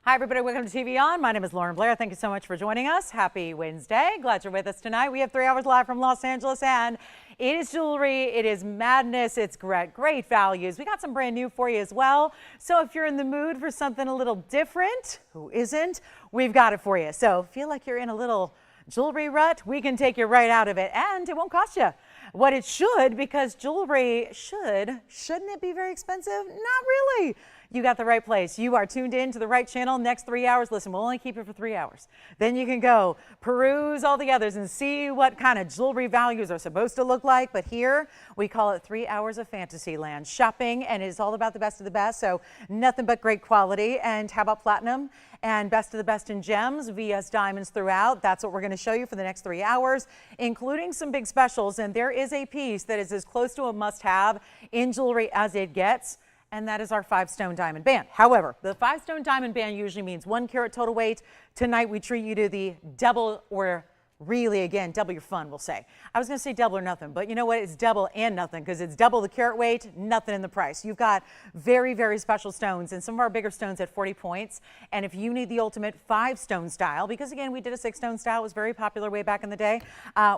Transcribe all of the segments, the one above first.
Hi, everybody. Welcome to TVON. My name is Lauren Blair. Thank you so much for joining us. Happy Wednesday. Glad you're with us tonight. We have 3 hours live from Los Angeles, and it is jewelry. It is madness. It's great values. We got some brand new for you as well. So if you're in the mood for something a little different, who isn't, we've got it for you. So feel like you're in a little jewelry rut, we can take you right out of it, and it won't cost you what it should, because jewelry shouldn't it be very expensive? Not really. You got the right place. You are tuned in to the right channel. Next 3 hours, listen, we'll only keep it for 3 hours. Then you can go peruse all the others and see what kind of jewelry values are supposed to look like. But here we call it 3 hours of fantasy land shopping, and it's all about the best of the best. So nothing but great quality. And how about platinum and best of the best in gems, VS diamonds throughout? That's what we're going to show you for the next 3 hours, including some big specials. And there is a piece that is as close to a must-have in jewelry as it gets, and that is our 5-stone diamond band. However, the 5-stone diamond band usually means 1 carat total weight. Tonight we treat you to the double, or really, again, double your fun, we'll say. I was going to say double or nothing, but you know what? It's double and nothing, because it's double the carat weight, nothing in the price. You've got very special stones, and some of our bigger stones at 40 points. And if you need the ultimate 5-stone style, because again, we did a 6-stone style, it was very popular way back in the day.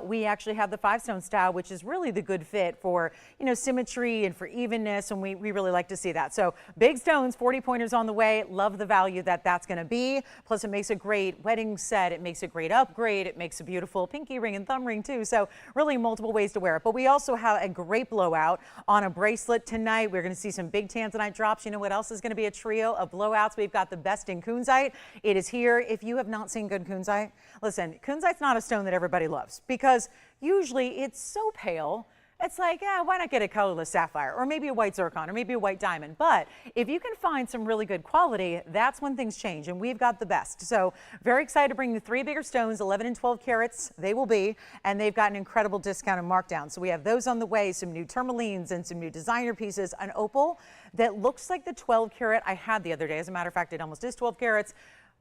We actually have the 5-stone style, which is really the good fit for, you know, symmetry and for evenness, and we really like to see that. So big stones, 40 pointers on the way. Love the value that that's going to be. Plus, it makes a great wedding set. It makes a great upgrade. It makes a beautiful pinky ring and thumb ring too. So really multiple ways to wear it. But we also have a great blowout on a bracelet tonight. We're going to see some big Tanzanite drops. You know what else is going to be a trio of blowouts? We've got the best in Cunzite. It is here. If you have not seen good Cunzite, listen, Cunzite's not a stone that everybody loves, because usually it's so pale. It's like, why not get a colorless sapphire, or maybe a white zircon, or maybe a white diamond? But if you can find some really good quality, that's when things change, and we've got the best. So very excited to bring the 3 bigger stones, 11 and 12 carats, they will be, and they've got an incredible discount and markdown. So we have those on the way, some new tourmalines and some new designer pieces, an opal that looks like the 12 carat I had the other day. As a matter of fact, it almost is 12 carats.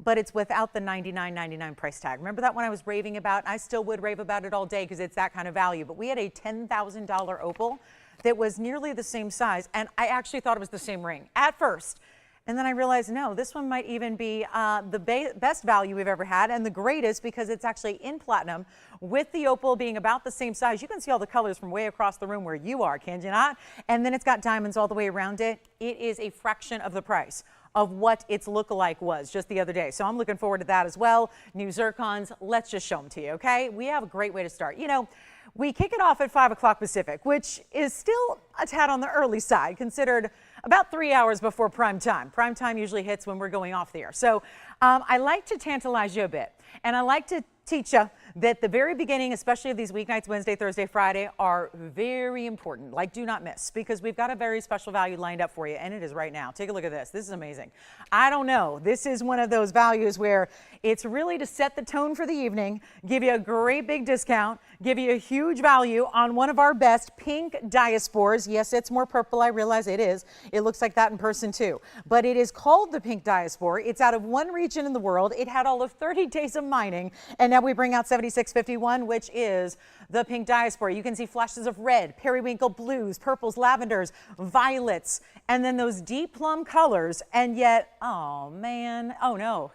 But it's without the $99.99 price tag. Remember that one I was raving about? I still would rave about it all day, because it's that kind of value. But we had a $10,000 opal that was nearly the same size, and I actually thought it was the same ring at first. And then I realized, no, this one might even be the best value we've ever had, and the greatest, because it's actually in platinum, with the opal being about the same size. You can see all the colors from way across the room where you are, can you not? And then it's got diamonds all the way around it. It is a fraction of the price of what its lookalike was just the other day. So I'm looking forward to that as well. New zircons, let's just show them to you, okay? We have a great way to start. You know, we kick it off at 5 o'clock Pacific, which is still a tad on the early side, considered about 3 hours before prime time. Prime time usually hits when we're going off the air. So I like to tantalize you a bit, and I like to teach you that the very beginning, especially of these weeknights, Wednesday, Thursday, Friday, are very important. Like, do not miss, because we've got a very special value lined up for you, and it is right now. Take a look at this. This is amazing. I don't know. This is one of those values where it's really to set the tone for the evening, give you a great big discount, give you a huge value on one of our best pink diaspores. Yes, it's more purple. I realize it is. It looks like that in person too. But it is called the pink diaspore. It's out of one region in the world. It had all of 30 days of mining, and now we bring out 7651, which is the pink diaspore. You can see flashes of red, periwinkle blues, purples, lavenders, violets, and then those deep plum colors. And yet, oh man, oh no,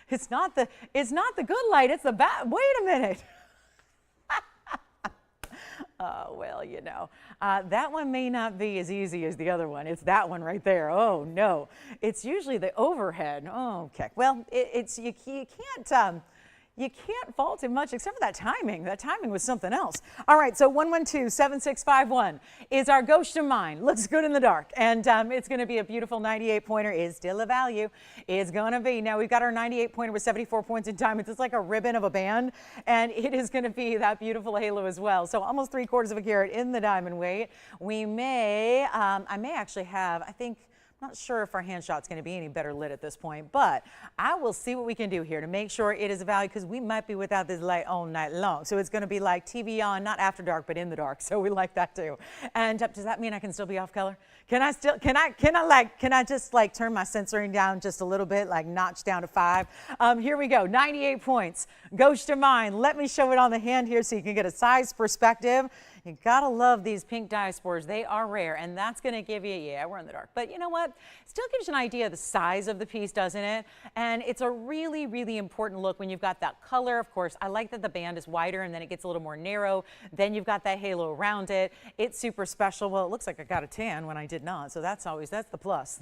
it's not the good light, it's the bad. Wait a minute. Oh, well, you know, that one may not be as easy as the other one. It's that one right there. Oh no, it's usually the overhead. Oh, okay. Well, you can't fault him much, except for that timing. That timing was something else. All right, so 112-7651 is our ghost of mine. Looks good in the dark, and it's going to be a beautiful 98-pointer. Is still a value. It's going to be. Now, we've got our 98-pointer with 74 points in diamonds. It's like a ribbon of a band, and it is going to be that beautiful halo as well. So almost 3/4 of a carat in the diamond weight. We may, I may actually have, I think, not sure if our hand shot's going to be any better lit at this point, but I will see what we can do here to make sure it is a value, because we might be without this light all night long. So it's going to be like TVON, not after dark, but in the dark. So we like that too. And does that mean I can still be off color? Can I just like turn my censoring down just a little bit, like notch down to 5? Here we go, 98 points. Ghost of mine. Let me show it on the hand here so you can get a size perspective. You gotta love these pink diaspores. They are rare, and that's gonna give you, yeah, we're in the dark, but you know what? Still gives you an idea of the size of the piece, doesn't it? And it's a really, really important look when you've got that color. Of course, I like that the band is wider and then it gets a little more narrow. Then you've got that halo around it. It's super special. Well, it looks like I got a tan when I did not, so that's the plus.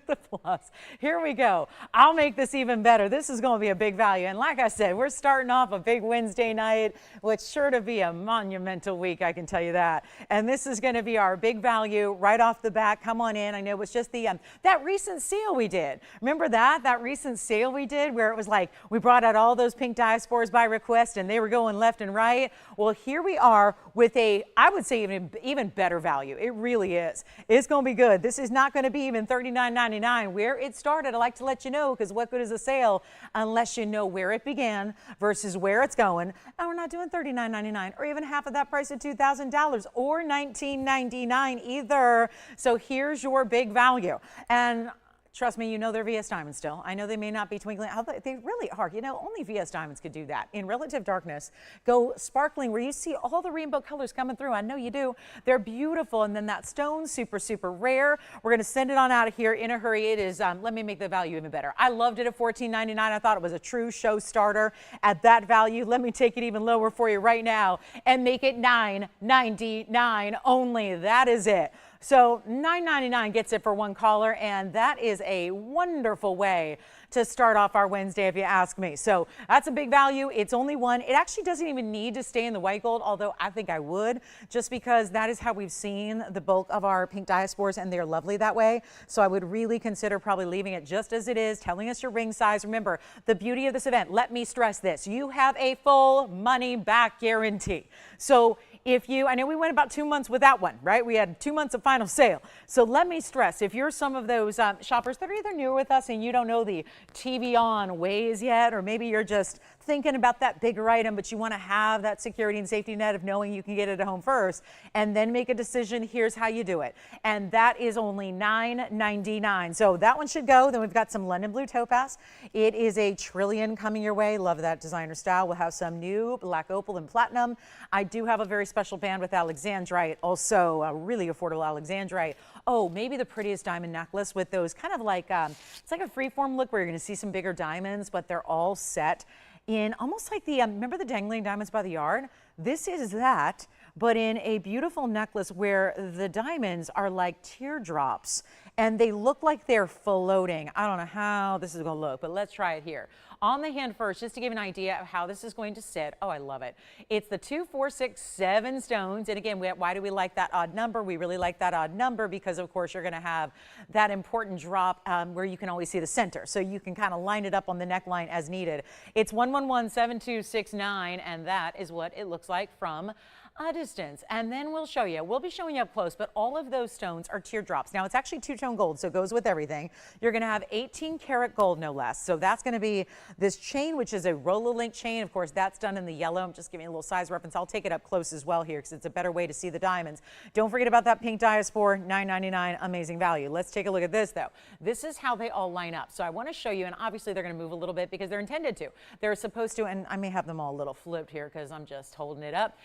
The plus. Here we go. I'll make this even better. This is going to be a big value. And like I said, we're starting off a big Wednesday night, which is sure to be a monumental week, I can tell you that. And this is going to be our big value right off the bat. Come on in. I know it was just the that recent sale we did. Remember that recent sale we did where it was like we brought out all those pink diaspores by request and they were going left and right. Well, here we are with a, I would say even better value. It really is. It's going to be good. This is not going to be even $39.99 where it started. I like to let you know, because what good is a sale unless you know where it began versus where it's going. And we're not doing $39.99 or even half of that price at $2,000 or $19.99 either. So here's your big value. And trust me, you know they're VS diamonds still. I know they may not be twinkling. They really are. You know, only VS diamonds could do that. In relative darkness, go sparkling where you see all the rainbow colors coming through. I know you do. They're beautiful. And then that stone, super, super rare. We're going to send it on out of here in a hurry. It is, let me make the value even better. I loved it at $14.99. I thought it was a true show starter at that value. Let me take it even lower for you right now and make it $9.99 only. That is it. So $9.99 gets it for one caller, and that is a wonderful way to start off our Wednesday, if you ask me. So that's a big value. It's only one. It actually doesn't even need to stay in the white gold, although I think I would, just because that is how we've seen the bulk of our pink diaspores, and they're lovely that way. So I would really consider probably leaving it just as it is, telling us your ring size. Remember, the beauty of this event, let me stress this, you have a full money back guarantee. So if you, I know we went about 2 months without one, right? We had 2 months of final sale. So let me stress, if you're some of those shoppers that are either new with us and you don't know the TVON ways yet, or maybe you're just thinking about that bigger item, but you want to have that security and safety net of knowing you can get it at home first and then make a decision, here's how you do it. And that is only $9.99. So that one should go. Then we've got some London blue topaz. It is a trillion coming your way. Love that designer style. We'll have some new black opal and platinum. I do have a very special band with alexandrite, also a really affordable alexandrite. Oh, maybe the prettiest diamond necklace with those kind of like, it's like a freeform look where you're going to see some bigger diamonds, but they're all set in almost like the, remember the dangling diamonds by the yard? This is that, but in a beautiful necklace where the diamonds are like teardrops and they look like they're floating. I don't know how this is going to look, but let's try it here. On the hand first, just to give an idea of how this is going to sit. Oh, I love it. It's the 2, 4, 6, 7 stones. And again, why do we like that odd number? We really like that odd number because, of course, you're going to have that important drop where you can always see the center. So you can kind of line it up on the neckline as needed. It's 1117269, and that is what it looks like from a distance. And then we'll show you. We'll be showing you up close, but all of those stones are teardrops. Now, it's actually two-tone gold, so it goes with everything. You're going to have 18 karat gold, no less. So that's going to be this chain, which is a Rolo-link chain. Of course, that's done in the yellow. I'm just giving you a little size reference. I'll take it up close as well here because it's a better way to see the diamonds. Don't forget about that pink diaspore, $9.99, amazing value. Let's take a look at this, though. This is how they all line up. So I want to show you, and obviously they're going to move a little bit because they're intended to. They're supposed to, and I may have them all a little flipped here because I'm just holding it up.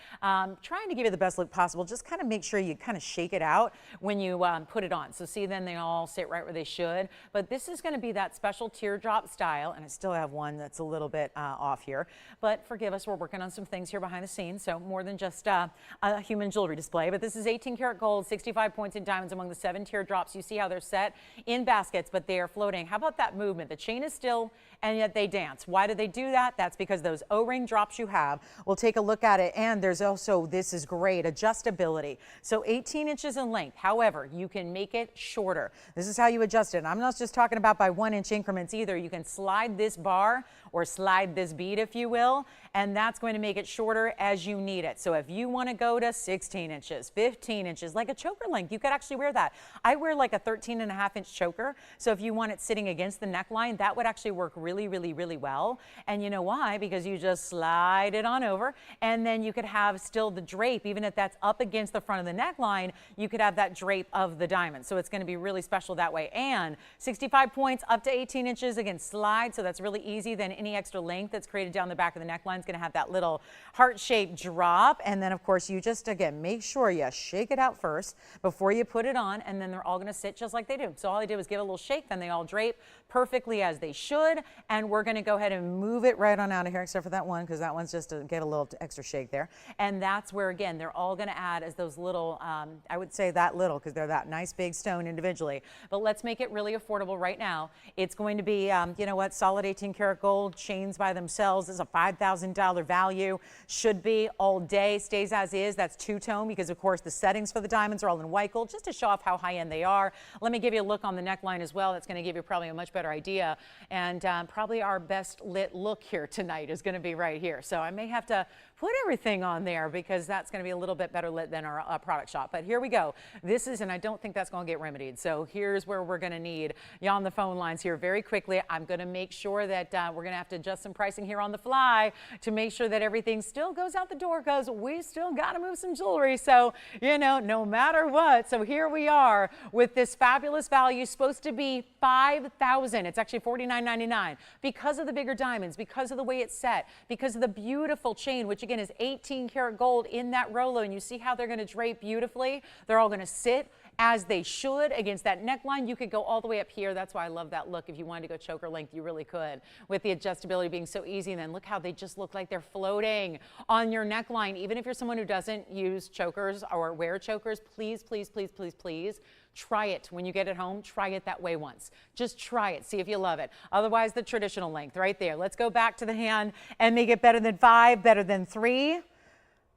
Trying to give you the best look possible. Just kind of make sure you kind of shake it out when you put it on. So see, then they all sit right where they should. But this is going to be that special teardrop style, and I still have one that's a little bit off here. But forgive us, we're working on some things here behind the scenes, so more than just a human jewelry display. But this is 18 karat gold, 65 points in diamonds among the 7 teardrops. You see how they're set in baskets, but they are floating. How about that movement? The chain is still, and yet they dance. Why do they do that? That's because those O-ring drops you have. We'll take a look at it, and there's also, this is great, adjustability. So 18 inches in length. However, you can make it shorter. This is how you adjust it. And I'm not just talking about by 1 inch increments either. You can slide this bar or slide this bead, if you will, and that's going to make it shorter as you need it. So if you want to go to 16 inches, 15 inches, like a choker length, you could actually wear that. I wear like a 13.5-inch choker. So if you want it sitting against the neckline, that would actually work really, really, really well. And you know why? Because you just slide it on over, and then you could have still the drape, even if that's up against the front of the neckline, you could have that drape of the diamond. So it's going to be really special that way. And 65 points up to 18 inches, again, slide. So that's really easy. Then any extra length that's created down the back of the neckline is going to have that little heart-shaped drop. And then, of course, you just, again, make sure you shake it out first before you put it on. And then they're all going to sit just like they do. So all I did was give it a little shake. Then they all drape perfectly as they should. And we're going to go ahead and move it right on out of here, except for that one, because that one's just to get a little extra shake there. And that's where, again, they're all going to add as those little, I would say that little, because they're that nice big stone individually. But let's make it really affordable right now. It's going to be, you know what, solid 18 karat gold chains by themselves is a $5,000 value. Should be all day, stays as is. That's two-tone because, of course, the settings for the diamonds are all in white gold, just to show off how high-end they are. Let me give you a look on the neckline as well. That's going to give you probably a much better idea. And probably our best lit look here tonight is going to be right here. So I may have to put everything on there because that's going to be a little bit better lit than our product shop. But here we go. This is, and I don't think that's going to get remedied. So here's where we're going to need you on the phone lines here very quickly. I'm going to make sure that we're going to have to adjust some pricing here on the fly to make sure that everything still goes out the door, because we still got to move some jewelry. So, you know, no matter what. So here we are with this fabulous value, supposed to be $5,000. It's actually $49.99 because of the bigger diamonds, because of the way it's set, because of the beautiful chain, which again is 18 karat gold in that Rolo. And you see how they're going to drape beautifully. They're all going to sit as they should against that neckline. You could go all the way up here. That's why I love that look. If you wanted to go choker length, you really could, with the adjustability being so easy. And then look how they just look like they're floating on your neckline. Even if you're someone who doesn't use chokers or wear chokers, please, please, please, please, please try it. When you get it home, try it that way once. Just try it. See if you love it. Otherwise, the traditional length right there. Let's go back to the hand and make it better than 5, better than 3.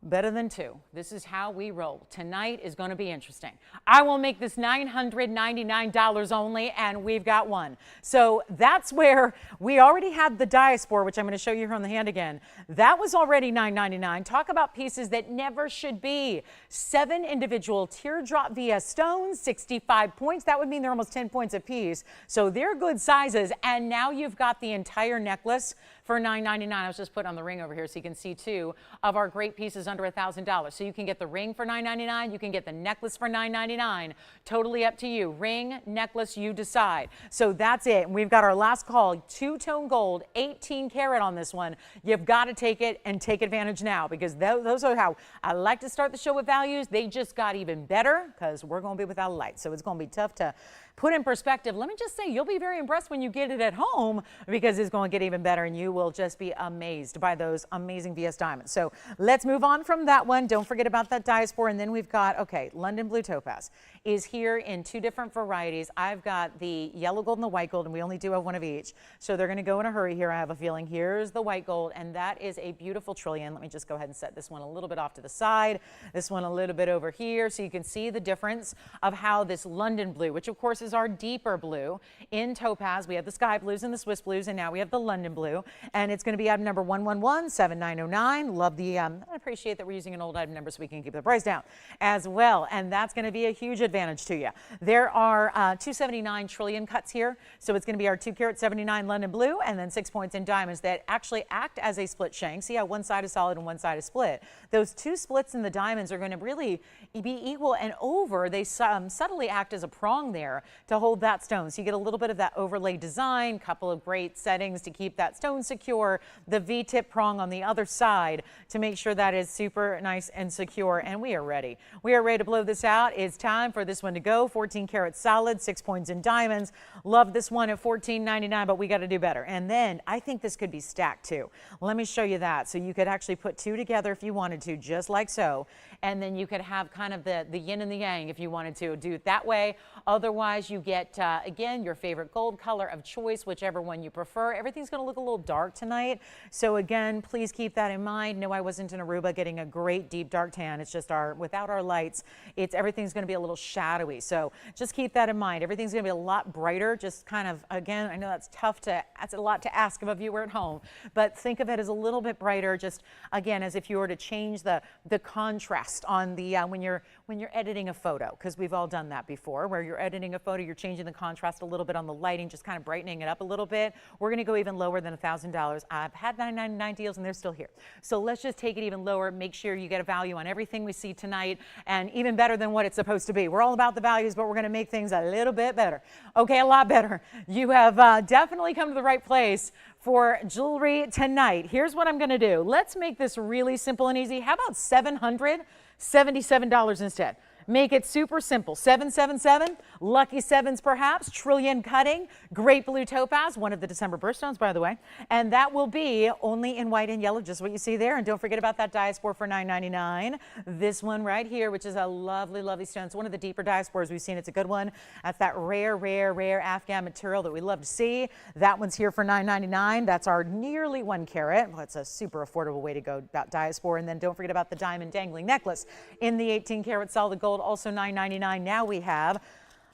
Better than 2. This is how we roll. Tonight is going to be interesting. I will make this $999 only, and we've got one. So that's where we already had the diaspore, which I'm going to show you here on the hand again. That was already $999. Talk about pieces that never should be. 7 individual teardrop VS stones, 65 points. That would mean they're almost 10 points a piece. So they're good sizes. And now you've got the entire necklace for $999. I was just putting on the ring over here so you can see 2 of our great pieces under $1,000. So you can get the ring for $999. You can get the necklace for $999. Totally up to you. Ring, necklace, you decide. So that's it. And we've got our last call, two-tone gold, 18 karat on this one. You've got to take it and take advantage now, because those are how I like to start the show with values. They just got even better because we're going to be without a light. So it's going to be tough to put in perspective. Let me just say, you'll be very impressed when you get it at home, because it's going to get even better and you will just be amazed by those amazing VS diamonds. So let's move on from that one. Don't forget about that diaspore. And then we've got, okay, London Blue Topaz is here in 2 different varieties. I've got the yellow gold and the white gold, and we only do have one of each. So they're going to go in a hurry here, I have a feeling. Here's the white gold, and that is a beautiful trillion. Let me just go ahead and set this one a little bit off to the side, this one a little bit over here, so you can see the difference of how this London blue, which of course is our deeper blue in topaz. We have the sky blues and the Swiss blues, and now we have the London blue, and it's going to be item number 1117-909. Love the, I appreciate that we're using an old item number so we can keep the price down as well, and that's going to be a huge advantage to you. There are 279 trillion cuts here, so it's going to be our 2 karat 79 London blue, and then 6 points in diamonds that actually act as a split shank. See how one side is solid and one side is split? Those 2 splits in the diamonds are going to really be equal and over. They subtly act as a prong there to hold that stone. So you get a little bit of that overlay design, couple of great settings to keep that stone secure, the V-tip prong on the other side to make sure that is super nice and secure. And we are ready. We are ready to blow this out. It's time for this one to go. 14 karat solid, 6 points in diamonds. Love this one at $14.99, but we got to do better. And then I think this could be stacked too. Let me show you that. So you could actually put 2 together if you wanted to, just like so. And then you could have kind of the yin and the yang if you wanted to do it that way. Otherwise, you get, again, your favorite gold color of choice, whichever one you prefer. Everything's going to look a little dark tonight. So again, please keep that in mind. No, I wasn't in Aruba getting a great deep dark tan. It's just without our lights, everything's going to be a little shadowy. So just keep that in mind. Everything's going to be a lot brighter. Just kind of, again, I know that's a lot to ask of a viewer at home, but think of it as a little bit brighter. Just again, as if you were to change the contrast on the when you're editing a photo, because we've all done that before, where you're editing a photo, you're changing the contrast a little bit on the lighting, just kind of brightening it up a little bit. We're going to go even lower than $1,000. I've had $999 deals and they're still here. So let's just take it even lower. Make sure you get a value on everything we see tonight, and even better than what it's supposed to be. We're all about the values, but we're going to make things a little bit better. Okay, a lot better. You have definitely come to the right place for jewelry tonight. Here's what I'm going to do. Let's make this really simple and easy. How about $777 instead? Make it super simple. 777, lucky sevens perhaps, trillion cutting, great blue topaz, one of the December birthstones, by the way. And that will be only in white and yellow, just what you see there. And don't forget about that diaspore for $9.99. This one right here, which is a lovely, lovely stone. It's one of the deeper diaspores we've seen. It's a good one. That's that rare, rare, rare Afghan material that we love to see. That one's here for $9.99. That's our nearly 1 carat. Well, it's a super affordable way to go about diaspore. And then don't forget about the diamond dangling necklace in the 18 karat solid gold. Also $9.99. Now we have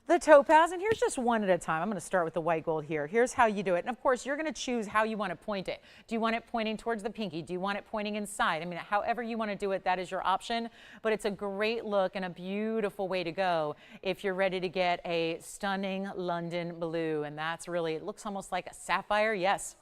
the topaz, and here's just one at a time. I'm going to start with the white gold here. Here's how you do it. And of course, you're going to choose how you want to point it. Do you want it pointing towards the pinky? Do you want it pointing inside? I mean, however you want to do it, that is your option. But it's a great look and a beautiful way to go if you're ready to get a stunning London blue. And that's really, it looks almost like a sapphire. Yes.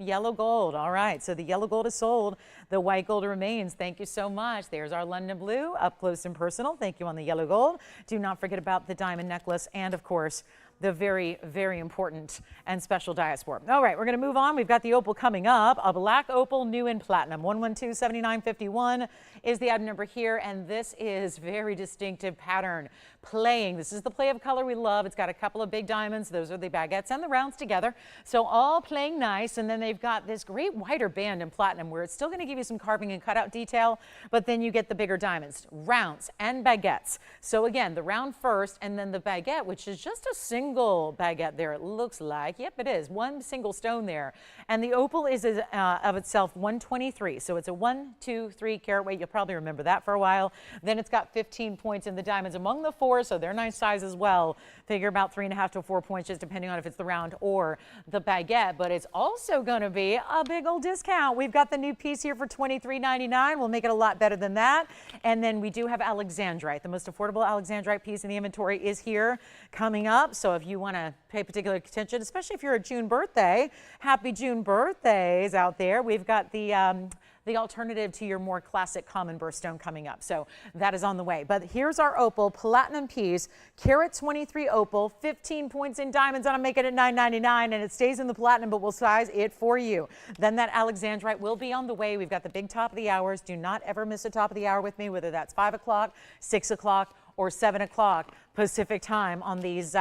Yellow gold. All right, so the yellow gold is sold. The white gold remains. Thank you so much. There's our London blue up close and personal. Thank you on the yellow gold. Do not forget about the diamond necklace and, of course, the very, very important and special diaspore. All right, we're going to move on. We've got the opal coming up. A black opal, new in platinum. 112-7951 is the item number here, and this is very distinctive pattern. Playing. This is the play of color we love. It's got a couple of big diamonds. Those are the baguettes and the rounds together. So all playing nice, and then they've got this great wider band in platinum where it's still going to give you some carving and cutout detail, but then you get the bigger diamonds, rounds and baguettes. So again, the round first, and then the baguette, which is just a single baguette there, it looks like. Yep, it is. One single stone there. And the opal is of itself 123. So it's a 1, 2, 3 carat weight. You'll probably remember that for a while. Then it's got 15 points in the diamonds among the 4, so they're nice size as well. Figure about 3.5 to 4 points, just depending on if it's the round or the baguette. But it's also going to be a big old discount. We've got the new piece here for $23.99. We'll make it a lot better than that. And then we do have alexandrite. The most affordable alexandrite piece in the inventory is here coming up. So if you want to pay particular attention, especially if you're a June birthday, happy June birthdays out there. We've got the alternative to your more classic common birthstone coming up. So that is on the way. But here's our opal platinum piece, carat 23 opal, 15 points in diamonds, and I'm making it $9.99, and it stays in the platinum, but we'll size it for you. Then that alexandrite will be on the way. We've got the big top of the hours. Do not ever miss a top of the hour with me, whether that's 5 o'clock, 6 o'clock, or 7 o'clock Pacific time on these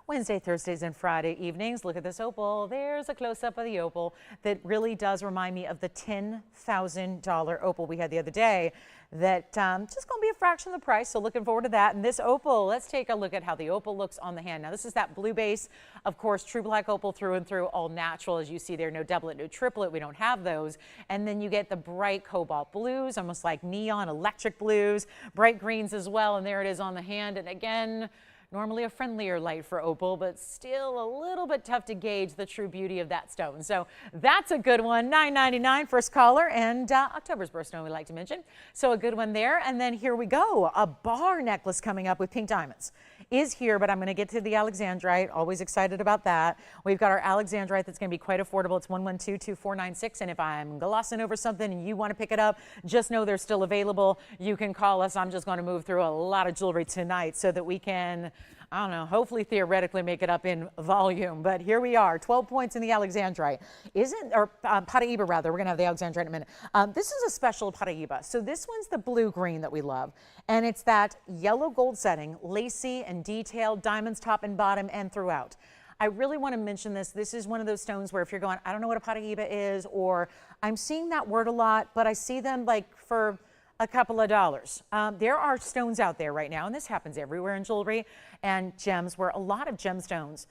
Wednesday, Thursdays, and Friday evenings. Look at this opal. There's a close-up of the opal that really does remind me of the $10,000 opal we had the other day that just going to be a fraction of the price, so looking forward to that. And this opal, let's take a look at how the opal looks on the hand. Now, this is that blue base, of course, true black opal through and through, all natural, as you see there, no doublet, no triplet. We don't have those. And then you get the bright cobalt blues, almost like neon electric blues, bright greens as well, and there it is on the hand. And again, normally a friendlier light for opal, but still a little bit tough to gauge the true beauty of that stone. So that's a good one. $9.99 first caller, and October's birthstone we like to mention. So a good one there. And then here we go. A bar necklace coming up with pink diamonds is here, but I'm going to get to the alexandrite. Always excited about that. We've got our alexandrite that's going to be quite affordable. It's 112-2496. And if I'm glossing over something and you want to pick it up, just know they're still available. You can call us. I'm just going to move through a lot of jewelry tonight so that we can, I don't know, hopefully theoretically make it up in volume. But here we are, 12 points in the alexandrite. Paraiba rather. We're going to have the alexandrite in a minute. This is a special Paraiba. So this one's the blue green that we love. And it's that yellow gold setting, lacy and detailed, diamonds top and bottom and throughout. I really want to mention this. This is one of those stones where if you're going, I don't know what a Paraiba is, or I'm seeing that word a lot, but I see them like for a couple of dollars. There are stones out there right now, and this happens everywhere in jewelry and gems, where a lot of gemstones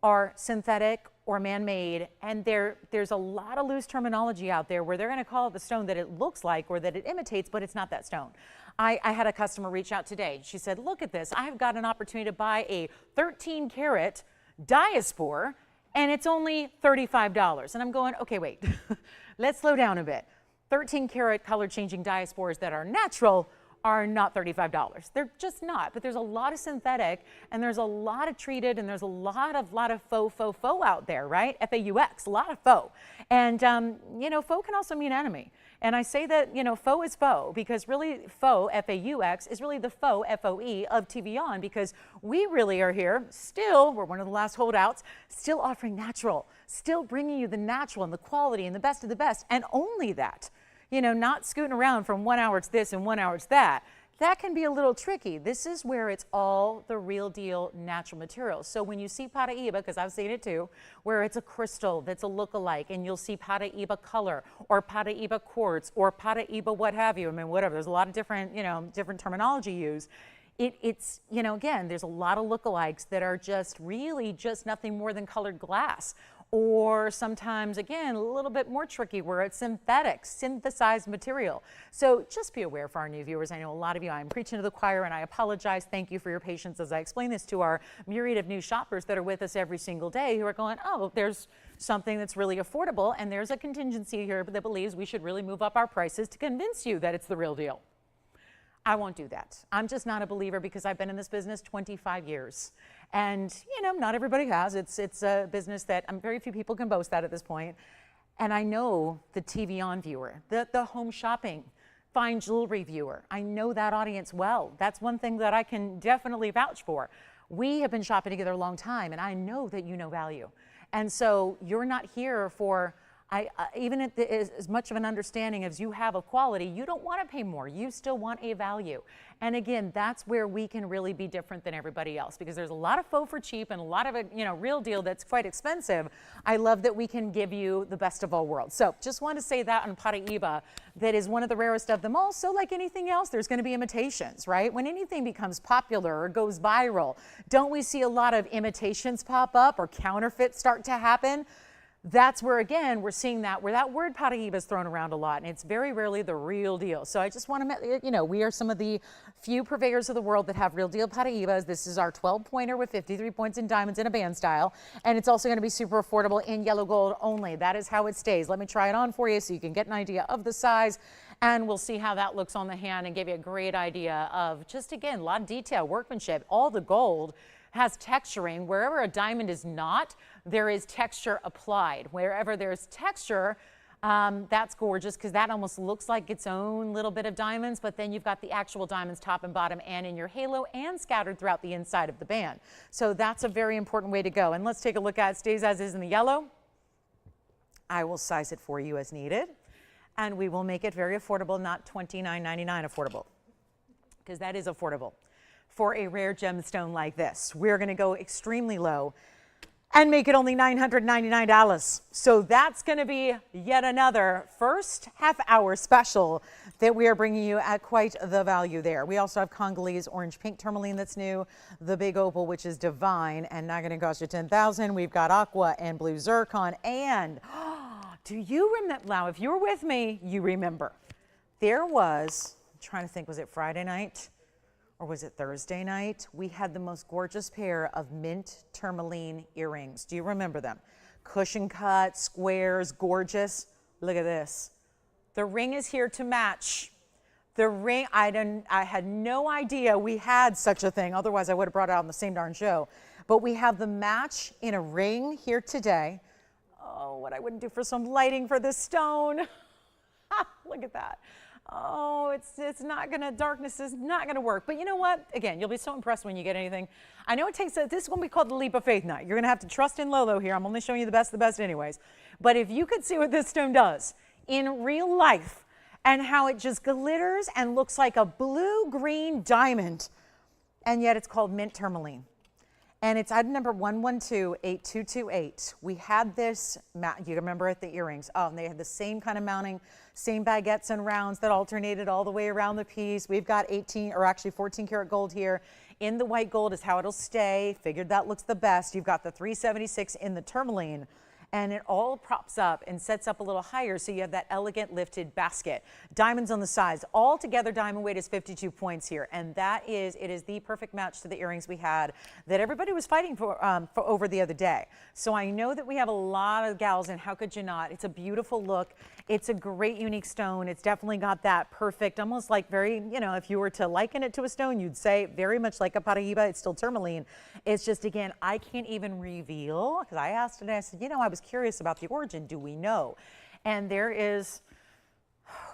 are synthetic or man-made, and there's a lot of loose terminology out there where they're going to call it the stone that it looks like or that it imitates, but it's not that stone. I had a customer reach out today. She said, look at this. I've got an opportunity to buy a 13 karat diaspore, and it's only $35. And I'm going, okay, wait, let's slow down a bit. 13 karat color changing diaspores that are natural are not $35. They're just not. But there's a lot of synthetic, and there's a lot of treated, and there's a lot of faux out there, right? FAUX, a lot of faux. And you know, faux can also mean enemy. And I say that, you know, faux is faux because really faux, FAUX, is really the faux, FOE, of TVON, because we really are here still, we're one of the last holdouts, still offering natural, still bringing you the natural and the quality and the best of the best, and only that. You know, not scooting around from 1 hour it's this and 1 hour it's that. That can be a little tricky. This is where it's all the real deal natural materials. So when you see Paraiba, because I've seen it too, where it's a crystal that's a look-alike, and you'll see Paraiba color or Paraiba quartz or Paraiba what have you. I mean, whatever. There's a lot of different, you know, different terminology used. It's, you know, again, there's a lot of lookalikes that are just really just nothing more than colored glass. Or sometimes, again, a little bit more tricky where it's synthetic, synthesized material. So just be aware for our new viewers. I know a lot of you, I'm preaching to the choir, and I apologize. Thank you for your patience as I explain this to our myriad of new shoppers that are with us every single day who are going, oh, there's something that's really affordable, and there's a contingency here that believes we should really move up our prices to convince you that it's the real deal. I won't do that. I'm just not a believer because I've been in this business 25 years. And, you know, not everybody has. It's a business that very few people can boast that at this point. And I know the TVON viewer, the home shopping, fine jewelry viewer. I know that audience well. That's one thing that I can definitely vouch for. We have been shopping together a long time, and I know that you know value. And so you're not here for... even if there is as much of an understanding as you have of quality, you don't want to pay more. You still want a value. And again, that's where we can really be different than everybody else, because there's a lot of faux for cheap and a lot of, you know, real deal that's quite expensive. I love that we can give you the best of all worlds. So just want to say that on Paraiba, that is one of the rarest of them all. So like anything else, there's going to be imitations, right? When anything becomes popular or goes viral, don't we see a lot of imitations pop up or counterfeits start to happen? That's where, again, we're seeing that, where that word Paraiba is thrown around a lot, and it's very rarely the real deal. So I just want to, you know, we are some of the few purveyors of the world that have real deal Paraibas. This is our 12-pointer with 53 points in diamonds in a band style, and it's also going to be super affordable in yellow gold only. That is how it stays. Let me try it on for you so you can get an idea of the size, and we'll see how that looks on the hand and give you a great idea of just, again, a lot of detail, workmanship. All the gold has texturing. Wherever a diamond is not, there is texture applied. Wherever there's texture, that's gorgeous because that almost looks like its own little bit of diamonds, but then you've got the actual diamonds top and bottom and in your halo and scattered throughout the inside of the band. So that's a very important way to go. And let's take a look at it. Stays as is in the yellow. I will size it for you as needed. And we will make it very affordable, not $29.99 affordable, because that is affordable. For a rare gemstone like this, we're going to go extremely low and make it only $999. So that's going to be yet another first half-hour special that we are bringing you at quite the value there. We also have Congolese orange pink tourmaline that's new, the big opal, which is divine and not going to cost you $10,000. We've got aqua and blue zircon. And do you remember? Now, if you were with me, you remember there was, I'm trying to think, was it Friday night? Or was it Thursday night? We had the most gorgeous pair of mint tourmaline earrings. Do you remember them? Cushion cut, squares, gorgeous. Look at this. The ring is here to match. The ring, I had no idea we had such a thing. Otherwise, I would have brought it out on the same darn show. But we have the match in a ring here today. Oh, what I wouldn't do for some lighting for this stone. Look at that. Oh, it's not gonna, darkness is not gonna work. But you know what? Again, you'll be so impressed when you get anything. I know it takes, this is what we call the leap of faith night. You're gonna have to trust in Lolo here. I'm only showing you the best of the best anyways. But if you could see what this stone does in real life and how it just glitters and looks like a blue-green diamond, and yet it's called mint tourmaline. And it's item number 1128228. We had this, you remember it, the earrings. Oh, and they had the same kind of mounting, same baguettes and rounds that alternated all the way around the piece. We've got 18, or actually 14 karat gold here. In the white gold is how it'll stay. Figured that looks the best. You've got the 376 in the tourmaline. And it all props up and sets up a little higher, so you have that elegant lifted basket. Diamonds on the sides. All together, diamond weight is 52 points here, and that is, it is the perfect match to the earrings we had that everybody was fighting for over the other day. So I know that we have a lot of gals, and how could you not? It's a beautiful look, It's a great unique stone. It's definitely got that perfect, almost like very, you know, if you were to liken it to a stone, you'd say very much like a Paraiba. It's still tourmaline. It's just, again, I can't even reveal, because I asked today, I said, you know, I was curious about the origin. Do we know? And there is,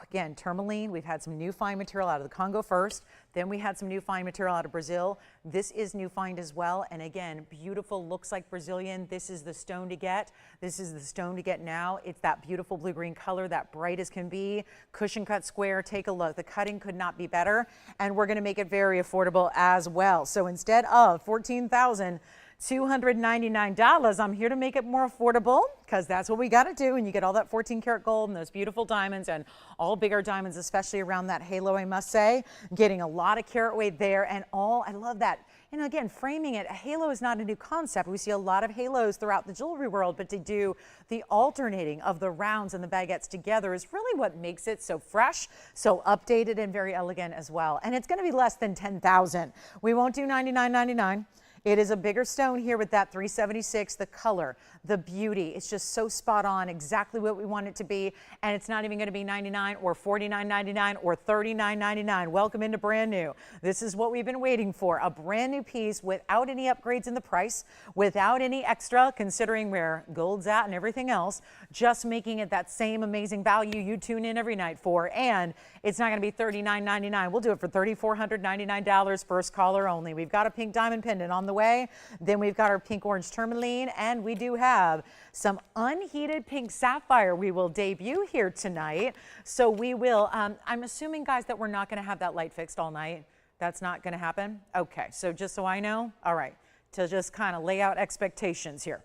again, tourmaline. We've had some new fine material out of the Congo first. Then we had some new fine material out of Brazil. This is new find as well. And again, beautiful, looks like Brazilian. This is the stone to get. This is the stone to get now. It's that beautiful blue-green color, that bright as can be. Cushion cut square. Take a look. The cutting could not be better. And we're going to make it very affordable as well. So instead of $14,299. I'm here to make it more affordable because that's what we got to do. And you get all that 14 karat gold and those beautiful diamonds and all bigger diamonds, especially around that halo, I must say. Getting a lot of carat weight there and all. I love that. You know, again, framing it, a halo is not a new concept. We see a lot of halos throughout the jewelry world, but to do the alternating of the rounds and the baguettes together is really what makes it so fresh, so updated, and very elegant as well. And it's going to be less than $10,000. We won't do $99.99. It is a bigger stone here with that 376, the color, the beauty. It's just so spot on, exactly what we want it to be. And it's not even going to be $99 or $49.99 or $39.99. Welcome into brand new. This is what we've been waiting for, a brand new piece without any upgrades in the price, without any extra, considering where gold's at and everything else, just making it that same amazing value you tune in every night for. And it's not going to be $39.99. We'll do it for $3,499, first caller only. We've got a pink diamond pendant on the way. Then we've got our pink orange tourmaline, and we do have some unheated pink sapphire we will debut here tonight. So we will, I'm assuming, guys, that we're not going to have that light fixed all night. That's not going to happen? Okay, so just so I know, all right, to just kind of lay out expectations here.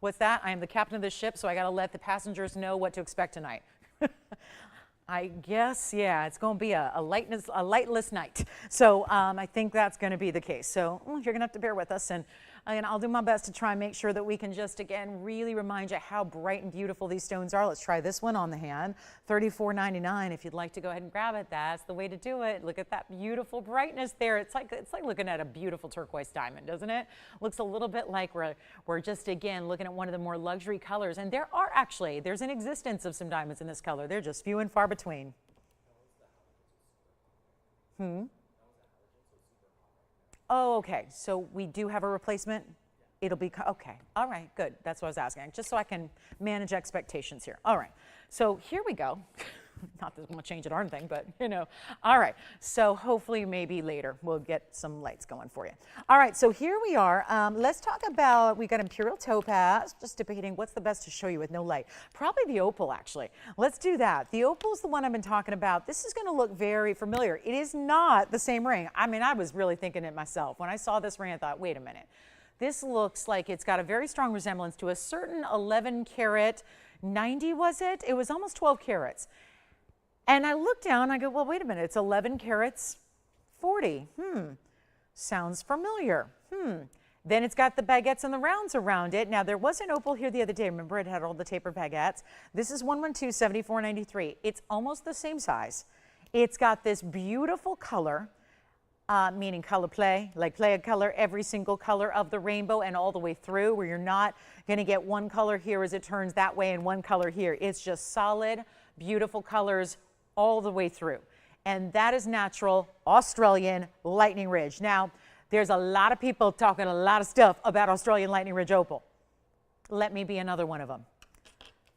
What's that? I am the captain of the ship, so I got to let the passengers know what to expect tonight. I guess, yeah, it's going to be a lightless night. So I think that's going to be the case. So you're going to have to bear with us. And I'll do my best to try and make sure that we can just, again, really remind you how bright and beautiful these stones are. Let's try this one on the hand. $34.99. If you'd like to go ahead and grab it, that's the way to do it. Look at that beautiful brightness there. It's like looking at a beautiful turquoise diamond, doesn't it? Looks a little bit like we're just, again, looking at one of the more luxury colors. And there are actually, there's an existence of some diamonds in this color. They're just few and far between. Oh, okay. So we do have a replacement? It'll be, okay. All right, good. That's what I was asking, just so I can manage expectations here. All right. So here we go. Not that it's going to change a darn thing, but, you know. All right. So hopefully maybe later we'll get some lights going for you. All right. So here we are. Let's talk about, we got Imperial topaz. Just debating what's the best to show you with no light. Probably the opal, actually. Let's do that. The opal is the one I've been talking about. This is going to look very familiar. It is not the same ring. I mean, I was really thinking it myself. When I saw this ring, I thought, wait a minute. This looks like it's got a very strong resemblance to a certain 11 karat, 90 was it? It was almost 12 carats. And I look down, I go, well, wait a minute, it's 11 carats, 40. Sounds familiar. Then it's got the baguettes and the rounds around it. Now, there was an opal here the other day. Remember, it had all the taper baguettes. This is 112, 74.93. It's almost the same size. It's got this beautiful color, meaning color play, like play a color, every single color of the rainbow and all the way through, where you're not going to get one color here as it turns that way and one color here. It's just solid, beautiful colors all the way through. And that is natural Australian Lightning Ridge. Now, there's a lot of people talking a lot of stuff about Australian Lightning Ridge opal. Let me be another one of them.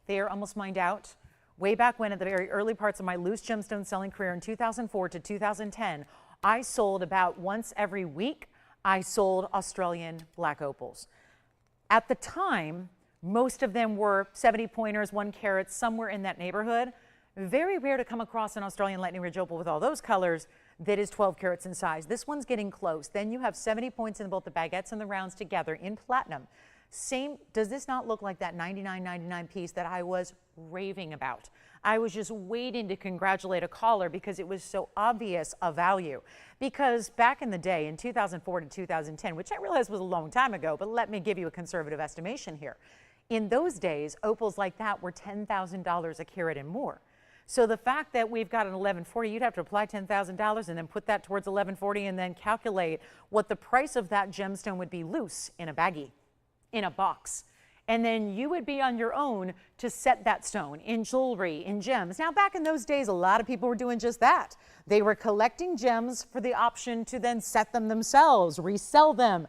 They are almost mined out. Way back when, at the very early parts of my loose gemstone selling career in 2004 to 2010, I sold about once every week, I sold Australian black opals. At the time, most of them were 70 pointers, 1 carat, somewhere in that neighborhood. Very rare to come across an Australian Lightning Ridge opal with all those colors that is 12 carats in size. This one's getting close. Then you have 70 points in both the baguettes and the rounds together in platinum. Same, does this not look like that $99.99 piece that I was raving about? I was just waiting to congratulate a caller because it was so obvious a value. Because back in the day, in 2004 to 2010, which I realize was a long time ago, but let me give you a conservative estimation here. In those days, opals like that were $10,000 a carat and more. So the fact that we've got an 1140, you'd have to apply $10,000 and then put that towards 1140 and then calculate what the price of that gemstone would be loose in a baggie, in a box. And then you would be on your own to set that stone in jewelry, in gems. Now, back in those days, a lot of people were doing just that. They were collecting gems for the option to then set them themselves, resell them,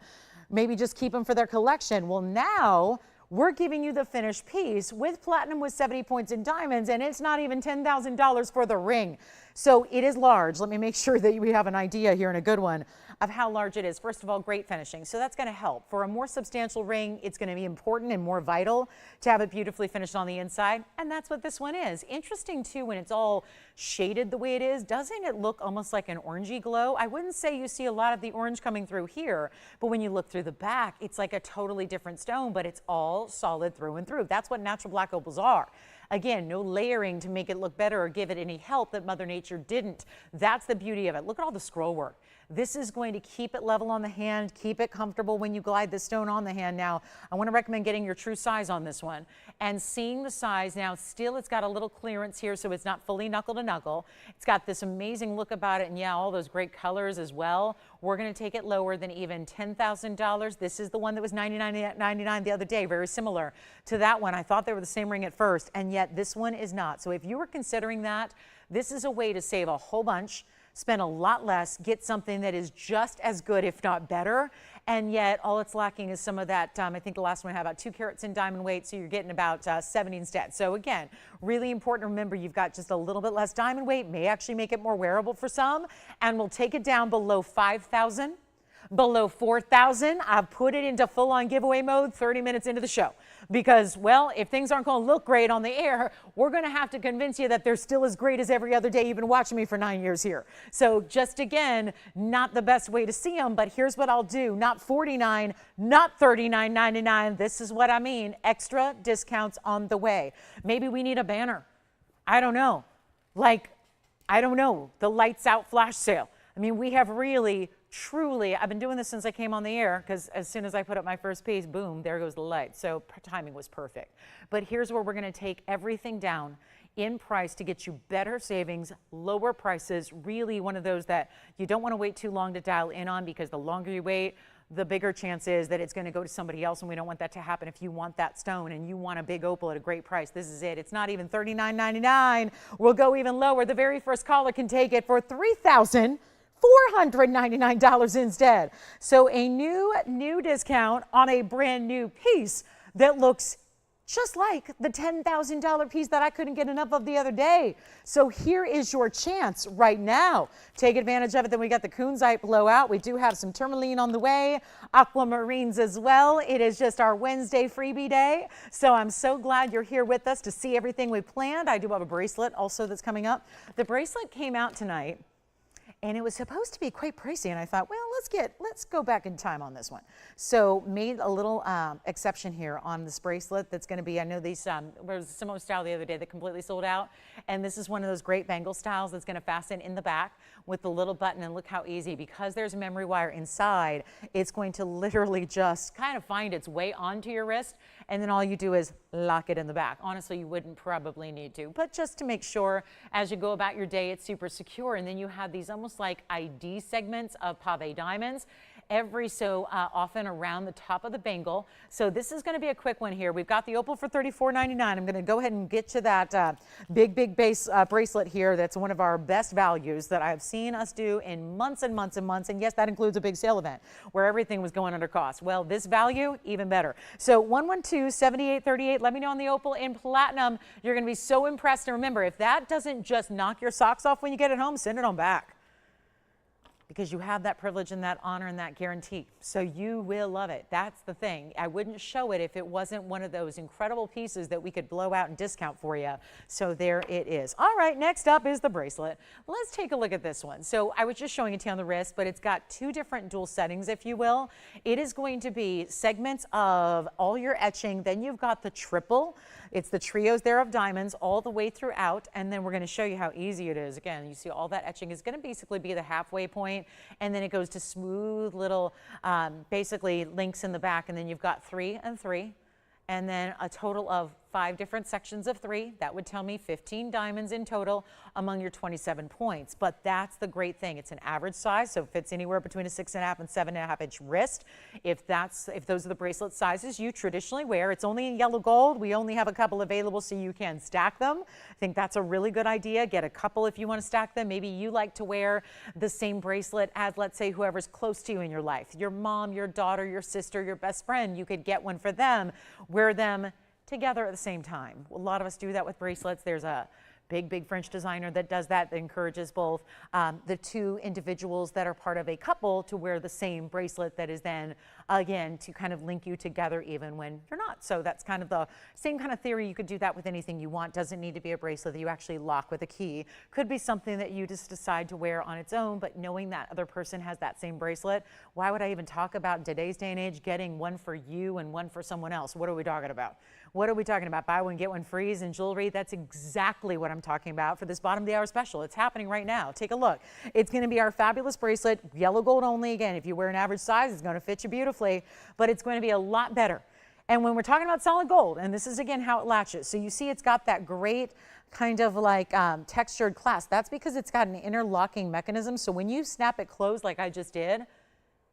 maybe just keep them for their collection. Well, now we're giving you the finished piece with platinum with 70 points in diamonds, and it's not even $10,000 for the ring. So it is large. Let me make sure that we have an idea here, and a good one, of how large it is. First of all, great finishing. So that's going to help. For a more substantial ring, it's going to be important and more vital to have it beautifully finished on the inside. And that's what this one is. Interesting too, when it's all shaded the way it is, doesn't it look almost like an orangey glow? I wouldn't say you see a lot of the orange coming through here, but when you look through the back, it's like a totally different stone, but it's all solid through and through. That's what natural black opals are. Again, no layering to make it look better or give it any help that Mother Nature didn't. That's the beauty of it. Look at all the scroll work. This is going to keep it level on the hand, keep it comfortable when you glide the stone on the hand. Now, I want to recommend getting your true size on this one and seeing the size. Now, still it's got a little clearance here, so it's not fully knuckle to knuckle. It's got this amazing look about it, and yeah, all those great colors as well. We're going to take it lower than even $10,000. This is the one that was $99.99 the other day, very similar to that one. I thought they were the same ring at first, and yet this one is not. So if you were considering that, this is a way to save a whole bunch, spend a lot less, get something that is just as good, if not better, and yet all it's lacking is some of that, I think the last one had about 2 carats in diamond weight, so you're getting about 70 instead. So again, really important to remember you've got just a little bit less diamond weight, may actually make it more wearable for some, and we'll take it down below 5,000. Below 4,000, I've put it into full-on giveaway mode 30 minutes into the show because, well, if things aren't going to look great on the air, we're going to have to convince you that they're still as great as every other day you've been watching me for 9 years here. So just again, not the best way to see them, but here's what I'll do. Not $49, not $39.99. This is what I mean. Extra discounts on the way. Maybe we need a banner. I don't know. Like, I don't know, the lights out flash sale. I mean, we have really, truly, I've been doing this since I came on the air because as soon as I put up my first piece, boom, there goes the light. So timing was perfect. But here's where we're going to take everything down in price to get you better savings, lower prices, really one of those that you don't want to wait too long to dial in on because the longer you wait, the bigger chance is that it's going to go to somebody else, and we don't want that to happen. If you want that stone and you want a big opal at a great price, this is it. It's not even $39.99. We'll go even lower. The very first caller can take it for $3,499 instead. So a new discount on a brand new piece that looks just like the $10,000 piece that I couldn't get enough of the other day. So here is your chance right now. Take advantage of it. Then we got the Cunzite blowout. We do have some tourmaline on the way, aquamarines as well. It is just our Wednesday freebie day. So I'm so glad you're here with us to see everything we planned. I do have a bracelet also that's coming up. The bracelet came out tonight, and it was supposed to be quite pricey, and I thought, well, let's go back in time on this one. So made a little exception here on this bracelet that's going to be, I know these, there was a similar style the other day that completely sold out, and this is one of those great bangle styles that's going to fasten in the back with the little button, and look how easy, because there's a memory wire inside, it's going to literally just kind of find its way onto your wrist, and then all you do is lock it in the back. Honestly, you wouldn't probably need to, but just to make sure as you go about your day, it's super secure, and then you have these almost like ID segments of pave diamonds every so often around the top of the bangle. So this is going to be a quick one here. We've got the opal for $34.99. I'm going to go ahead and get to that big base bracelet here. That's one of our best values that I've seen us do in months and months and months. And yes, that includes a big sale event where everything was going under cost. Well, this value, even better. So 112-7838. Let me know on the opal in platinum. You're going to be so impressed. And remember, if that doesn't just knock your socks off when you get it home, send it on back, because you have that privilege and that honor and that guarantee. So you will love it. That's the thing. I wouldn't show it if it wasn't one of those incredible pieces that we could blow out and discount for you. So there it is. All right, next up is the bracelet. Let's take a look at this one. So I was just showing it to you on the wrist, but it's got 2 different dual settings, if you will. It is going to be segments of all your etching. Then you've got the triple. It's the trios there of diamonds all the way throughout. And then we're going to show you how easy it is. Again, you see all that etching is going to basically be the halfway point. And then it goes to smooth little, basically links in the back. And then you've got 3 and 3. And then a total of 5 different sections of 3. That would tell me 15 diamonds in total among your 27 points. But that's the great thing. It's an average size, so it fits anywhere between a 6.5 and 7.5 inch wrist. If those are the bracelet sizes you traditionally wear, it's only in yellow gold. We only have a couple available, so you can stack them. I think that's a really good idea. Get a couple if you want to stack them. Maybe you like to wear the same bracelet as, let's say, whoever's close to you in your life. Your mom, your daughter, your sister, your best friend. You could get one for them. Wear them together at the same time. A lot of us do that with bracelets. There's a big French designer that does that, that encourages both the 2 individuals that are part of a couple to wear the same bracelet that is then, again, to kind of link you together even when you're not. So that's kind of the same kind of theory. You could do that with anything you want. Doesn't need to be a bracelet that you actually lock with a key. Could be something that you just decide to wear on its own, but knowing that other person has that same bracelet, why would I even talk about in today's day and age getting one for you and one for someone else? What are we talking about? What are we talking about? Buy one, get one frees in jewelry? That's exactly what I'm talking about for this bottom of the hour special. It's happening right now. Take a look. It's going to be our fabulous bracelet, yellow gold only. Again, if you wear an average size, it's going to fit you beautifully, but it's going to be a lot better. And when we're talking about solid gold, and this is again how it latches. So you see it's got that great kind of like textured clasp. That's because it's got an interlocking mechanism. So when you snap it closed like I just did,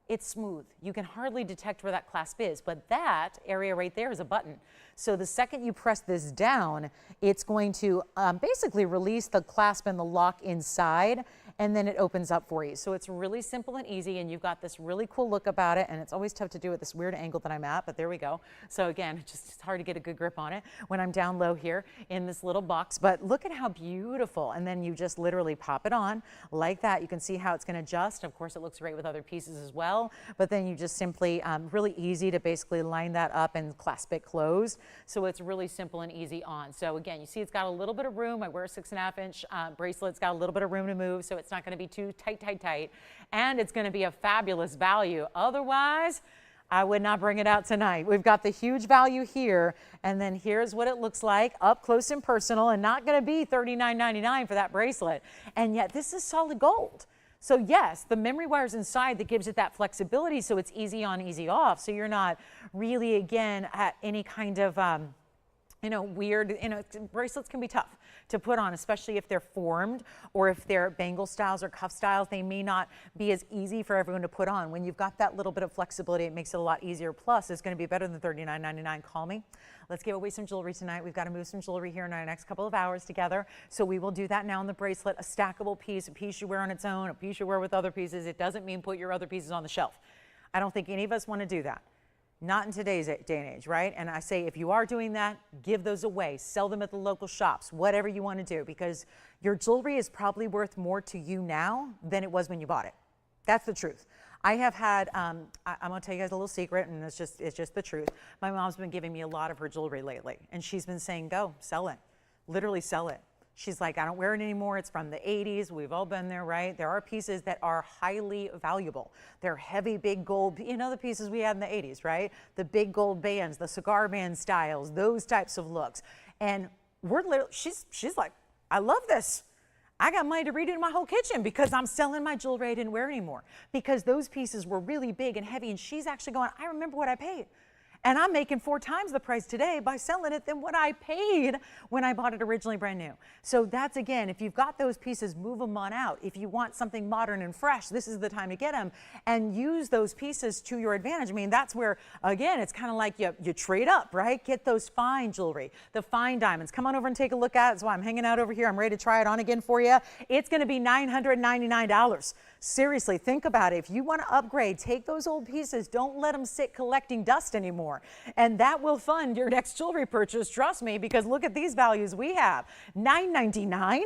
it's smooth. You can hardly detect where that clasp is, but that area right there is a button. So the second you press this down, it's going to basically release the clasp and the lock inside, and then it opens up for you. So it's really simple and easy, and you've got this really cool look about it, and it's always tough to do at this weird angle that I'm at, but there we go. So again, it's hard to get a good grip on it when I'm down low here in this little box, but look at how beautiful. And then you just literally pop it on like that. You can see how it's going to adjust. Of course, it looks great with other pieces as well, but then you just simply, really easy to basically line that up and clasp it closed. So it's really simple and easy on. So again, you see it's got a little bit of room. I wear a 6.5 inch bracelet. It's got a little bit of room to move, so it's not going to be too tight. And it's going to be a fabulous value. Otherwise, I would not bring it out tonight. We've got the huge value here, and then here's what it looks like up close and personal, and not going to be $39.99 for that bracelet. And yet this is solid gold. So yes, the memory wire's inside that gives it that flexibility, so it's easy on, easy off. So you're not really, again, at any kind of, weird, bracelets can be tough to put on, especially if they're formed or if they're bangle styles or cuff styles. They may not be as easy for everyone to put on. When you've got that little bit of flexibility, it makes it a lot easier. Plus, it's going to be better than $39.99. Call me. Let's give away some jewelry tonight. We've got to move some jewelry here in our next couple of hours together. So we will do that now on the bracelet, a stackable piece, a piece you wear on its own, a piece you wear with other pieces. It doesn't mean put your other pieces on the shelf. I don't think any of us want to do that. Not in today's day and age, right? And I say if you are doing that, give those away. Sell them at the local shops, whatever you want to do, because your jewelry is probably worth more to you now than it was when you bought it. That's the truth. I have had, I'm going to tell you guys a little secret, and it's just the truth. My mom's been giving me a lot of her jewelry lately, and she's been saying, go, sell it. Literally sell it. She's like, I don't wear it anymore. It's from the 80s. We've all been there, right? There are pieces that are highly valuable. They're heavy, big gold, the pieces we had in the 80s, right? The big gold bands, the cigar band styles, those types of looks. And we're literally, she's like, I love this. I got money to redo my whole kitchen because I'm selling my jewelry I didn't wear anymore, because those pieces were really big and heavy. And she's actually going, I remember what I paid. And I'm making 4 times the price today by selling it than what I paid when I bought it originally brand new. So that's, again, if you've got those pieces, move them on out. If you want something modern and fresh, this is the time to get them and use those pieces to your advantage. I mean, that's where, again, it's kind of like you trade up, right? Get those fine jewelry, the fine diamonds. Come on over and take a look at it. That's why I'm hanging out over here. I'm ready to try it on again for you. It's going to be $999. Seriously, think about it. If you want to upgrade, take those old pieces. Don't let them sit collecting dust anymore. And that will fund your next jewelry purchase, trust me, because look at these values we have. $999.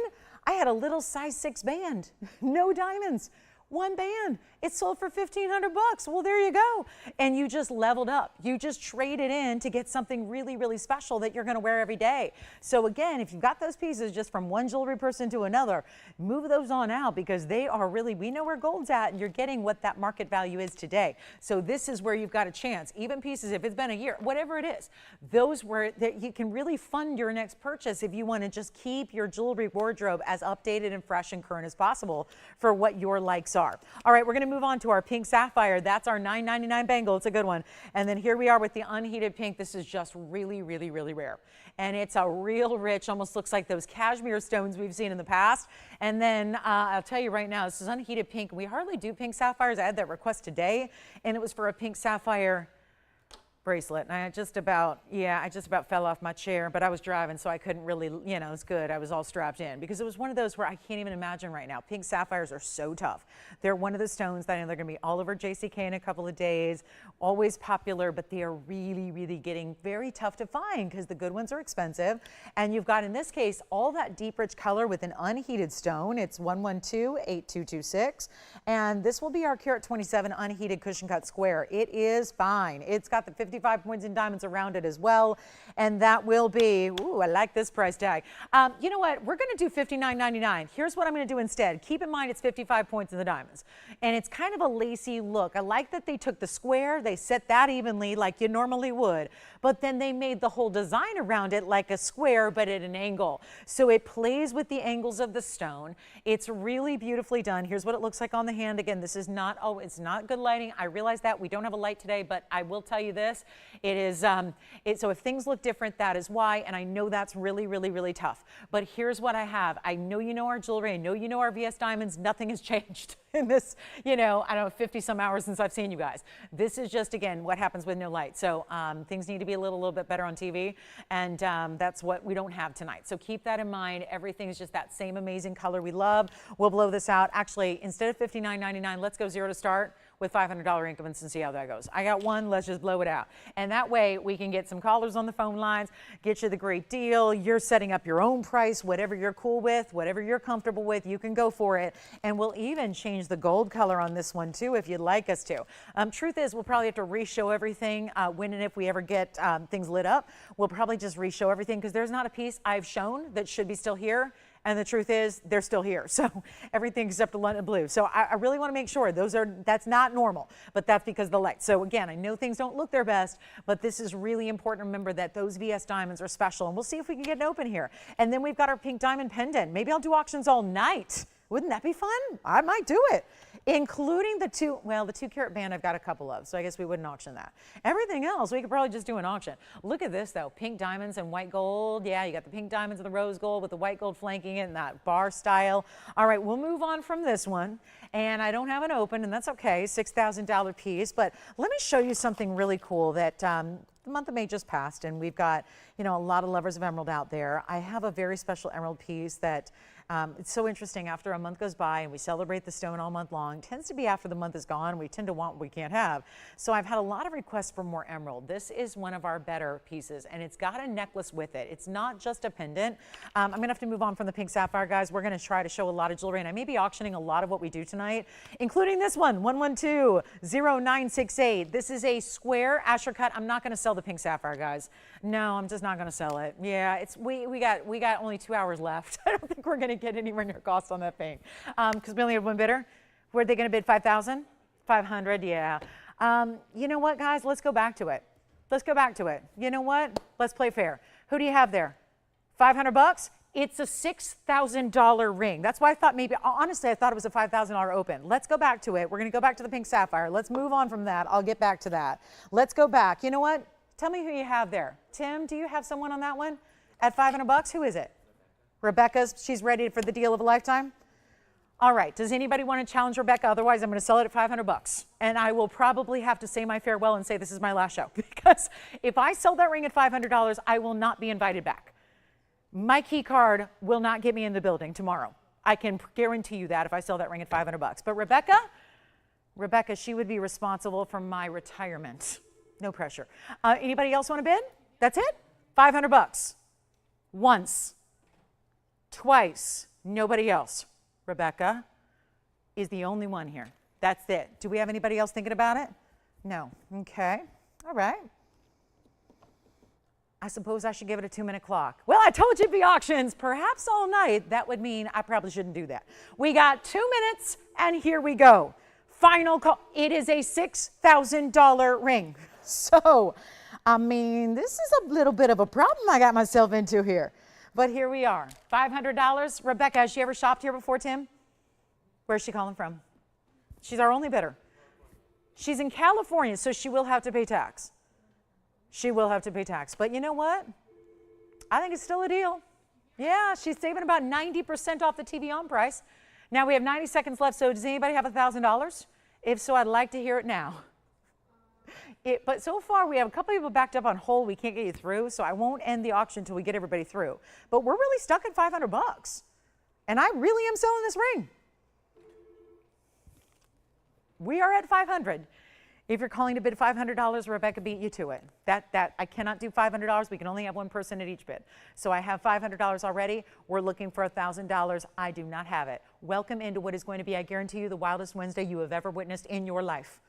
I had a little size 6 band, no diamonds, 1 band. It sold for $1,500 bucks. Well, there you go. And you just leveled up. You just traded in to get something really, really special that you're going to wear every day. So again, if you've got those pieces just from one jewelry person to another, move those on out, because they are really, we know where gold's at, and you're getting what that market value is today. So this is where you've got a chance. Even pieces, if it's been a year, whatever it is, those where that you can really fund your next purchase if you want to just keep your jewelry wardrobe as updated and fresh and current as possible for what your likes are. All right, we're going to to move on to our pink sapphire. That's our $9.99 bangle. It's a good one. And then here we are with the unheated pink. This is just really, really, really rare. And it's a real rich, almost looks like those cashmere stones we've seen in the past. And then I'll tell you right now, this is unheated pink. We hardly do pink sapphires. I had that request today, and it was for a pink sapphire bracelet. And I just about fell off my chair, but I was driving, so I couldn't really, you know, it's good. I was all strapped in because it was one of those where I can't even imagine right now. Pink sapphires are so tough. They're one of the stones that I know they're going to be all over JCK in a couple of days, always popular, but they are really, really getting very tough to find because the good ones are expensive. And you've got, in this case, all that deep, rich color with an unheated stone. It's 112-8226. And this will be our Carat 27 unheated cushion cut square. It is fine. It's got the 55 points in diamonds around it as well. And that will be, ooh, I like this price tag. You know what? We're going to do $59.99. Here's what I'm going to do instead. Keep in mind it's 55 points in the diamonds. And it's kind of a lacy look. I like that they took the square, they set that evenly like you normally would, but then they made the whole design around it like a square, but at an angle. So it plays with the angles of the stone. It's really beautifully done. Here's what it looks like on the hand. Again, this is not, oh, it's not good lighting. I realize that we don't have a light today, but I will tell you this. It is, so if things look different, that is why, and I know that's really, really, really tough. But here's what I have. I know you know our jewelry. I know you know our VS Diamonds. Nothing has changed in this, you know, I don't know, 50 some hours since I've seen you guys. This is just, again, what happens with no light. So things need to be a little bit better on TV, and that's what we don't have tonight. So keep that in mind. Everything is just that same amazing color we love. We'll blow this out. Actually, instead of $59.99, let's go 0 to start with $500 increments and see how that goes. I got one, let's just blow it out. And that way we can get some callers on the phone lines, get you the great deal. You're setting up your own price, whatever you're cool with, whatever you're comfortable with, you can go for it. And we'll even change the gold color on this one too, if you'd like us to. Truth is, we'll probably have to re-show everything when and if we ever get things lit up. We'll probably just re-show everything because there's not a piece I've shown that should be still here. And the truth is, they're still here. So everything except the London blue. So I really want to make sure that's not normal, but that's because of the light. So again, I know things don't look their best, but this is really important to remember that those VS diamonds are special. And we'll see if we can get an open here. And then we've got our pink diamond pendant. Maybe I'll do auctions all night. Wouldn't that be fun? I might do it. Including the 2 carat band I've got a couple of, so I guess we wouldn't auction that. Everything else, we could probably just do an auction. Look at this though, pink diamonds and white gold. Yeah, you got the pink diamonds and the rose gold with the white gold flanking it in that bar style. All right, we'll move on from this one. And I don't have it open, and that's okay, $6,000 piece. But let me show you something really cool that the month of May just passed, and we've got, you know, a lot of lovers of emerald out there. I have a very special emerald piece that it's so interesting. After a month goes by and we celebrate the stone all month long, it tends to be after the month is gone, we tend to want what we can't have. So I've had a lot of requests for more emerald. This is one of our better pieces, and it's got a necklace with it. It's not just a pendant. I'm going to have to move on from the pink sapphire, guys. We're going to try to show a lot of jewelry, and I may be auctioning a lot of what we do tonight, including this one, 112-0968. This is a square Asher cut. I'm not going to sell the pink sapphire, guys. No, I'm just not going to sell it. Yeah, it's we got only 2 hours left. I don't think we're going to get anywhere near cost on that thing because we only have one bidder. Were they going to bid 5,000? 500, yeah. You know what, guys? Let's go back to it. Let's go back to it. You know what? Let's play fair. Who do you have there? 500 bucks? It's a $6,000 ring. That's why I thought maybe, honestly, I thought it was a $5,000 open. Let's go back to it. We're going to go back to the pink sapphire. Let's move on from that. I'll get back to that. Let's go back. You know what? Tell me who you have there. Tim, do you have someone on that one at 500 bucks? Who is it? Rebecca's, she's ready for the deal of a lifetime? All right, does anybody want to challenge Rebecca? Otherwise, I'm going to sell it at 500 bucks. And I will probably have to say my farewell and say this is my last show. Because if I sell that ring at $500, I will not be invited back. My key card will not get me in the building tomorrow. I can guarantee you that if I sell that ring at 500 bucks. But Rebecca, she would be responsible for my retirement. No pressure. Anybody else want to bid? That's it? 500 bucks. Once. Twice. Nobody else. Rebecca is the only one here. That's it. Do we have anybody else thinking about it? No. Okay. All right. I suppose I should give it a 2-minute clock. Well, I told you it'd be auctions, perhaps all night. That would mean I probably shouldn't do that. We got 2 minutes, and here we go. Final call. It is a $6,000 ring. So, I mean, this is a little bit of a problem I got myself into here. But here we are. $500. Rebecca, has she ever shopped here before, Tim? Where's she calling from? She's our only bidder. She's in California, so she will have to pay tax. She will have to pay tax. But you know what? I think it's still a deal. Yeah, she's saving about 90% off the TVON price. Now we have 90 seconds left, so does anybody have $1,000? If so, I'd like to hear it now. But so far, we have a couple people backed up on hold. We can't get you through, so I won't end the auction until we get everybody through. But we're really stuck at $500, and I really am selling this ring. We are at $500. If you're calling to bid $500, Rebecca beat you to it. I cannot do $500. We can only have one person at each bid. So I have $500 already. We're looking for $1,000. I do not have it. Welcome into what is going to be, I guarantee you, the wildest Wednesday you have ever witnessed in your life.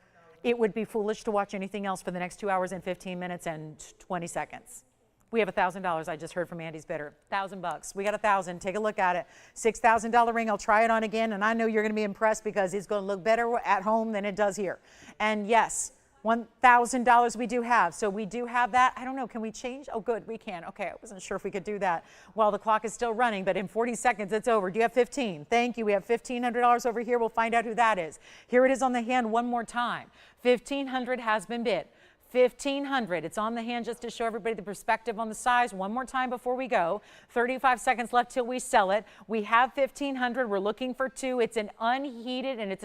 It would be foolish to watch anything else for the next 2 hours and 15 minutes and 20 seconds. We have $1,000. I just heard from Andy's bidder. $1,000. We got 1,000. Take a look at it. $6,000 ring. I'll try it on again, and I know you're going to be impressed because it's going to look better at home than it does here. And yes, $1,000 we do have. So we do have that. I don't know. Can we change? Oh, good. We can. Okay. I wasn't sure if we could do that while the clock is still running, but in 40 seconds, it's over. Do you have 15? Thank you. We have $1,500 over here. We'll find out who that is. Here it is on the hand one more time. $1,500 has been bid. $1,500. It's on the hand just to show everybody the perspective on the size. One more time before we go. 35 seconds left till we sell it. We have $1,500. We're looking for two. It's an unheated, and it's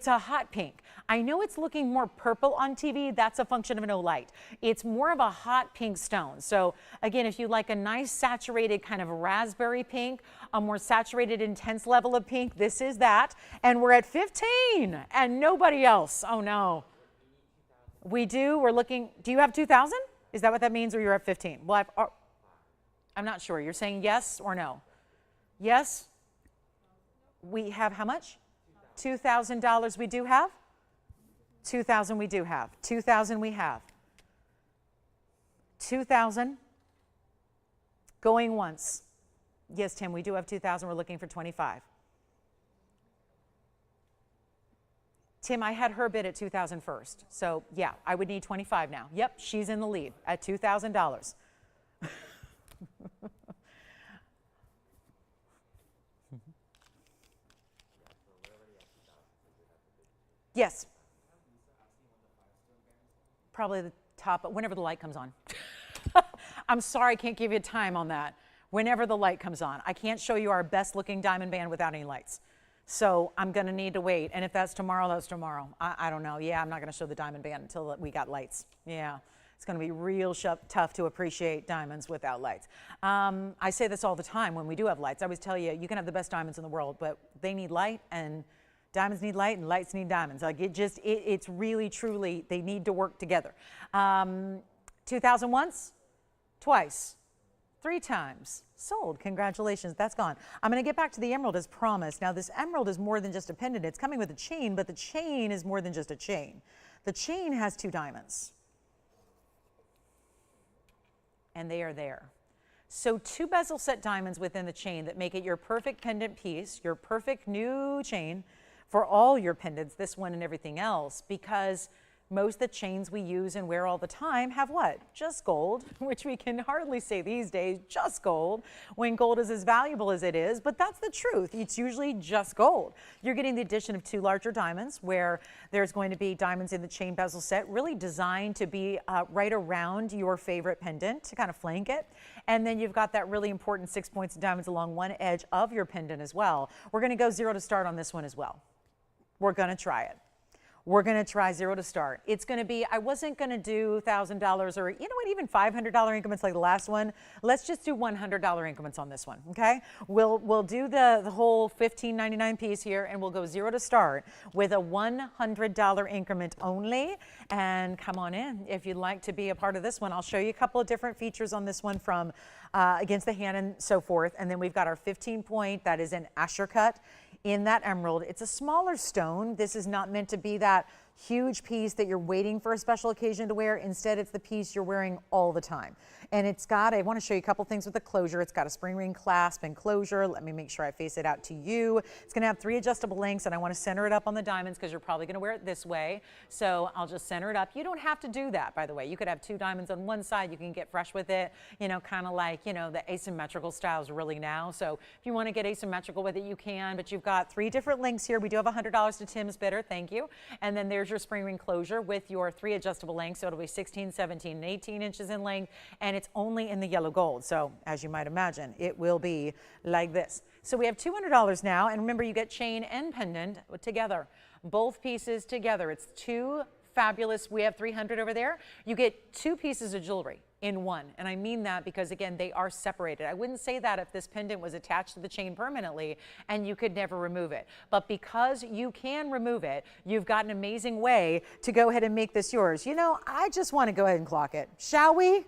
a hot pink. I know it's looking more purple on TV. That's a function of no light. It's more of a hot pink stone. So again, if you like a nice saturated kind of raspberry pink, a more saturated, intense level of pink, this is that. And we're at 15 and nobody else. Oh no. We do. We're looking. Do you have 2,000? Is that what that means, or you're at 15? Well, I'm not sure. You're saying yes or no? Yes. We have how much? $2,000 we do have? 2,000 we do have. 2,000 we have. 2,000. Going once. Yes, Tim, we do have 2,000. We're looking for 25. Tim, I had her bid at $2,000 first. So yeah, I would need 25 now. Yep, she's in the lead at $2,000. Yes. Probably the top, whenever the light comes on. I'm sorry, I can't give you a time on that. Whenever the light comes on. I can't show you our best looking diamond band without any lights. So I'm going to need to wait. And if that's tomorrow, that's tomorrow. I don't know. Yeah, I'm not going to show the diamond band until we got lights. Yeah, it's going to be real tough to appreciate diamonds without lights. I say this all the time when we do have lights. I always tell you, you can have the best diamonds in the world, but they need light, and diamonds need light, and lights need diamonds. Like it's really, truly, they need to work together. 2,000 once, twice, 3 times. Sold. Congratulations. That's gone. I'm going to get back to the emerald as promised. Now, this emerald is more than just a pendant. It's coming with a chain, but the chain is more than just a chain. The chain has 2 diamonds. And they are there. So 2 bezel set diamonds within the chain that make it your perfect pendant piece, your perfect new chain for all your pendants, this one and everything else, because most of the chains we use and wear all the time have what? Just gold, which we can hardly say these days, just gold, when gold is as valuable as it is, but that's the truth. It's usually just gold. You're getting the addition of 2 larger diamonds where there's going to be diamonds in the chain bezel set, really designed to be right around your favorite pendant to kind of flank it. And then you've got that really important 6 points of diamonds along one edge of your pendant as well. We're going to go 0 to start on this one as well. We're going to try it. We're going to try 0 to start. It's going to be, I wasn't going to do $1,000 or, you know what, even $500 increments like the last one. Let's just do $100 increments on this one, okay? We'll do the whole $15.99 piece here, and we'll go 0 to start with a $100 increment only. And come on in if you'd like to be a part of this one. I'll show you a couple of different features on this one from against the hand and so forth. And then we've got our 15 point, that is an Asher cut in that emerald. It's a smaller stone. This is not meant to be that huge piece that you're waiting for a special occasion to wear. Instead, it's the piece you're wearing all the time. And it's got, I want to show you a couple things with the closure. It's got a spring ring clasp and closure. Let me make sure I face it out to you. It's going to have 3 adjustable links, and I want to center it up on the diamonds because you're probably going to wear it this way. So I'll just center it up. You don't have to do that, by the way. You could have 2 diamonds on one side. You can get fresh with it, you know, kind of like, you know, the asymmetrical styles really now. So if you want to get asymmetrical with it, you can, but you've got 3 different links here. We do have $100 to Tim's bidder. Thank you. And then there's your spring ring closure with your 3 adjustable links. So it'll be 16, 17, and 18 inches in length, and it's only in the yellow gold. So as you might imagine, it will be like this. So we have $200 now, and remember, you get chain and pendant together, both pieces together. It's 2 fabulous. We have 300 over there. You get 2 pieces of jewelry in one, and I mean that because, again, they are separated. I wouldn't say that if this pendant was attached to the chain permanently and you could never remove it, but because you can remove it, you've got an amazing way to go ahead and make this yours. You know, I just want to go ahead and clock it, shall we?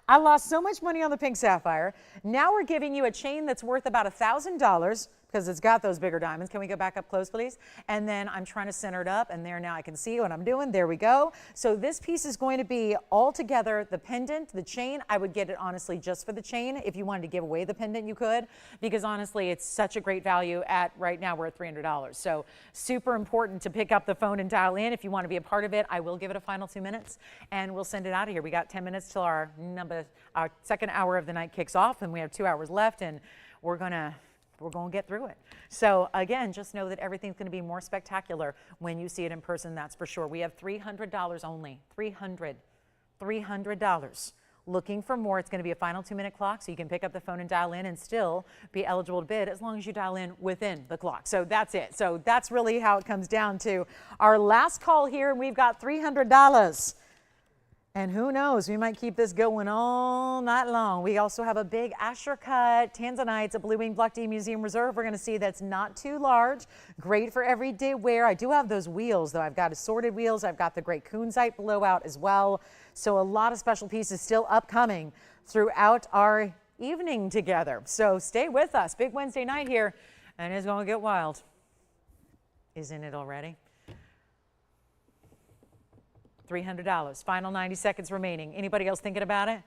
I lost so much money on the pink sapphire. Now we're giving you a chain that's worth about $1,000 because it's got those bigger diamonds. Can we go back up close, please? And then I'm trying to center it up, and there, now I can see what I'm doing. There we go. So this piece is going to be all together, the pendant, the chain. I would get it honestly just for the chain. If you wanted to give away the pendant, you could, because honestly, it's such a great value. At right now, we're at $300. So super important to pick up the phone and dial in. If you want to be a part of it, I will give it a final 2 minutes, and we'll send it out of here. We got 10 minutes till our second hour of the night kicks off, and we have 2 hours left, and we're going to get through it. So again, just know that everything's going to be more spectacular when you see it in person, that's for sure. We have $300 only, $300. Looking for more. It's going to be a final 2-minute clock, so you can pick up the phone and dial in and still be eligible to bid as long as you dial in within the clock. So that's it. So that's really how it comes down to our last call here, and we've got $300. And who knows, we might keep this going all night long. We also have a big Asher cut Tanzanite. It's a Blue Wing Black D Museum Reserve. We're going to see that's not too large. Great for everyday wear. I do have those wheels, though. I've got assorted wheels. I've got the great Cunzite blowout as well. So a lot of special pieces still upcoming throughout our evening together. So stay with us. Big Wednesday night here, and it's going to get wild. Isn't it already? $300. Final 90 seconds remaining. Anybody else thinking about it?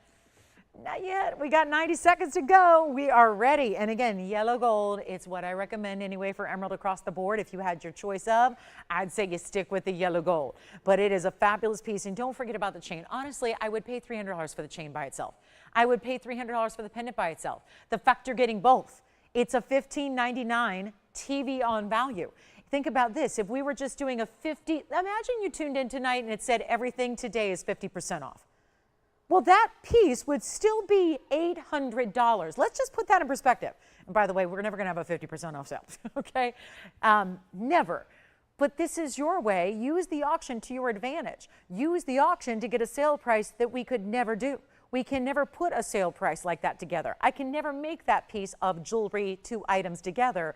Not yet. We got 90 seconds to go. We are ready. And again, yellow gold, it's what I recommend anyway for emerald across the board. If you had your choice of, I'd say you stick with the yellow gold. But it is a fabulous piece. And don't forget about the chain. Honestly, I would pay $300 for the chain by itself. I would pay $300 for the pendant by itself. The fact you're getting both, it's a $15.99 TVON value. Think about this. If we were just doing a imagine you tuned in tonight and it said everything today is 50% off. Well, that piece would still be $800. Let's just put that in perspective. And by the way, we're never going to have a 50% off sale, okay? Never. But this is your way. Use the auction to your advantage. Use the auction to get a sale price that we could never do. We can never put a sale price like that together. I can never make that piece of jewelry, 2 items together,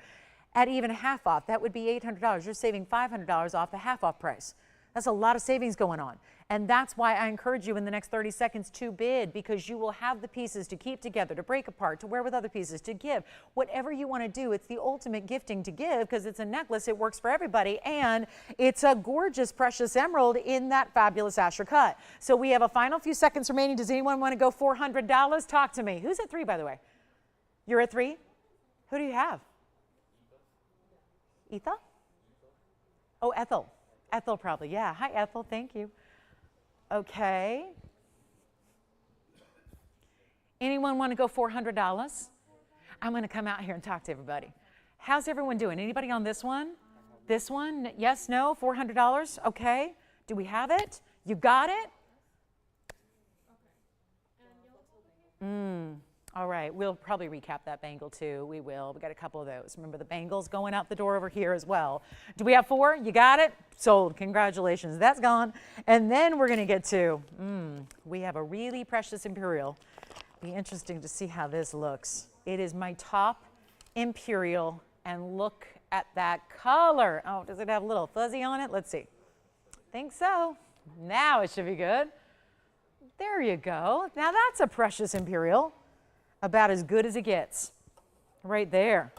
at even half off. That would be $800. You're saving $500 off the half off price. That's a lot of savings going on. And that's why I encourage you in the next 30 seconds to bid, because you will have the pieces to keep together, to break apart, to wear with other pieces, to give. Whatever you want to do, it's the ultimate gifting to give because it's a necklace. It works for everybody. And it's a gorgeous, precious emerald in that fabulous Asher cut. So we have a final few seconds remaining. Does anyone want to go $400? Talk to me. Who's at 3, by the way? You're at 3? Who do you have? Etha? Oh, Ethel. Ethel probably. Yeah. Hi, Ethel. Thank you. Okay. Anyone want to go $400? I'm going to come out here and talk to everybody. How's everyone doing? Anybody on this one? This one? Yes, no? $400? Okay. Do we have it? You got it? All right, we'll probably recap that bangle too. We will. We got a couple of those. Remember the bangles going out the door over here as well. Do we have 4? You got it? Sold. Congratulations. That's gone. And then we're going to get to, we have a really precious Imperial. Be interesting to see how this looks. It is my top Imperial, and look at that color. Oh, does it have a little fuzzy on it? Let's see. Think so. Now it should be good. There you go. Now that's a precious Imperial. About as good as it gets. Right there.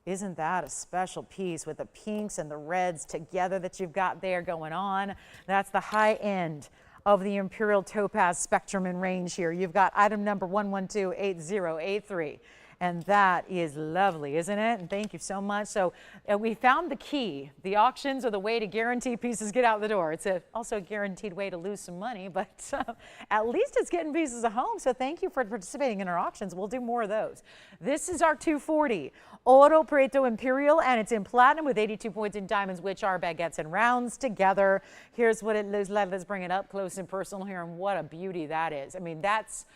Isn't that a special piece with the pinks and the reds together that you've got there going on? That's the high end of the Imperial Topaz spectrum and range here. You've got item number 1128083. And that is lovely, isn't it? And thank you so much. So we found the key. The auctions are the way to guarantee pieces get out the door. It's also a guaranteed way to lose some money, but at least it's getting pieces of home. So thank you for participating in our auctions. We'll do more of those. This is our 240 Oro Preto Imperial, and it's in platinum with 82 points in diamonds, which are baguettes and rounds together. Here's what it looks like. Let's bring it up close and personal here, and what a beauty that is. I mean, that's...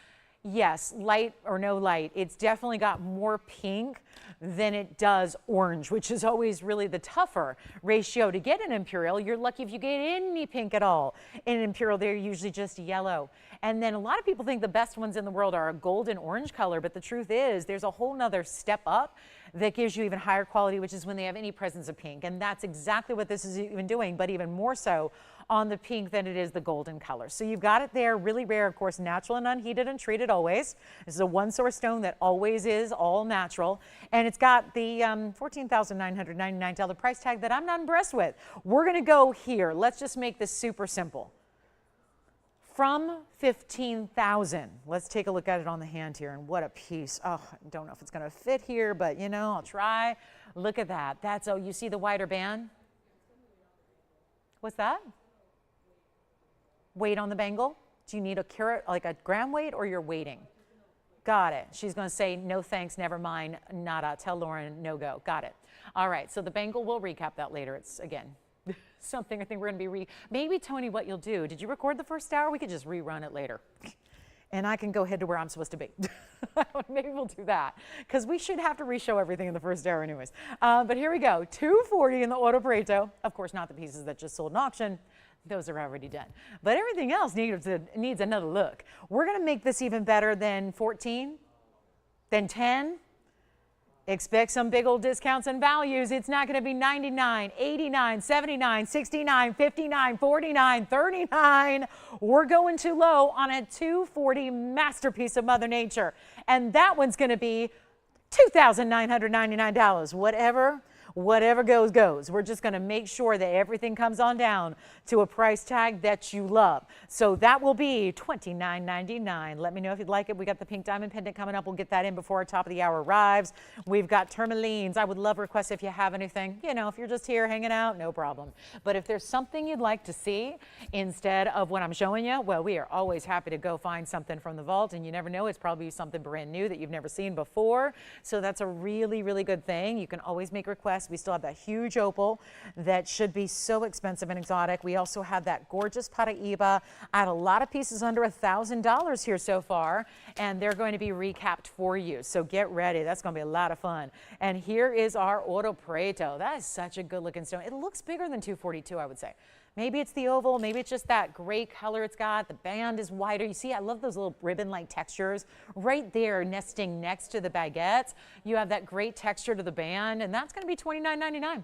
Yes, light or no light, it's definitely got more pink than it does orange, which is always really the tougher ratio to get an Imperial. You're lucky if you get any pink at all. In an Imperial, they're usually just yellow. And then a lot of people think the best ones in the world are a golden orange color, but the truth is there's a whole nother step up that gives you even higher quality, which is when they have any presence of pink. And that's exactly what this is even doing, but even more so on the pink than it is the golden color. So you've got it there, really rare, of course, natural and unheated and treated always. This is a one source stone that always is all natural. And it's got the $14,999 price tag that I'm not impressed with. We're gonna go here. Let's just make this super simple. From 15,000, let's take a look at it on the hand here, and what a piece. Oh, I don't know if it's gonna fit here, but you know, I'll try. Look at that. That's, oh, you see the wider band? What's that? Weight on the bangle? Do you need a carat, like a gram weight, or you're waiting? Got it. She's going to say, no thanks, never mind, nada. Tell Lauren, no go. Got it. All right, so the bangle, we'll recap that later. It's, again, something I think we're going to be maybe, Tony, what you'll do, did you record the first hour? We could just rerun it later. And I can go head to where I'm supposed to be. Maybe we'll do that, because we should have to re-show everything in the first hour anyways. But here we go, 240 in the Oro Preto. Of course, not the pieces that just sold in auction. Those are already done. But everything else needs another look. We're going to make this even better than 14, then 10. Expect some big old discounts and values. It's not going to be 99, 89, 79, 69, 59, 49, 39. We're going too low on a 240 masterpiece of Mother Nature. And that one's going to be $2,999. Whatever goes, goes. We're just going to make sure that everything comes on down to a price tag that you love. So that will be $29.99. Let me know if you'd like it. We got the pink diamond pendant coming up. We'll get that in before our top of the hour arrives. We've got tourmalines. I would love requests if you have anything. You know, if you're just here hanging out, no problem. But if there's something you'd like to see instead of what I'm showing you, well, we are always happy to go find something from the vault. And you never know, it's probably something brand new that you've never seen before. So that's a really, really good thing. You can always make requests. We still have that huge opal that should be so expensive and exotic. We also have that gorgeous Paraiba. I had a lot of pieces under $1,000 here so far, and they're going to be recapped for you. So get ready. That's going to be a lot of fun. And here is our Oro Preto. That is such a good looking stone. It looks bigger than 242, I would say. Maybe it's the oval, maybe it's just that gray color it's got. The band is wider. You see, I love those little ribbon-like textures right there nesting next to the baguettes. You have that great texture to the band, and that's going to be $29.99.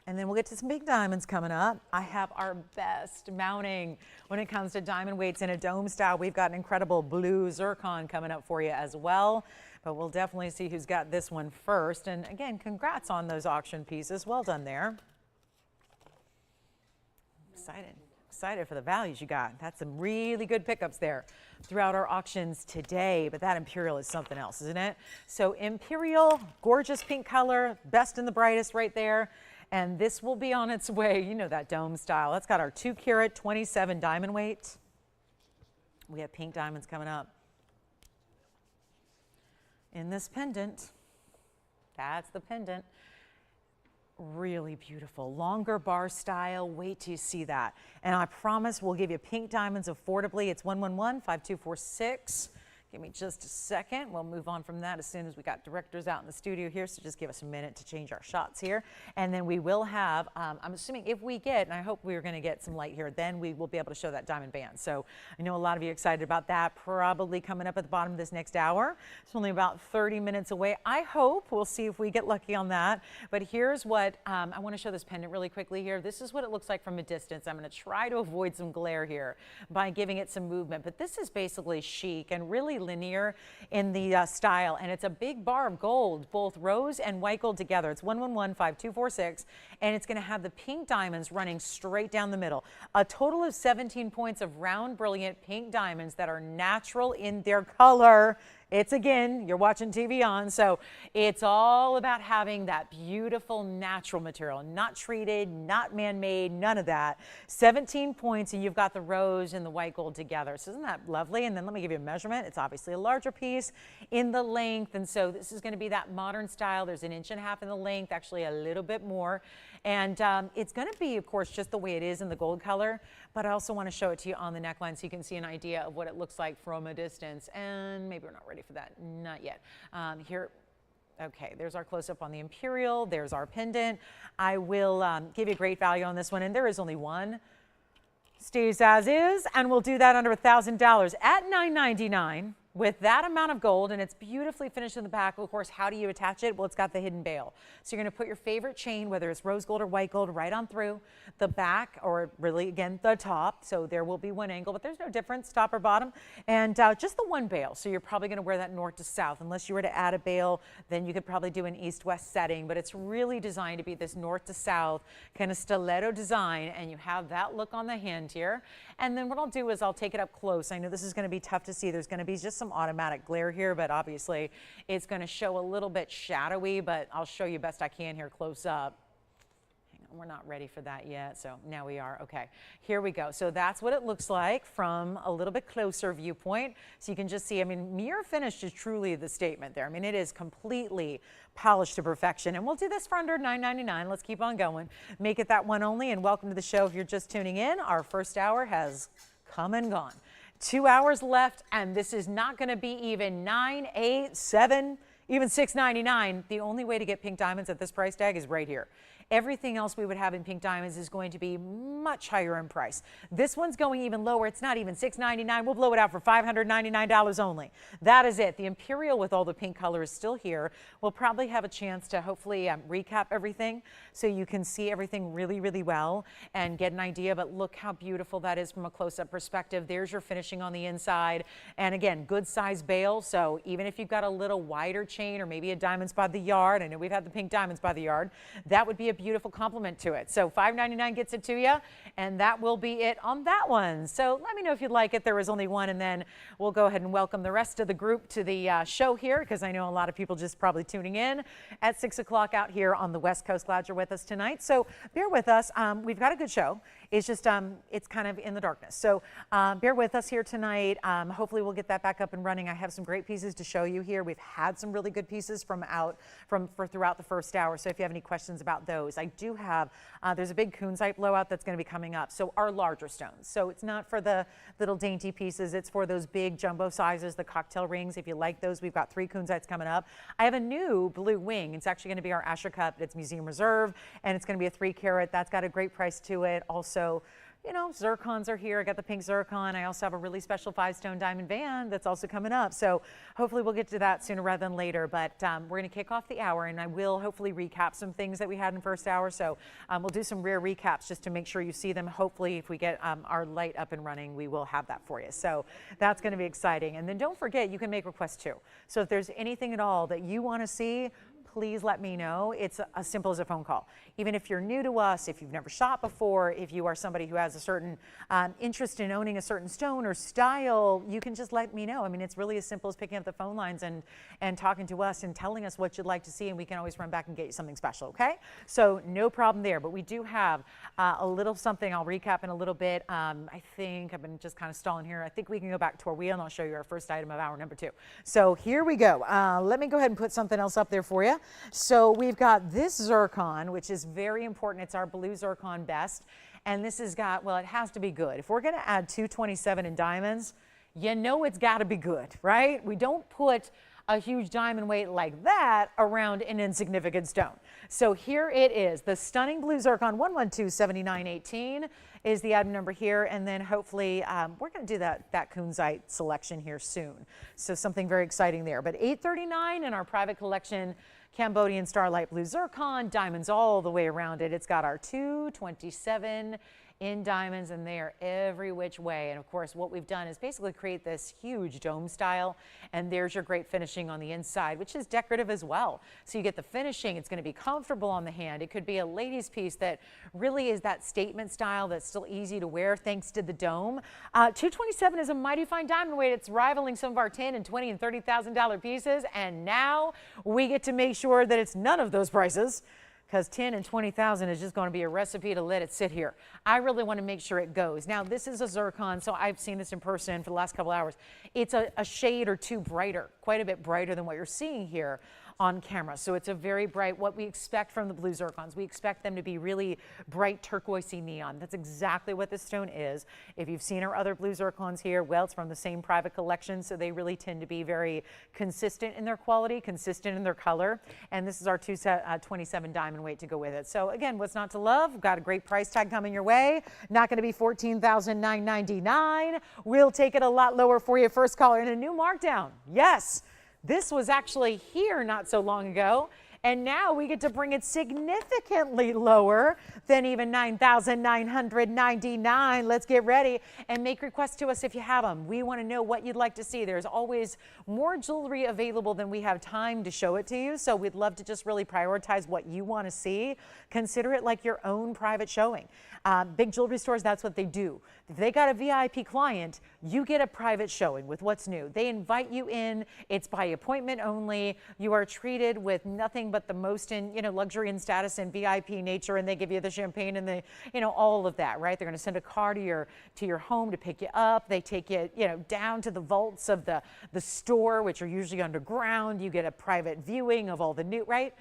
And then we'll get to some big diamonds coming up. I have our best mounting when it comes to diamond weights in a dome style. We've got an incredible blue zircon coming up for you as well. But we'll definitely see who's got this one first. And again, congrats on those auction pieces. Well done there. Excited for the values you got. That's some really good pickups there throughout our auctions today. But that Imperial is something else, isn't it? So Imperial, gorgeous pink color, best and the brightest right there. And this will be on its way. You know that dome style. That's got our 2 carat 27 diamond weight. We have pink diamonds coming up in this pendant. That's the pendant. Really beautiful, longer bar style. Wait till you see that. And I promise we'll give you pink diamonds affordably. It's 111-5246. Give me just a second. We'll move on from that as soon as we got directors out in the studio here. So just give us a minute to change our shots here. And then we will have, I'm assuming if we get, and I hope we're going to get some light here, then we will be able to show that diamond band. So I know a lot of you are excited about that. Probably coming up at the bottom of this next hour. It's only about 30 minutes away. I hope. We'll see if we get lucky on that. But here's what, I want to show this pendant really quickly here. This is what it looks like from a distance. I'm going to try to avoid some glare here by giving it some movement. But this is basically chic and really linear in the style, and it's a big bar of gold, both rose and white gold together. It's 1115246, and it's going to have the pink diamonds running straight down the middle. A total of 17 points of round, brilliant pink diamonds that are natural in their color. It's, again, you're watching TVON, so it's all about having that beautiful natural material, not treated, not man-made, none of that. 17 points, and you've got the rose and the white gold together. So isn't that lovely? And then let me give you a measurement. It's obviously a larger piece in the length, and so this is going to be that modern style. There's 1.5 inches in the length, actually a little bit more. And it's going to be, of course, just the way it is in the gold color, but I also want to show it to you on the neckline so you can see an idea of what it looks like from a distance. And maybe we're not ready for that. Not yet. Here. Okay, there's our close-up on the Imperial. There's our pendant. I will give you a great value on this one, and there is only one. Stays as is, and we'll do that under $1,000 at $999. With that amount of gold, and it's beautifully finished in the back. Of course, how do you attach it? Well, it's got the hidden bail. So you're going to put your favorite chain, whether it's rose gold or white gold, right on through the back, or really, again, the top. So there will be one angle, but there's no difference, top or bottom. And just the one bail. So you're probably going to wear that north to south. Unless you were to add a bail, then you could probably do an east-west setting. But it's really designed to be this north to south kind of stiletto design, and you have that look on the hand here. And then what I'll do is I'll take it up close. I know this is going to be tough to see. There's going to be just some automatic glare here, but obviously it's going to show a little bit shadowy, but I'll show you best I can here close up. Hang on, we're not ready for that yet, so now we are. Okay, here we go. So that's what it looks like from a little bit closer viewpoint. So you can just see, I mean, mirror finish is truly the statement there. I mean, it is completely polished to perfection, and we'll do this for under $999. Let's keep on going. Make it that one only, and welcome to the show if you're just tuning in. Our first hour has come and gone. 2 hours left, and this is not going to be even $9, $8, $7, even $6.99. The only way to get pink diamonds at this price tag is right here. Everything else we would have in pink diamonds is going to be much higher in price. This one's going even lower. It's not even $6.99. We'll blow it out for $599 only. That is it. The Imperial with all the pink color is still here. We'll probably have a chance to hopefully recap everything so you can see everything really, really well and get an idea. But look how beautiful that is from a close-up perspective. There's your finishing on the inside. And again, good size bail. So even if you've got a little wider chain or maybe a diamonds by the yard, I know we've had the pink diamonds by the yard, that would be a beautiful compliment to it. So $5.99 gets it to you, and that will be it on that one. So let me know if you'd like it. There was only one, and then we'll go ahead and welcome the rest of the group to the show here, because I know a lot of people just probably tuning in at 6 o'clock out here on the West Coast. Glad you're with us tonight. So bear with us. We've got a good show. It's just it's kind of in the darkness. So bear with us here tonight. Hopefully we'll get that back up and running. I have some great pieces to show you here. We've had some really good pieces for throughout the first hour. So if you have any questions about those, I do have, there's a big Cunzite blowout that's going to be coming up. So our larger stones. So it's not for the little dainty pieces. It's for those big jumbo sizes, the cocktail rings. If you like those, we've got 3 Cunzites coming up. I have a new blue wing. It's actually going to be our Asher Cup. It's Museum Reserve, and it's going to be a 3 carat. That's got a great price to it. Also, you know, zircons are here. I got the pink zircon. I also have a really special 5-stone diamond band that's also coming up. So hopefully we'll get to that sooner rather than later. But we're going to kick off the hour, and I will hopefully recap some things that we had in first hour. So we'll do some rare recaps just to make sure you see them. Hopefully, if we get our light up and running, we will have that for you. So that's going to be exciting. And then don't forget, you can make requests too. So if there's anything at all that you want to see, please let me know. It's as simple as a phone call. Even if you're new to us, if you've never shot before, if you are somebody who has a certain interest in owning a certain stone or style, you can just let me know. I mean, it's really as simple as picking up the phone lines and talking to us and telling us what you'd like to see, and we can always run back and get you something special, okay? So no problem there, but we do have a little something I'll recap in a little bit. I think I've been just kind of stalling here. I think we can go back to our wheel, and I'll show you our first item of hour number 2. So here we go. Let me go ahead and put something else up there for you. So we've got this zircon, which is very important. It's our blue zircon best. And this has got, well, it has to be good. If we're going to add 227 in diamonds, you know it's got to be good, right? We don't put a huge diamond weight like that around an insignificant stone. So here it is, the stunning blue zircon 1127918 is the item number here, and then hopefully we're going to do that Cunzite selection here soon. So something very exciting there. But $839 in our private collection Cambodian Starlight Blue Zircon, diamonds all the way around it. It's got our 227 in diamonds, and they are every which way. And of course, what we've done is basically create this huge dome style, and there's your great finishing on the inside, which is decorative as well. So you get the finishing, it's going to be comfortable on the hand. It could be a ladies piece that really is that statement style that's still easy to wear thanks to the dome. 227 is a mighty fine diamond weight. It's rivaling some of our 10 and 20 and $30,000 pieces, and now we get to make sure that it's none of those prices, because 10 and 20,000 is just going to be a recipe to let it sit here. I really want to make sure it goes. Now, this is a zircon, so I've seen this in person for the last couple hours. It's a shade or two brighter, quite a bit brighter than what you're seeing here on camera. So it's a very bright, what we expect from the blue zircons. We expect them to be really bright turquoisey neon. That's exactly what this stone is. If you've seen our other blue zircons here, well, it's from the same private collection, so they really tend to be very consistent in their quality, consistent in their color. And this is our 227 diamond weight to go with it. So again, what's not to love? We've got a great price tag coming your way. Not going to be $14,999. We'll take it a lot lower for you. First caller in a new markdown. Yes. This was actually here not so long ago, and now we get to bring it significantly lower than even $9,999. Let's get ready and make requests to us if you have them. We want to know what you'd like to see. There's always more jewelry available than we have time to show it to you, so we'd love to just really prioritize what you want to see. Consider it like your own private showing. Big jewelry stores, that's what they do. If they got a VIP client, you get a private showing with what's new. They invite you in. It's by appointment only. You are treated with nothing but the most in, luxury and status and VIP nature, and they give you the champagne and the, all of that, right? They're going to send a car to your home to pick you up. They take you, down to the vaults of the store, which are usually underground. You get a private viewing of all the new, right?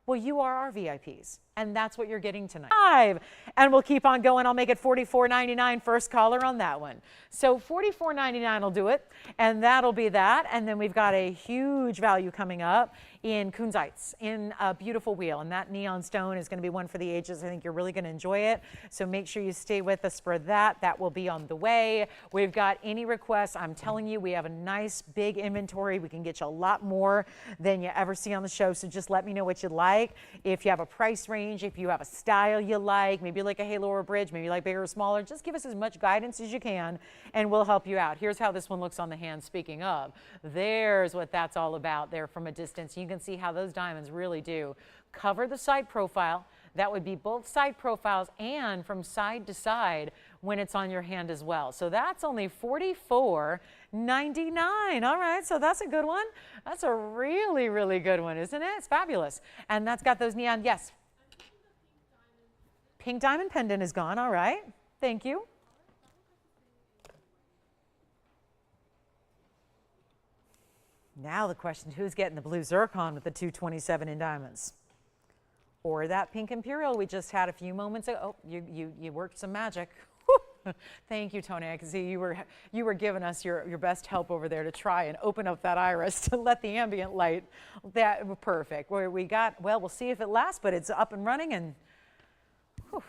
Well, you are our VIPs, and that's what you're getting tonight. And we'll keep on going. I'll make it $44.99 first caller on that one. So $44.99 will do it, and that'll be that. And then we've got a huge value coming up in Cunzites, in a beautiful wheel, and that neon stone is going to be one for the ages. I think you're really going to enjoy it, so make sure you stay with us for that. That will be on the way. We've got any requests. I'm telling you, we have a nice big inventory. We can get you a lot more than you ever see on the show, so just let me know what you like. If you have a price range, if you have a style you like, maybe you like a halo or a bridge, maybe you like bigger or smaller, just give us as much guidance as you can, and we'll help you out. Here's how this one looks on the hand. Speaking of, there's what that's all about there from a distance. You can see how those diamonds really do cover the side profile. That would be both side profiles and from side to side when it's on your hand as well. So that's only $44.99. All right, so that's a good one. That's a really, really good one, isn't it? It's fabulous. And that's got those neon, yes. Pink diamond pendant is gone. All right, thank you. Now the question, who's getting the blue zircon with the 227 in diamonds? Or that pink Imperial we just had a few moments ago. Oh, you worked some magic. Thank you, Tony. I can see you were giving us your best help over there to try and open up that iris to let the ambient light. That perfect. Where we got, well, we'll see if it lasts, but it's up and running, and whew,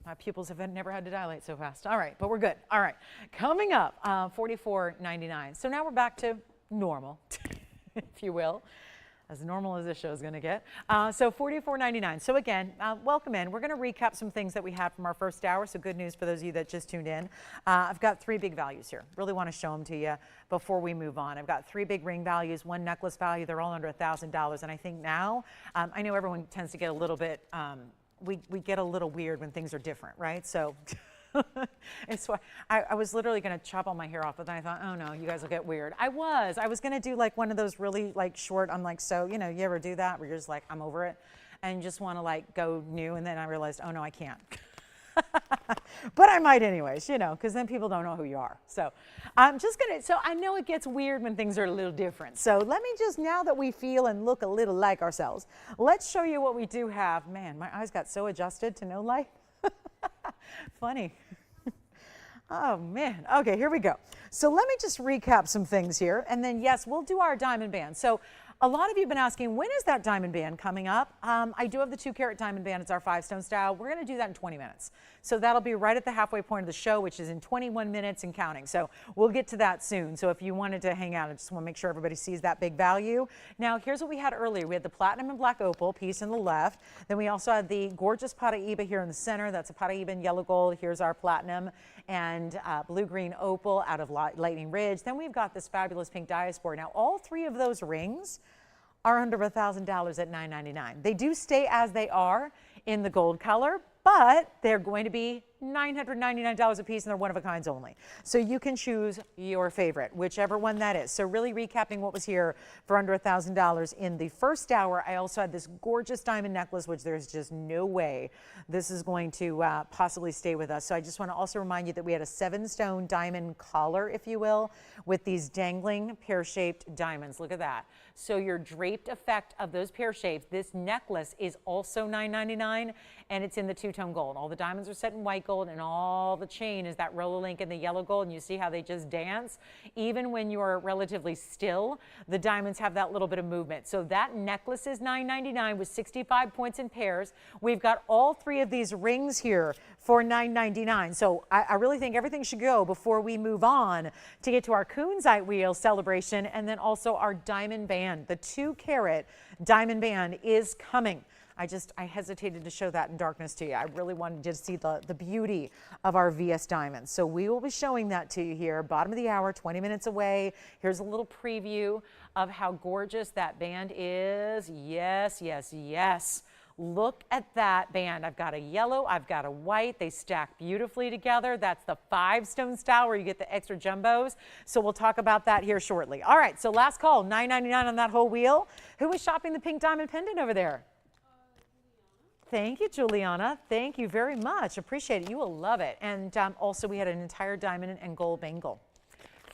my pupils have never had to dilate so fast. All right, but we're good. All right, coming up, $44.99. So now we're back to normal, if you will, as normal as this show is going to get. So $44.99. So again, welcome in. We're going to recap some things that we had from our first hour. So good news for those of you that just tuned in. I've got three big values here. Really want to show them to you before we move on. I've got three big ring values, one necklace value. They're all under $1,000. And I think now, I know everyone tends to get a little bit, we get a little weird when things are different, right? So it's why I was literally going to chop all my hair off, but then I thought, oh no, you guys will get weird. I was going to do like one of those really like short, I'm like, so, you ever do that where you're just like, I'm over it and you just want to like go new. And then I realized, oh no, I can't. But I might anyways, because then people don't know who you are. So I'm just going to, so I know it gets weird when things are a little different. So let me just, now that we feel and look a little like ourselves, let's show you what we do have. Man, my eyes got so adjusted to no light. Funny. Oh man, okay, here we go. So let me just recap some things here, and then yes, we'll do our diamond band. So a lot of you have been asking, when is that diamond band coming up? I do have the 2-carat diamond band. It's our 5-stone style. We're going to do that in 20 minutes. So that'll be right at the halfway point of the show, which is in 21 minutes and counting. So we'll get to that soon. So if you wanted to hang out, I just want to make sure everybody sees that big value. Now, here's what we had earlier. We had the platinum and black opal piece in the left. Then we also had the gorgeous Paraiba here in the center. That's a Paraiba in yellow gold. Here's our platinum and blue-green opal out of Lightning Ridge. Then we've got this fabulous pink diaspore. Now, all 3 of those rings are under $1,000 at $999. They do stay as they are in the gold color, but they're going to be $999 a piece, and they're one-of-a-kinds only. So you can choose your favorite, whichever one that is. So really recapping what was here for under $1,000 in the first hour, I also had this gorgeous diamond necklace, which there's just no way this is going to possibly stay with us. So I just want to also remind you that we had a 7-stone diamond collar, if you will, with these dangling pear-shaped diamonds. Look at that. So your draped effect of those pear shapes, this necklace is also $999, and it's in the 2-tone gold. All the diamonds are set in white gold, and all the chain is that roller link in the yellow gold, and you see how they just dance. Even when you're relatively still, the diamonds have that little bit of movement. So that necklace is $999 with 65 points in pairs. We've got all 3 of these rings here for $999. So I really think everything should go before we move on to get to our Cunzite wheel celebration, and then also our diamond band. The 2-carat diamond band is coming. I hesitated to show that in darkness to you. I really wanted you to see the beauty of our VS diamonds. So we will be showing that to you here, bottom of the hour, 20 minutes away. Here's a little preview of how gorgeous that band is. Yes, yes, yes. Look at that band. I've got a yellow, I've got a white. They stack beautifully together. That's the 5-stone style where you get the extra jumbos. So we'll talk about that here shortly. All right, so last call, $999 on that whole wheel. Who was shopping the pink diamond pendant over there? Thank you, Juliana. Thank you very much. Appreciate it. You will love it. And also we had an entire diamond and gold bangle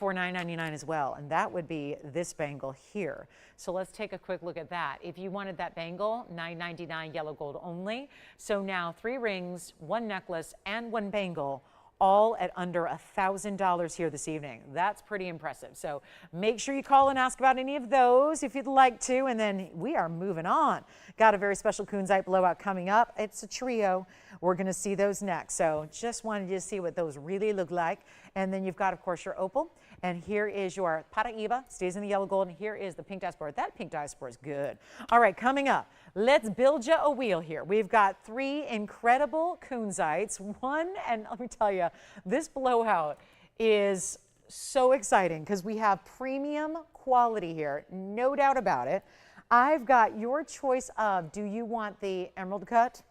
for $999 as well. And that would be this bangle here. So let's take a quick look at that. If you wanted that bangle, $999 yellow gold only. So now 3 rings, 1 necklace, and 1 bangle, all at under $1,000 here this evening. That's pretty impressive. So make sure you call and ask about any of those if you'd like to, and then we are moving on. Got a very special Cunzite blowout coming up. It's a trio. We're going to see those next. So just wanted you to see what those really look like. And then you've got, of course, your opal. And here is your Paraiba, stays in the yellow gold. And here is the pink diaspore. That pink diaspore is good. All right, coming up, let's build you a wheel here. We've got 3 incredible Cunzites. One, and let me tell you, this blowout is so exciting because we have premium quality here, no doubt about it. I've got your choice of, do you want the emerald cut,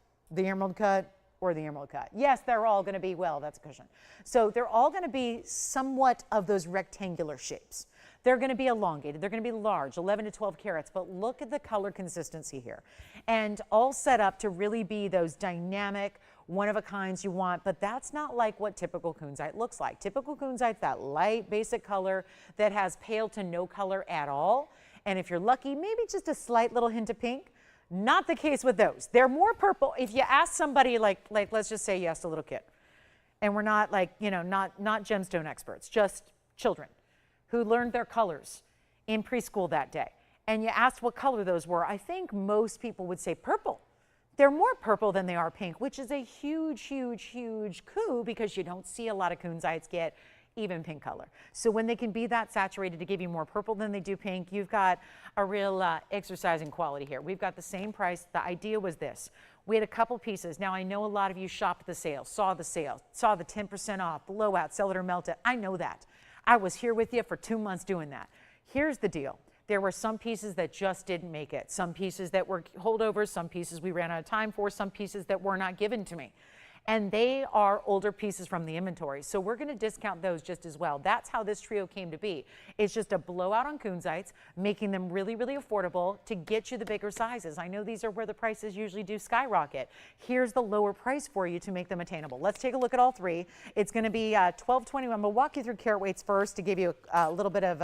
or the emerald cut? Yes, they're all going to be, well, that's a cushion. So they're all going to be somewhat of those rectangular shapes. They're going to be elongated. They're going to be large, 11 to 12 carats. But look at the color consistency here. And all set up to really be those dynamic, one-of-a-kinds you want. But that's not like what typical Cunzite looks like. Typical Cunzite's that light, basic color that has pale to no color at all. And if you're lucky, maybe just a slight little hint of pink. Not the case with those. They're more purple. If you ask somebody like let's just say you asked a little kid, and we're not like, you know, not gemstone experts, just children who learned their colors in preschool that day, and you asked what color those were, I think most people would say purple. They're more purple than they are pink, which is a huge, huge, huge coup because you don't see a lot of Cunzites get even pink color. So when they can be that saturated to give you more purple than they do pink, you've got a real exercise in quality here. We've got the same price. The idea was this. We had a couple pieces. Now I know a lot of you shopped the sale, saw the 10% off, blowout, sell it or melt it. I know that. I was here with you for 2 months doing that. Here's the deal. There were some pieces that just didn't make it. Some pieces that were holdovers, some pieces we ran out of time for, some pieces that were not given to me. And they are older pieces from the inventory. So we're going to discount those just as well. That's how this trio came to be. It's just a blowout on Cunzites, making them really, really affordable to get you the bigger sizes. I know these are where the prices usually do skyrocket. Here's the lower price for you to make them attainable. Let's take a look at all 3. It's going to be $12.21. I'm going to walk you through carat weights first to give you a little bit of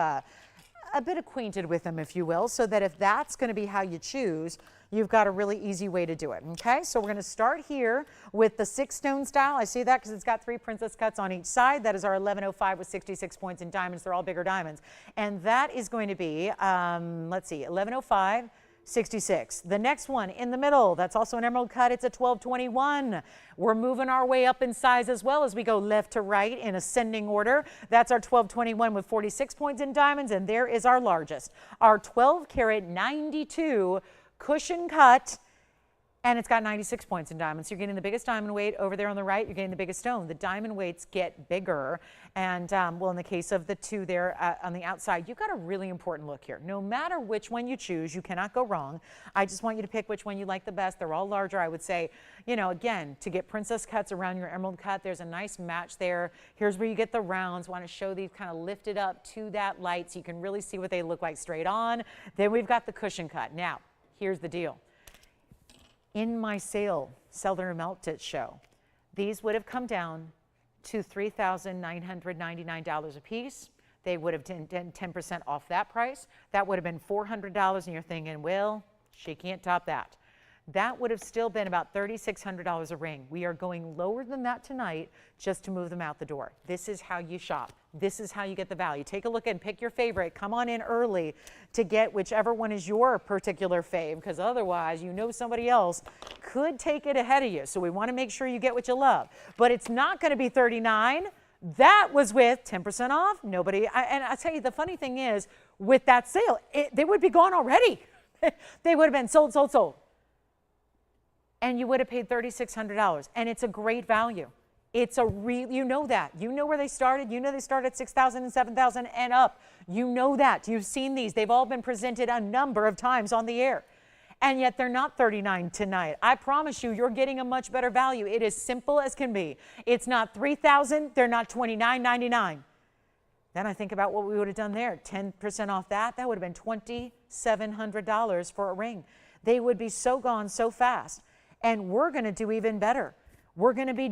a bit acquainted with them, if you will, so that if that's going to be how you choose, you've got a really easy way to do it. Okay, so we're going to start here with the 6-stone style. I see that because it's got 3 princess cuts on each side. That is our 1105 with 66 points in diamonds. They're all bigger diamonds. And that is going to be, let's see, 1105, 66. The next one in the middle, that's also an emerald cut. It's a 1221. We're moving our way up in size as well as we go left to right in ascending order. That's our 1221 with 46 points in diamonds. And there is our largest, our 12 karat 92 cushion cut. And it's got 96 points in diamonds. So you're getting the biggest diamond weight over there on the right. You're getting the biggest stone. The diamond weights get bigger. And well, in the case of the 2 there on the outside, you've got a really important look here. No matter which one you choose, you cannot go wrong. I just want you to pick which one you like the best. They're all larger. I would say, you know, again, to get princess cuts around your emerald cut, there's a nice match there. Here's where you get the rounds. Want to show these kind of lifted up to that light so you can really see what they look like straight on. Then we've got the cushion cut. Now, here's the deal. In my sale, Southern Melted show, these would have come down to $3,999 a piece. They would have done 10% off that price. That would have been $400, and you're thinking, well, she can't top that. That would have still been about $3,600 a ring. We are going lower than that tonight just to move them out the door. This is how you shop. This is how you get the value. Take a look and pick your favorite. Come on in early to get whichever one is your particular fave, because otherwise you know somebody else could take it ahead of you. So we want to make sure you get what you love. But it's not going to be $39. That was with 10% off. Nobody, and I tell you, the funny thing is, with that sale, they would be gone already. They would have been sold, sold, sold. And you would have paid $3,600. And it's a great value. It's a real, you know that. You know where they started. You know they started at 6,000 and 7,000 and up. You know that. You've seen these. They've all been presented a number of times on the air. And yet they're not $39 tonight. I promise you, you're getting a much better value. It is simple as can be. It's not $3,000. They're not $29.99. Then I think about what we would have done there. 10% off that. That would have been $2,700 for a ring. They would be so gone so fast. And we're going to do even better. We're going to be,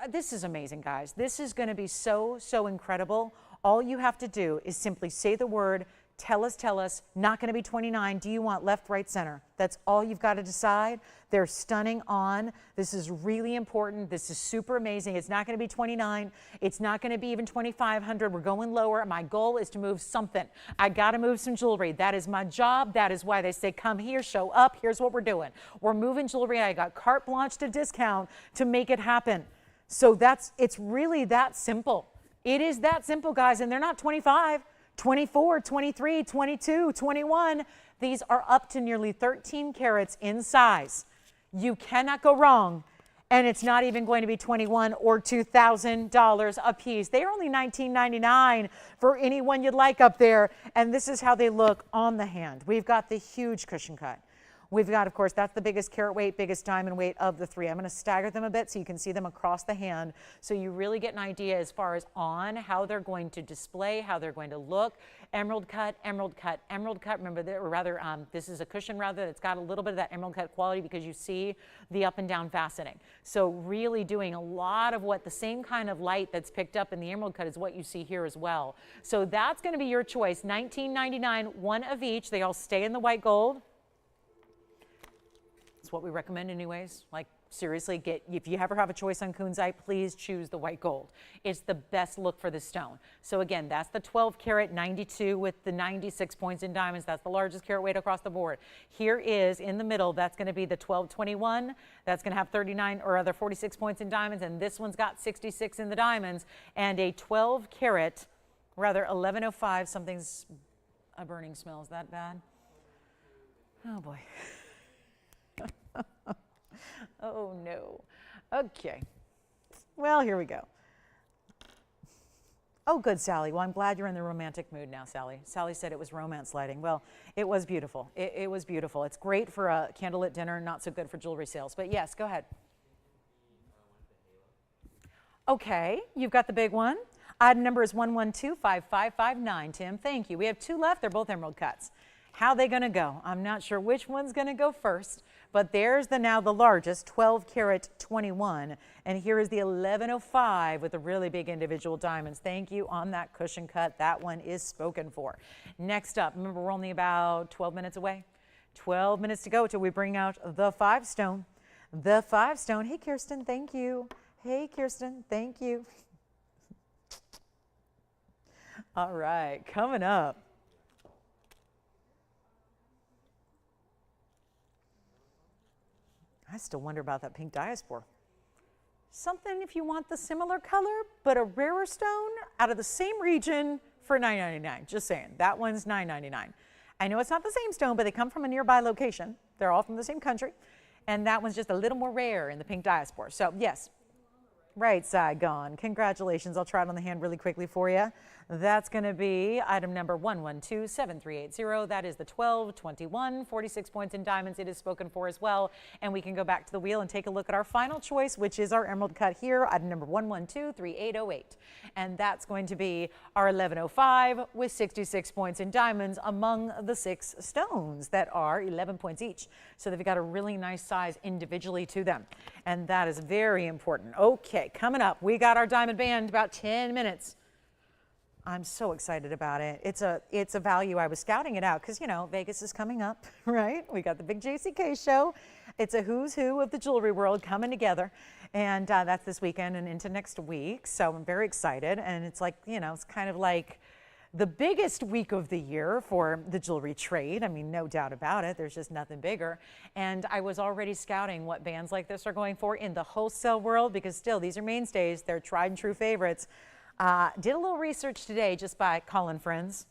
this is amazing, guys. This is going to be so, so incredible. All you have to do is simply say the word, tell us, not going to be 29. Do you want left, right, center? That's all you've got to decide. They're stunning on. This is really important. This is super amazing. It's not going to be 29. It's not going to be even 2,500. We're going lower. My goal is to move something. I got to move some jewelry. That is my job. That is why they say, come here, show up. Here's what we're doing. We're moving jewelry. I got carte blanche to discount to make it happen. So it's really that simple. It is that simple, guys. And they're not 25. 24, 23, 22, 21. These are up to nearly 13 carats in size. You cannot go wrong. And it's not even going to be $21 or $2,000 a piece. They are only $19.99 for anyone you'd like up there. And this is how they look on the hand. We've got the huge cushion cut. We've got, of course, that's the biggest carat weight, biggest diamond weight of the 3. I'm going to stagger them a bit so you can see them across the hand so you really get an idea as far as on how they're going to display, how they're going to look. Emerald cut, emerald cut, emerald cut. Remember, or rather, this is a cushion rather that's got a little bit of that emerald cut quality because you see the up and down faceting. So really doing a lot of what the same kind of light that's picked up in the emerald cut is what you see here as well. So that's going to be your choice. $19.99, one of each. They all stay in the white gold. It's what we recommend anyways. Like, seriously, if you ever have a choice on Cunzite, please choose the white gold. It's the best look for the stone. So again, that's the 12 karat 92 with the 96 points in diamonds. That's the largest carat weight across the board. Here is in the middle, that's going to be the 1221. That's going to have 39 or other 46 points in diamonds. And this one's got 66 in the diamonds and a 12 karat, rather 1105. Something's a burning smell. Is that bad? Oh boy. Oh no. Okay. Well, here we go. Oh, good, Sally. Well, I'm glad you're in the romantic mood now, Sally. Sally said it was romance lighting. Well, it was beautiful. It was beautiful. It's great for a candlelit dinner, not so good for jewelry sales. But yes, go ahead. Okay, you've got the big one. Item number is 1125559, Tim. Thank you. We have 2 left. They're both emerald cuts. How are they going to go? I'm not sure which one's going to go first, but there's now the largest 12 karat 21, and here is the 1105 with the really big individual diamonds. Thank you on that cushion cut. That one is spoken for. Next up, remember we're only about 12 minutes away. 12 minutes to go till we bring out the 5 stone. The 5 stone. Hey, Kirsten, thank you. Hey, Kirsten, thank you. All right, coming up. I still wonder about that pink diaspore. Something if you want the similar color, but a rarer stone out of the same region for $9.99. Just saying, that one's $9.99. I know it's not the same stone, but they come from a nearby location. They're all from the same country. And that one's just a little more rare in the pink diaspore. So yes, right side gone. Congratulations. I'll try it on the hand really quickly for you. That's going to be item number 1127380. That is the 1221, 46 points in diamonds. It is spoken for as well. And we can go back to the wheel and take a look at our final choice, which is our emerald cut here, item number 1123808. And that's going to be our 1105 with 66 points in diamonds among the 6 stones that are 11 points each. So they've got a really nice size individually to them. And that is very important. Okay, coming up, we got our diamond band about 10 minutes. I'm so excited about it. It's a value. I was scouting it out because, you know, Vegas is coming up, right? We got the big JCK show. It's a who's who of the jewelry world coming together. And that's this weekend and into next week. So I'm very excited. And it's like, you know, it's kind of like the biggest week of the year for the jewelry trade. I mean, no doubt about it. There's just nothing bigger. And I was already scouting what bands like this are going for in the wholesale world because still these are mainstays. They're tried and true favorites. Did a little research today just by calling friends.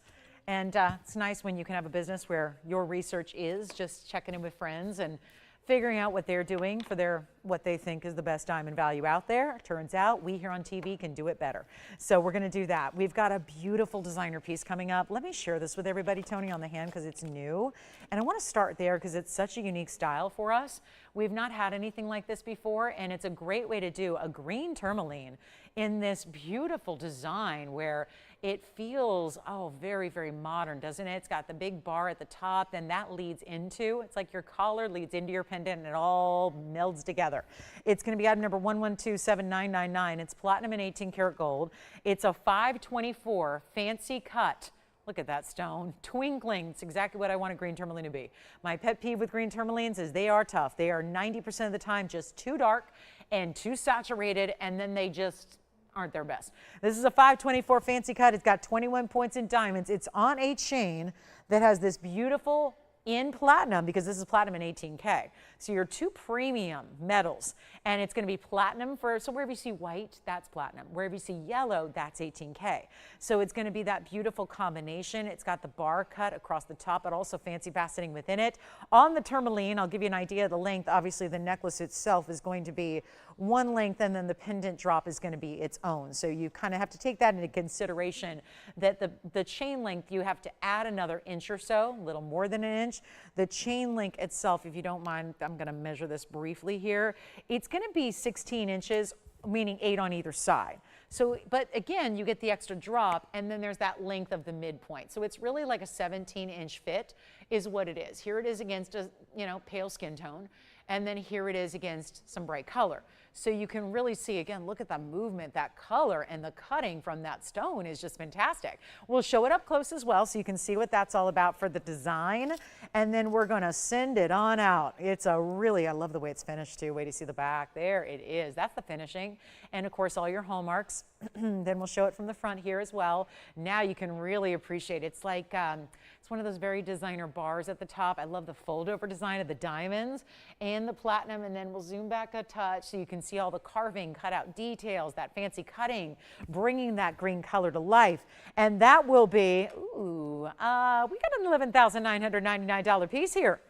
And it's nice when you can have a business where your research is just checking in with friends and figuring out what they're doing for what they think is the best diamond value out there. Turns out we here on TV can do it better. So we're going to do that. We've got a beautiful designer piece coming up. Let me share this with everybody, Tony, on the hand because it's new. And I want to start there because it's such a unique style for us. We've not had anything like this before, and it's a great way to do a green tourmaline in this beautiful design where it feels, oh, very, very modern, doesn't it? It's got the big bar at the top, and that leads into, it's like your collar leads into your pendant, and it all melds together. It's going to be item number 1127999. It's platinum and 18 karat gold. It's a 524 fancy cut. Look at that stone, twinkling. It's exactly what I want a green tourmaline to be. My pet peeve with green tourmalines is they are tough. They are 90% of the time just too dark and too saturated, and then they just aren't their best. This is a 524 fancy cut. It's got 21 points in diamonds. It's on a chain that has this beautiful in platinum because this is platinum and 18K. So your 2 premium metals, and it's going to be platinum for, so wherever you see white, that's platinum. Wherever you see yellow, that's 18K. So it's going to be that beautiful combination. It's got the bar cut across the top, but also fancy faceting within it. On the tourmaline, I'll give you an idea of the length. Obviously, the necklace itself is going to be one length, and then the pendant drop is going to be its own. So you kind of have to take that into consideration that the chain length, you have to add another inch or so, a little more than an inch. The chain link itself, if you don't mind, I'm going to measure this briefly here. It's going to be 16 inches, meaning 8 on either side. So, but again, you get the extra drop, and then there's that length of the midpoint. So it's really like a 17-inch fit is what it is. Here it is against a, you know, pale skin tone, and then here it is against some bright color. So you can really see, again, look at the movement, that color, and the cutting from that stone is just fantastic. We'll show it up close as well so you can see what that's all about for the design, and then we're going to send it on out. It's a really, I love the way it's finished too. Wait to see the back. There it is. That's the finishing. And of course, all your hallmarks. Then we'll show it from the front here as well. Now you can really appreciate it. It's like, it's one of those very designer bars at the top. I love the fold over design of the diamonds and the platinum, and then we'll zoom back a touch so you can see all the carving, cutout details, that fancy cutting, bringing that green color to life. And that will be, ooh, we got an $11,999 piece here.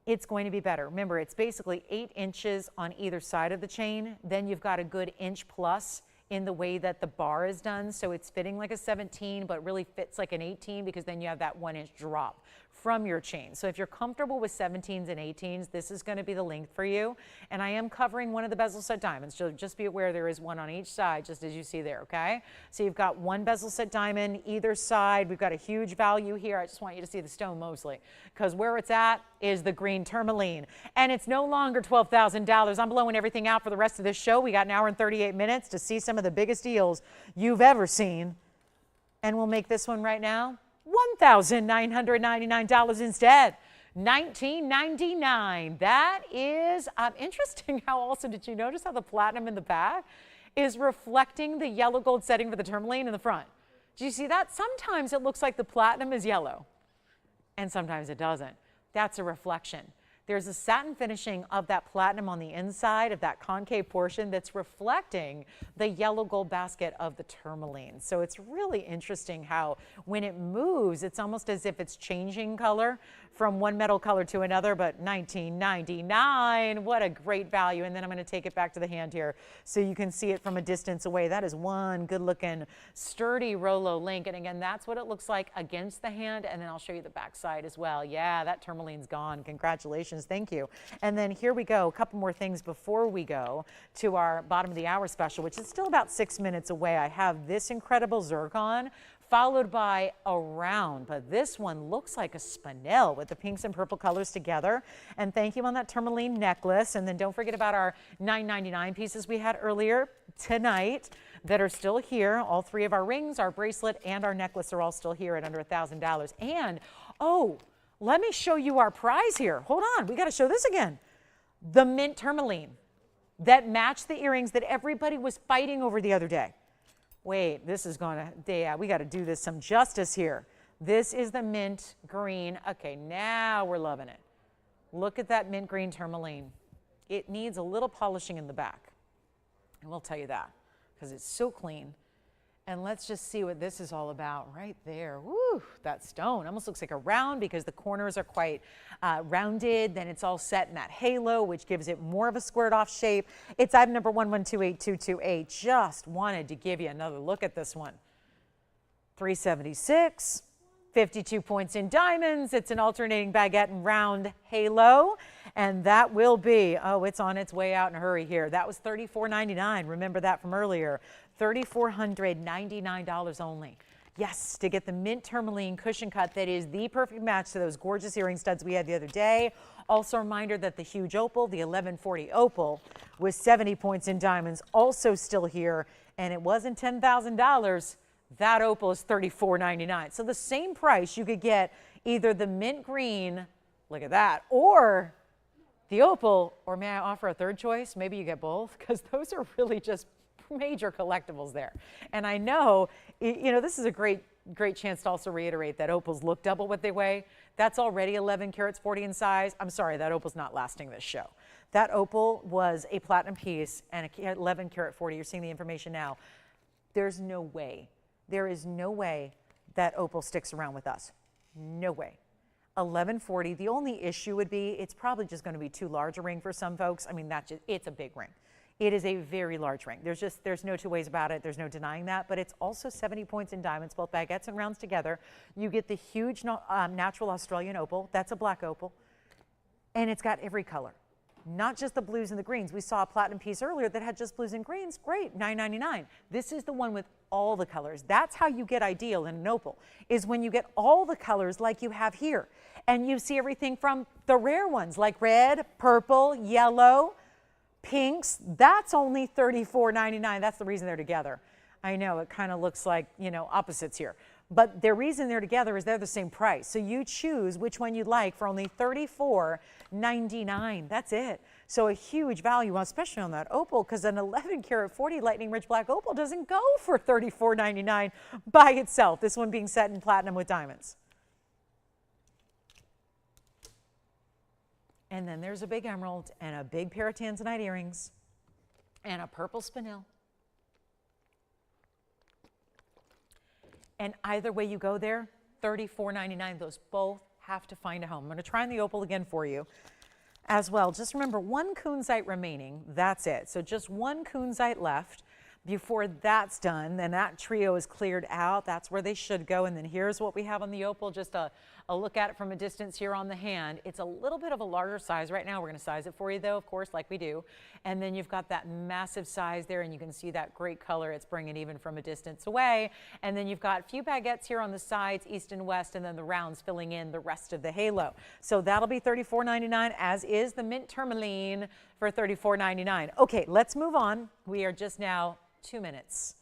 It's going to be better. Remember, it's basically 8 inches on either side of the chain. Then you've got a good inch plus in the way that the bar is done. So it's fitting like a 17, but really fits like an 18 because then you have that 1 inch drop from your chain. So if you're comfortable with 17s and 18s, this is going to be the length for you. And I am covering one of the bezel set diamonds. So just be aware there is one on each side, just as you see there, okay? So you've got one bezel set diamond either side. We've got a huge value here. I just want you to see the stone mostly because where it's at is the green tourmaline. And it's no longer $12,000. I'm blowing everything out for the rest of this show. We got an hour and 38 minutes to see some of the biggest deals you've ever seen. And we'll make this one right now $10,999 instead. $19.99. That is interesting. How also, did you notice how the platinum in the back is reflecting the yellow gold setting for the tourmaline in the front? Do you see that? Sometimes it looks like the platinum is yellow and sometimes it doesn't. That's a reflection. There's a satin finishing of that platinum on the inside of that concave portion that's reflecting the yellow gold basket of the tourmaline. So it's really interesting how when it moves, it's almost as if it's changing color from one metal color to another, but $19.99, what a great value. And then I'm going to take it back to the hand here so you can see it from a distance away. That is one good looking sturdy Rolo link. And again, that's what it looks like against the hand. And then I'll show you the back side as well. Yeah, that tourmaline's gone. Congratulations. Thank you. And then here we go. A couple more things before we go to our bottom of the hour special, which is still about 6 minutes away. I have this incredible zircon, followed by a round, but this one looks like a spinel with the pinks and purple colors together. And thank you on that tourmaline necklace. And then don't forget about our $9.99 pieces we had earlier tonight that are still here. All three of our rings, our bracelet, and our necklace are all still here at under $1,000. And, oh, let me show you our prize here. Hold on, we got to show this again. The mint tourmaline that matched the earrings that everybody was fighting over the other day. Wait, this is going to, yeah, we got to do this some justice here. This is the mint green. Okay, now we're loving it. Look at that mint green tourmaline. It needs a little polishing in the back. And we'll tell you that because it's so clean. And let's just see what this is all about right there. Woo, that stone almost looks like a round because the corners are quite rounded. Then it's all set in that halo, which gives it more of a squared off shape. It's item number 1128228. Just wanted to give you another look at this one. 376, 52 points in diamonds. It's an alternating baguette and round halo. And that will be, oh, it's on its way out in a hurry here. That was $34.99. Remember that from earlier. $3,499 only. Yes, to get the mint tourmaline cushion cut that is the perfect match to those gorgeous earring studs we had the other day. Also a reminder that the huge opal, the 1140 opal, with 70 points in diamonds, also still here. And it wasn't $10,000. That opal is $34.99. So the same price, you could get either the mint green, look at that, or the opal, or may I offer a third choice? Maybe you get both, because those are really just major collectibles there. And I know, you know, this is a great chance to also reiterate that opals look double what they weigh. That's already 11 carats 40 in size. I'm sorry, that opal's not lasting this show. That opal was a platinum piece and 11 carat 40. You're seeing the information now. There's no way. There is no way that opal sticks around with us. No way. 1140. The only issue would be it's probably just going to be too large a ring for some folks. I mean, it's a big ring. It is a very large ring. There's no two ways about it. There's no denying that, but it's also 70 points in diamonds, both baguettes and rounds together. You get the huge natural Australian opal. That's a black opal. And it's got every color, not just the blues and the greens. We saw a platinum piece earlier that had just blues and greens. Great, $9.99. This is the one with all the colors. That's how you get ideal in an opal, is when you get all the colors like you have here. And you see everything from the rare ones like red, purple, yellow, pinks. That's only $34.99. That's the reason they're together. I know it kind of looks like, you know, opposites here, but the reason they're together is they're the same price. So you choose which one you'd like for only $34.99. That's it. So a huge value, especially on that opal, because an 11 karat 40 lightning rich black opal doesn't go for $34.99 by itself. This one being set in platinum with diamonds. And then there's a big emerald and a big pair of Tanzanite earrings and a purple spinel. And either way you go there, $34.99. Those both have to find a home. I'm going to try on the opal again for you as well. Just remember, one Cunzite remaining. That's it. So just one Cunzite left. Before that's done, then that trio is cleared out. That's where they should go. And then here's what we have on the opal, just a look at it from a distance here on the hand. It's a little bit of a larger size right now. We're going to size it for you, though, of course, like we do. And then you've got that massive size there, and you can see that great color. It's bringing even from a distance away. And then you've got a few baguettes here on the sides, east and west, and then the rounds filling in the rest of the halo. So that'll be $34.99, as is the mint tourmaline for $34.99. Okay, let's move on. We are just now 2 minutes.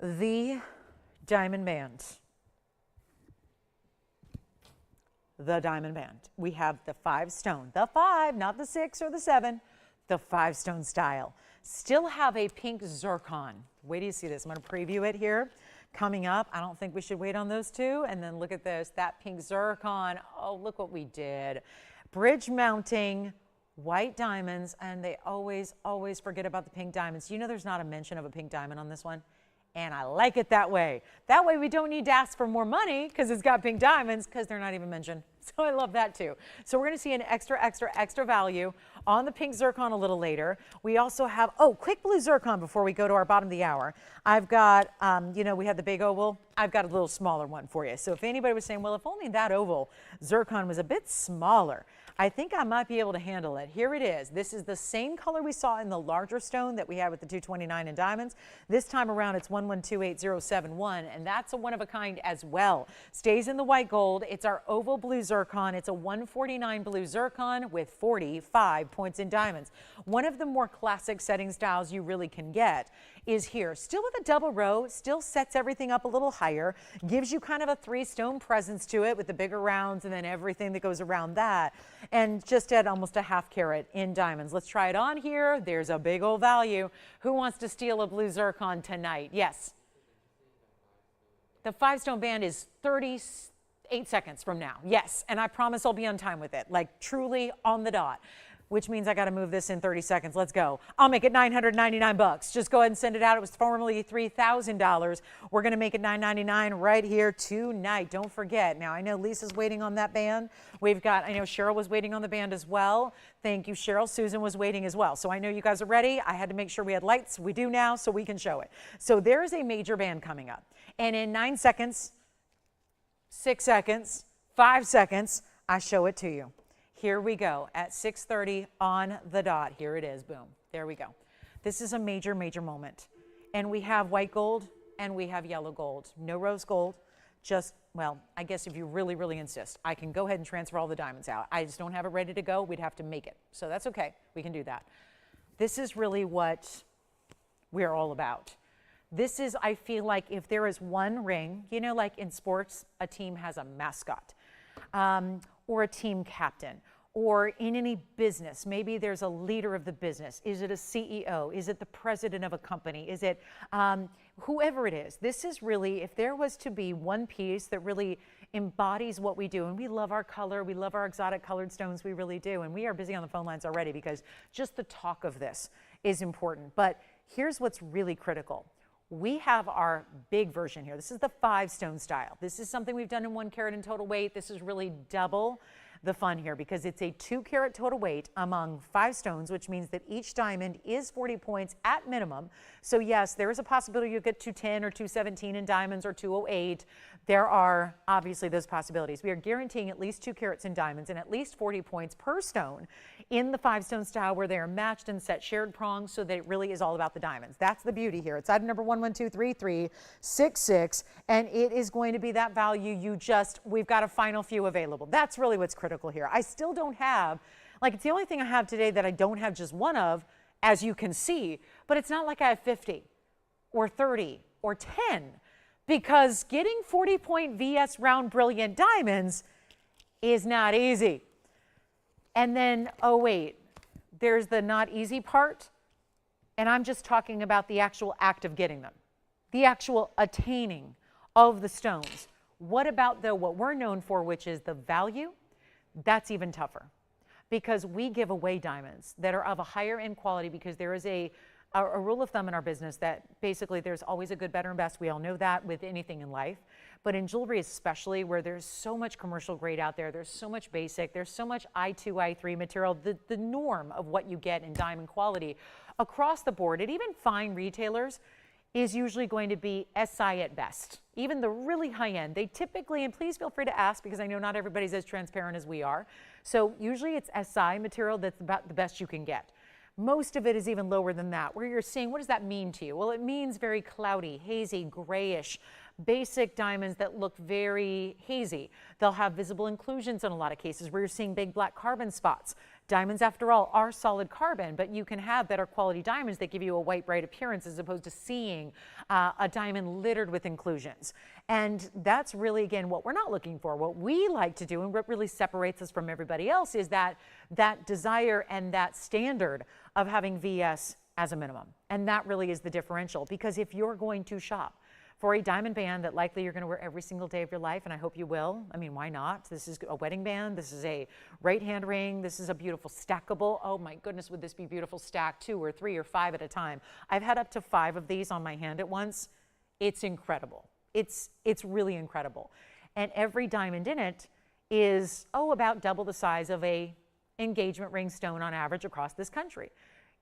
The diamond band. the diamond band. We have the 5 stone, the 5, not the 6 or the 7, the 5 stone style. Still have a pink zircon. Wait till you see this. I'm going to preview it here. Coming up, I don't think we should wait on those two. And then look at this, that pink zircon. Oh, look what we did. Bridge mounting, white diamonds, and they always forget about the pink diamonds. You know there's not a mention of a pink diamond on this one? And I like it that way. That way we don't need to ask for more money because it's got pink diamonds because they're not even mentioned. So I love that too. So we're going to see an extra value on the pink zircon a little later. We also have, oh, quick blue zircon before we go to our bottom of the hour. I've got, you know, we had the big oval. I've got a little smaller one for you. So if anybody was saying, well, if only that oval zircon was a bit smaller, I think I might be able to handle it. Here it is. This is the same color we saw in the larger stone that we had with the 229 in diamonds. This time around, it's 1128071, and that's a one of a kind as well. Stays in the white gold. It's our oval blue zircon. It's a 149 blue zircon with 45 points in diamonds. One of the more classic setting styles you really can get is here. Still with a double row, still sets everything up a little higher, gives you kind of a 3 stone presence to it with the bigger rounds and then everything that goes around that. And just at almost a ½ carat in diamonds. Let's try it on here. There's a big old value. Who wants to steal a blue zircon tonight? Yes. The 5 stone band is 38 seconds from now. Yes, and I promise I'll be on time with it, like truly on the dot, which means I got to move this in 30 seconds. Let's go. I'll make it $999. Just go ahead and send it out. It was formerly $3,000. We're going to make it $999 right here tonight. Don't forget. Now, I know Lisa's waiting on that band. We've got, I know Cheryl was waiting on the band as well. Thank you, Cheryl. Susan was waiting as well. So I know you guys are ready. I had to make sure we had lights. We do now, so we can show it. So there is a major band coming up. And in 9 seconds, 6 seconds, 5 seconds, I show it to you. Here we go at 6:30 on the dot. Here it is. Boom. There we go. This is a major moment. And we have white gold and we have yellow gold. No rose gold. Just, well, I guess if you really insist, I can go ahead and transfer all the diamonds out. I just don't have it ready to go. We'd have to make it. So that's okay. We can do that. This is really what we're all about. This is, I feel like, if there is one ring, you know, like in sports, a team has a mascot. Or a team captain, or in any business, maybe there's a leader of the business. Is it a CEO? Is it the president of a company? Is it whoever it is? This is really, if there was to be one piece that really embodies what we do, and we love our color, we love our exotic colored stones, we really do, and we are busy on the phone lines already because just the talk of this is important. But here's what's really critical. We have our big version here. This is the 5 stone style. This is something we've done in 1 carat in total weight. This is really double the fun here because it's a 2 carat total weight among 5 stones, which means that each diamond is 40 points at minimum. So yes, there is a possibility you'll get 210 or 217 in diamonds or 208. There are obviously those possibilities. We are guaranteeing at least 2 carats in diamonds and at least 40 points per stone in the 5 stone style where they are matched and set shared prongs so that it really is all about the diamonds. That's the beauty here. It's item number 1123366, and it is going to be that value we've got a final few available. That's really what's critical here. I still don't have, like, it's the only thing I have today that I don't have just one of, as you can see, but it's not like I have 50 or 30 or 10 because getting 40-point VS round brilliant diamonds is not easy. And then, oh wait, there's the not easy part, and I'm just talking about the actual act of getting them, the actual attaining of the stones. What about, though, what we're known for, which is the value? That's even tougher because we give away diamonds that are of a higher end quality because there is a rule of thumb in our business that basically there's always a good, better, and best. We all know that with anything in life. But in jewelry especially, where there's so much commercial grade out there, there's so much basic, there's so much I2, I3 material, the norm of what you get in diamond quality across the board, and even fine retailers, is usually going to be SI at best. Even the really high end, they typically, and please feel free to ask because I know not everybody's as transparent as we are. So usually it's SI material that's about the best you can get. Most of it is even lower than that, where you're seeing, what does that mean to you? Well, it means very cloudy, hazy, grayish, basic diamonds that look very hazy. They'll have visible inclusions in a lot of cases where you're seeing big black carbon spots. Diamonds, after all, are solid carbon, but you can have better quality diamonds that give you a white, bright appearance as opposed to seeing a diamond littered with inclusions. And that's really, again, what we're not looking for. What we like to do and what really separates us from everybody else is that desire and that standard of having VS as a minimum. And that really is the differential, because if you're going to shop for a diamond band that likely you're going to wear every single day of your life, and I hope you will. I mean, why not? This is a wedding band. This is a right hand ring. This is a beautiful stackable. Oh my goodness, would this be beautiful stacked 2 or 3 or 5 at a time? I've had up to 5 of these on my hand at once. It's incredible. It's really incredible. And every diamond in it is, about double the size of a engagement ring stone on average across this country.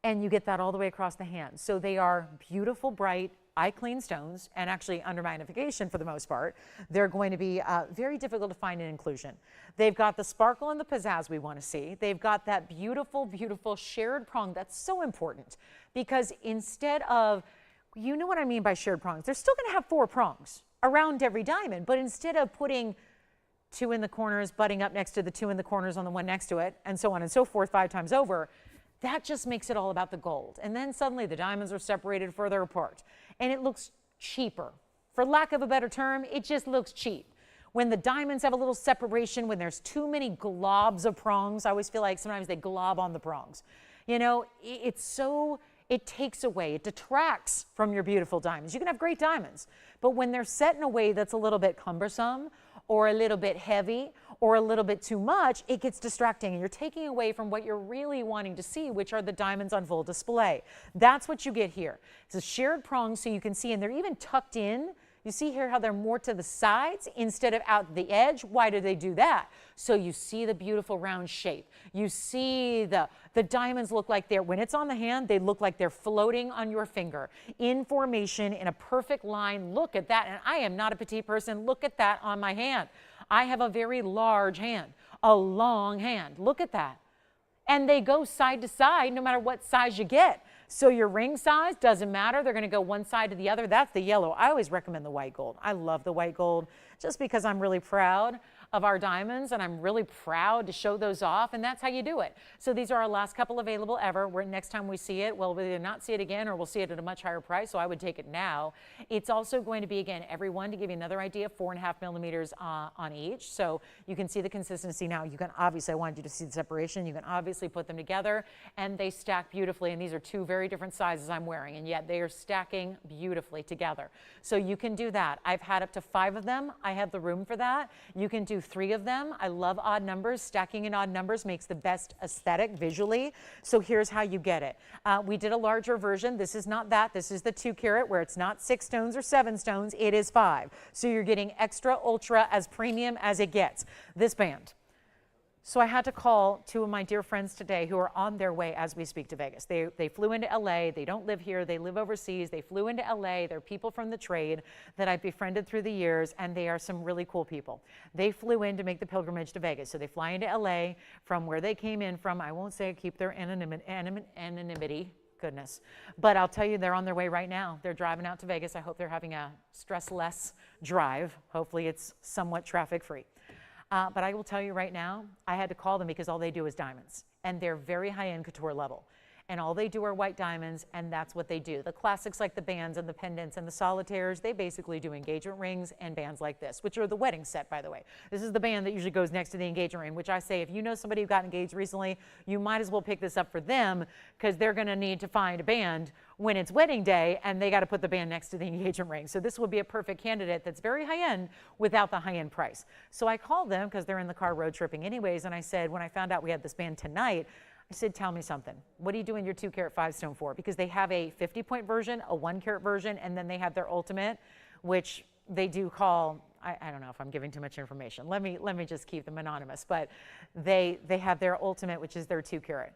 And you get that all the way across the hand. So they are beautiful, bright, eye-clean stones, and actually under magnification for the most part. They're going to be very difficult to find in inclusion. They've got the sparkle and the pizzazz we want to see. They've got that beautiful, beautiful shared prong. That's so important, because instead of, you know what I mean by shared prongs, they're still going to have 4 prongs around every diamond, but instead of putting 2 in the corners, butting up next to the 2 in the corners on the one next to it, and so on and so forth 5 times over, that just makes it all about the gold. And then suddenly the diamonds are separated further apart, and it looks cheaper. For lack of a better term, it just looks cheap. When the diamonds have a little separation, when there's too many globs of prongs, I always feel like sometimes they glob on the prongs. You know, it takes away, it detracts from your beautiful diamonds. You can have great diamonds, but when they're set in a way that's a little bit cumbersome or a little bit heavy or a little bit too much, it gets distracting, and you're taking away from what you're really wanting to see, which are the diamonds on full display. That's what you get here. It's a shared prong, so you can see, and they're even tucked in. You see here how they're more to the sides instead of out the edge. Why do they do that? So you see the beautiful round shape. You see the diamonds look like they're, when it's on the hand, they look like they're floating on your finger in formation in a perfect line. Look at that. And I am not a petite person. Look at that on my hand. I have a very large hand, a long hand. Look at that. And they go side to side no matter what size you get. So your ring size doesn't matter. They're going to go one side to the other. That's the yellow. I always recommend the white gold. I love the white gold just because I'm really proud of our diamonds, and I'm really proud to show those off, and that's how you do it. So these are our last couple available ever. Next time we see it, we'll either not see it again or we'll see it at a much higher price, so I would take it now. It's also going to be, again, every one, to give you another idea, 4.5 millimeters on each. So you can see the consistency now. You can obviously, I wanted you to see the separation. You can obviously put them together, and they stack beautifully, and these are 2 very different sizes I'm wearing, and yet they are stacking beautifully together. So you can do that. I've had up to 5 of them. I have the room for that. You can do 3 of them. I love odd numbers. Stacking in odd numbers makes the best aesthetic visually. So here's how you get it. We did a larger version. This is not that. This is the 2 carat, where it's not 6 stones or 7 stones. It is 5. So you're getting extra ultra, as premium as it gets. This band. So I had to call 2 of my dear friends today who are on their way as we speak to Vegas. They flew into LA. They don't live here. They live overseas. They flew into LA. They're people from the trade that I've befriended through the years, and they are some really cool people. They flew in to make the pilgrimage to Vegas. So they fly into LA from where they came in from. I won't say keep their anonymity. Goodness. But I'll tell you, they're on their way right now. They're driving out to Vegas. I hope they're having a stress-less drive. Hopefully it's somewhat traffic-free. But I will tell you right now, I had to call them because all they do is diamonds, and they're very high-end couture level. And all they do are white diamonds, and that's what they do. The classics like the bands and the pendants and the solitaires, they basically do engagement rings and bands like this, which are the wedding set, by the way. This is the band that usually goes next to the engagement ring, which I say, if you know somebody who got engaged recently, you might as well pick this up for them, because they're going to need to find a band when it's wedding day, and they got to put the band next to the engagement ring. So this would be a perfect candidate that's very high-end without the high-end price. So I called them because they're in the car road tripping anyways, and I said, when I found out we had this band tonight, I said, tell me something. What are you doing your 2 carat 5 stone for? Because they have a 50-point version, a 1 carat version, and then they have their ultimate, which they do call, I don't know if I'm giving too much information. Let me just keep them anonymous. But they have their ultimate, which is their 2 carat.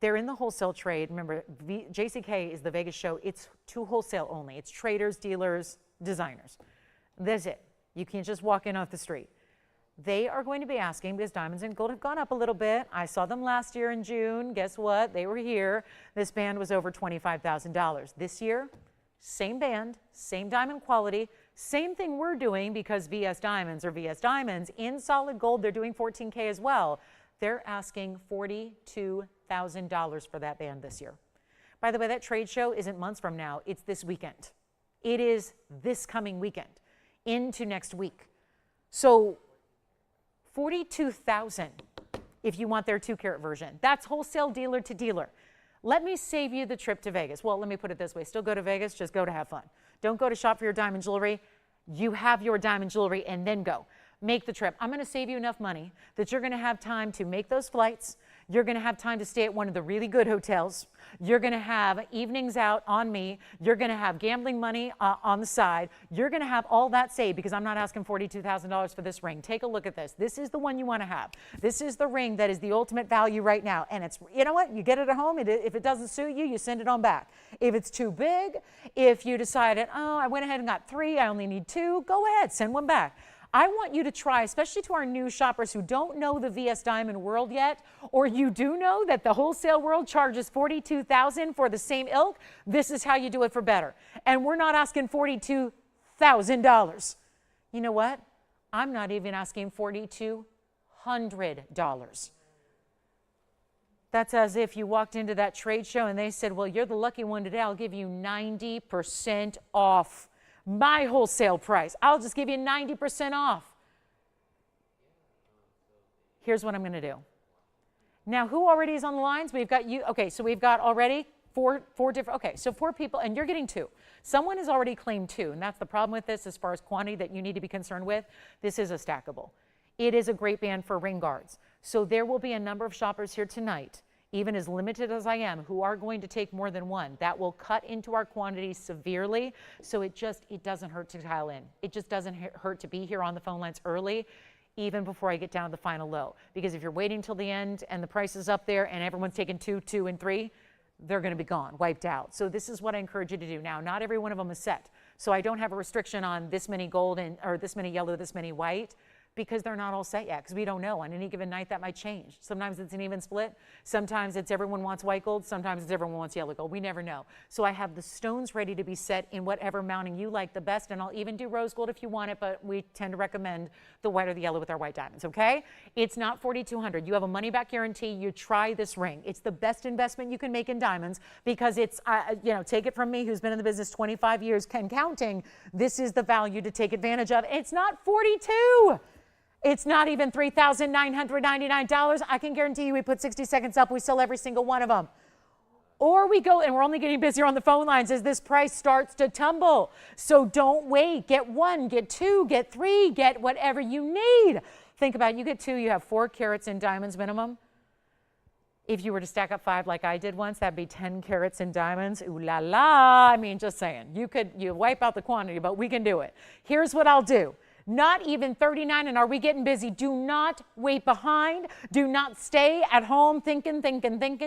They're in the wholesale trade. Remember, JCK is the Vegas show. It's to wholesale only. It's traders, dealers, designers. That's it. You can't just walk in off the street. They are going to be asking, because diamonds and gold have gone up a little bit. I saw them last year in June. Guess what? They were here. This band was over $25,000. This year, same band, same diamond quality, same thing we're doing, because VS Diamonds are VS Diamonds. In solid gold, they're doing $14K as well. They're asking $42,000 for that band this year. By the way, that trade show isn't months from now. It's this weekend. It is this coming weekend into next week. So $42,000 if you want their 2-carat version. That's wholesale dealer to dealer. Let me save you the trip to Vegas. Well, let me put it this way. Still go to Vegas, just go to have fun. Don't go to shop for your diamond jewelry. You have your diamond jewelry and then go. Make the trip. I'm going to save you enough money that you're going to have time to make those flights. You're going to have time to stay at one of the really good hotels. You're going to have evenings out on me. You're going to have gambling money on the side. You're going to have all that saved because I'm not asking $42,000 for this ring. Take a look at this. This is the one you want to have. This is the ring that is the ultimate value right now. And it's, you know what? You get it at home. If it doesn't suit you, you send it on back. If it's too big, if you decided, oh, I went ahead and got 3, I only need 2, go ahead, send one back. I want you to try, especially to our new shoppers who don't know the VS Diamond world yet, or you do know that the wholesale world charges $42,000 for the same ilk. This is how you do it for better. And we're not asking $42,000. You know what? I'm not even asking $4,200. That's as if you walked into that trade show and they said, well, you're the lucky one today. I'll give you 90% off my wholesale price. I'll just give you 90% off. Here's what I'm going to do. Now, who already is on the lines? We've got you. Okay, so we've got already four different. Okay, so 4 people, and you're getting 2. Someone has already claimed 2, and that's the problem with this as far as quantity that you need to be concerned with. This is a stackable. It is a great band for ring guards. So there will be a number of shoppers here tonight, even as limited as I am, who are going to take more than 1. That will cut into our quantity severely, so it doesn't hurt to dial in. It just doesn't hurt to be here on the phone lines early, even before I get down to the final low. Because if you're waiting till the end and the price is up there and everyone's taking 2, 2, and 3, they're going to be gone, wiped out. So this is what I encourage you to do. Now, not every one of them is set. So I don't have a restriction on this many gold or this many yellow, this many white, because they're not all set yet, because we don't know. On any given night, that might change. Sometimes it's an even split. Sometimes it's everyone wants white gold. Sometimes it's everyone wants yellow gold. We never know. So I have the stones ready to be set in whatever mounting you like the best, and I'll even do rose gold if you want it, but we tend to recommend the white or the yellow with our white diamonds, okay? It's not $4,200. You have a money-back guarantee. You try this ring. It's the best investment you can make in diamonds because it's, take it from me, who's been in the business 25 years and counting, this is the value to take advantage of. It's not $42,000. It's not even $3,999. I can guarantee you we put 60 seconds up, we sell every single one of them. Or we go, and we're only getting busier on the phone lines as this price starts to tumble. So don't wait. Get 1, get 2, get 3, get whatever you need. Think about it. You get 2, you have 4 carats in diamonds minimum. If you were to stack up 5 like I did once, that'd be 10 carats in diamonds. Ooh la la. I mean, just saying. You wipe out the quantity, but we can do it. Here's what I'll do. Not even 39, and are we getting busy? Do not wait behind. Do not stay at home thinking.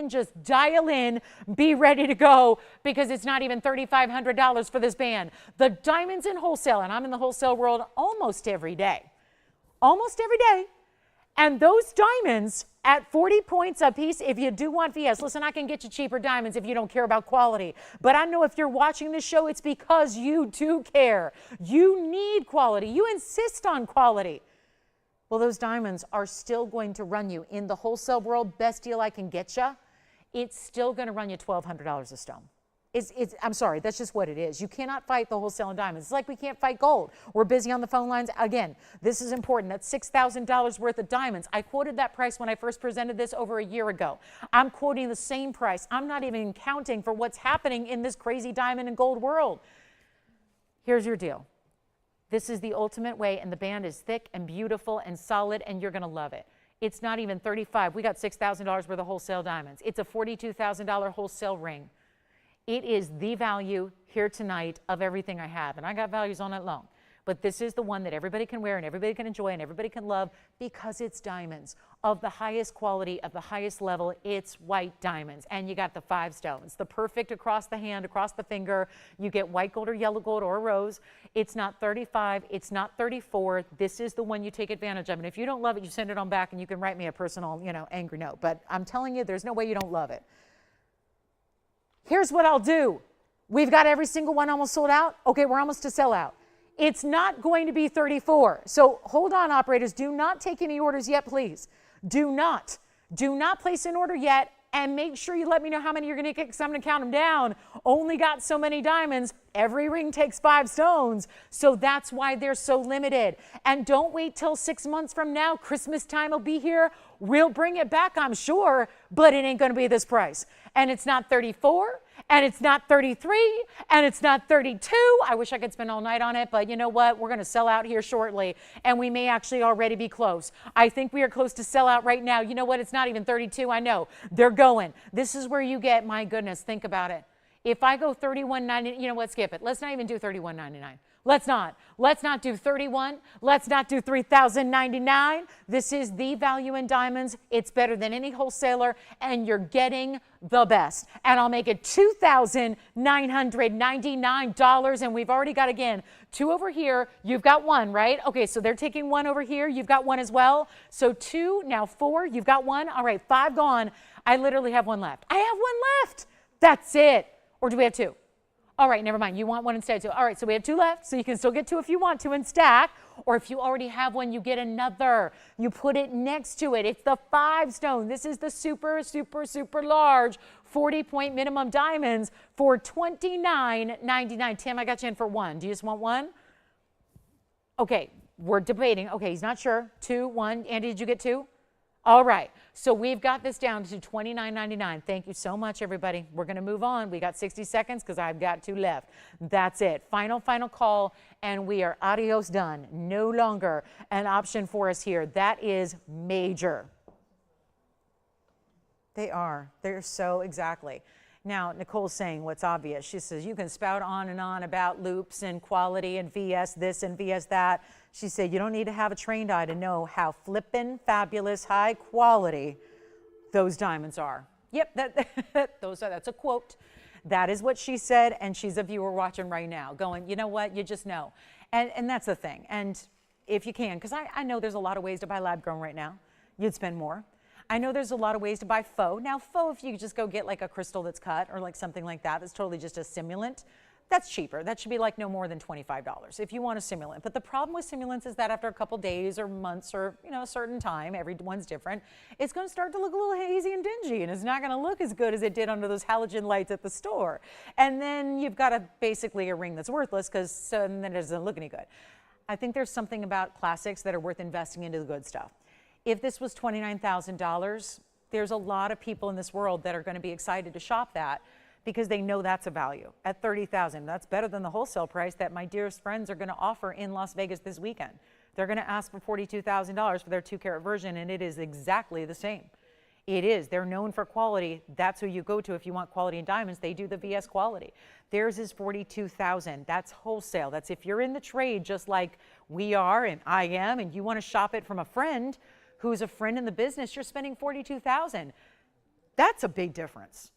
Just dial in, be ready to go, because it's not even $3,500 for this band. The diamonds in wholesale, and I'm in the wholesale world almost every day. Almost every day. And those diamonds at 40 points a piece, if you do want VS, listen, I can get you cheaper diamonds if you don't care about quality. But I know if you're watching this show, it's because you do care. You need quality. You insist on quality. Well, those diamonds are still going to run you in the wholesale world. Best deal I can get you. It's still going to run you $1,200 a stone. I'm sorry, that's just what it is. You cannot fight the wholesale in diamonds. It's like we can't fight gold. We're busy on the phone lines. Again, this is important. That's $6,000 worth of diamonds. I quoted that price when I first presented this over a year ago. I'm quoting the same price. I'm not even counting for what's happening in this crazy diamond and gold world. Here's your deal. This is the ultimate way, and the band is thick and beautiful and solid, and you're going to love it. It's not even $35,000. We got $6,000 worth of wholesale diamonds. It's a $42,000 wholesale ring. It is the value here tonight of everything I have. And I got values all night long. But this is the one that everybody can wear and everybody can enjoy and everybody can love because it's diamonds of the highest quality, of the highest level. It's white diamonds. And you got the 5 stones, the perfect across the hand, across the finger. You get white gold or yellow gold or a rose. It's not 35. It's not 34. This is the one you take advantage of. And if you don't love it, you send it on back and you can write me a personal, angry note. But I'm telling you, there's no way you don't love it. Here's what I'll do. We've got every single one almost sold out. Okay, we're almost to sell out. It's not going to be 34. So hold on, operators. Do not take any orders yet, please. Do not. Do not place an order yet, and make sure you let me know how many you're going to get, because I'm going to count them down. Only got so many diamonds. Every ring takes 5 stones, so that's why they're so limited. And don't wait till 6 months from now. Christmas time will be here. We'll bring it back, I'm sure, but it ain't going to be this price. And it's not 34, and it's not 33, and it's not 32. I wish I could spend all night on it, but you know what? We're going to sell out here shortly, and we may actually already be close. I think we are close to sell out right now. You know what? It's not even 32. I know. They're going. This is where you get, my goodness, think about it. If I go $31.99, you know what? Skip it. Let's not even do $31.99. Let's not. Let's not do 31. Let's not do $3,099. This is the value in diamonds. It's better than any wholesaler, and you're getting the best. And I'll make it $2,999. And we've already got, again, 2 over here. You've got 1, right? Okay, so they're taking 1 over here. You've got 1 as well. So 2, now 4. You've got 1. All right, 5 gone. I literally have 1 left. I have 1 left. That's it. Or do we have 2? All right, never mind. You want 1 instead, too. All right, so we have 2 left, so you can still get 2 if you want to and stack. Or if you already have 1, you get another. You put it next to it. It's the 5 stone. This is the super, super, super large 40-point minimum diamonds for $29.99. Tim, I got you in for 1. Do you just want 1? Okay, we're debating. Okay, he's not sure. 2, 1. Andy, did you get 2? All right, so we've got this down to $29.99. Thank you so much, everybody. We're going to move on. We got 60 seconds because I've got 2 left. That's it. Final call, and we are adios done. No longer an option for us here. That is major. They are. They're so exactly. Now, Nicole's saying what's obvious. She says, you can spout on and on about loops and quality and VS this and VS that. She said, you don't need to have a trained eye to know how flippin' fabulous, high quality those diamonds are. Yep, that's a quote. That is what she said, and she's a viewer watching right now going, you know what, you just know. And that's the thing. And if you can, because I know there's a lot of ways to buy lab grown right now. You'd spend more. I know there's a lot of ways to buy faux. Now, faux, if you just go get like a crystal that's cut or like something like that, that's totally just a simulant. That's cheaper. That should be like no more than $25 if you want a simulant. But the problem with simulants is that after a couple days or months or, you know, a certain time, everyone's different, it's going to start to look a little hazy and dingy, and it's not going to look as good as it did under those halogen lights at the store. And then you've got basically a ring that's worthless because then it doesn't look any good. I think there's something about classics that are worth investing into the good stuff. If this was $29,000, there's a lot of people in this world that are going to be excited to shop that because they know that's a value. At $30,000, that's better than the wholesale price that my dearest friends are going to offer in Las Vegas this weekend. They're going to ask for $42,000 for their 2-carat version, and it is exactly the same. It is. They're known for quality. That's who you go to if you want quality in diamonds. They do the VS quality. Theirs is $42,000. That's wholesale. That's if you're in the trade just like we are and I am, and you want to shop it from a friend who's a friend in the business, you're spending $42,000. That's a big difference.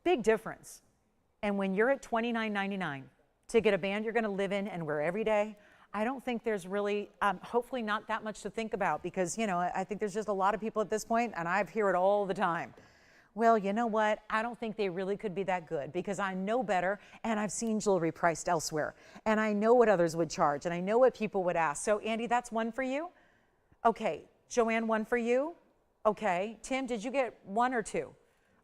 Big difference. And when you're at $29.99 to get a band you're going to live in and wear every day, I don't think there's really, hopefully not that much to think about because, you know, I think there's just a lot of people at this point, and I hear it all the time. Well, you know what? I don't think they really could be that good because I know better, and I've seen jewelry priced elsewhere, and I know what others would charge, and I know what people would ask. So, Andy, that's 1 for you? Okay. Joanne, 1 for you? Okay. Tim, did you get 1 or 2?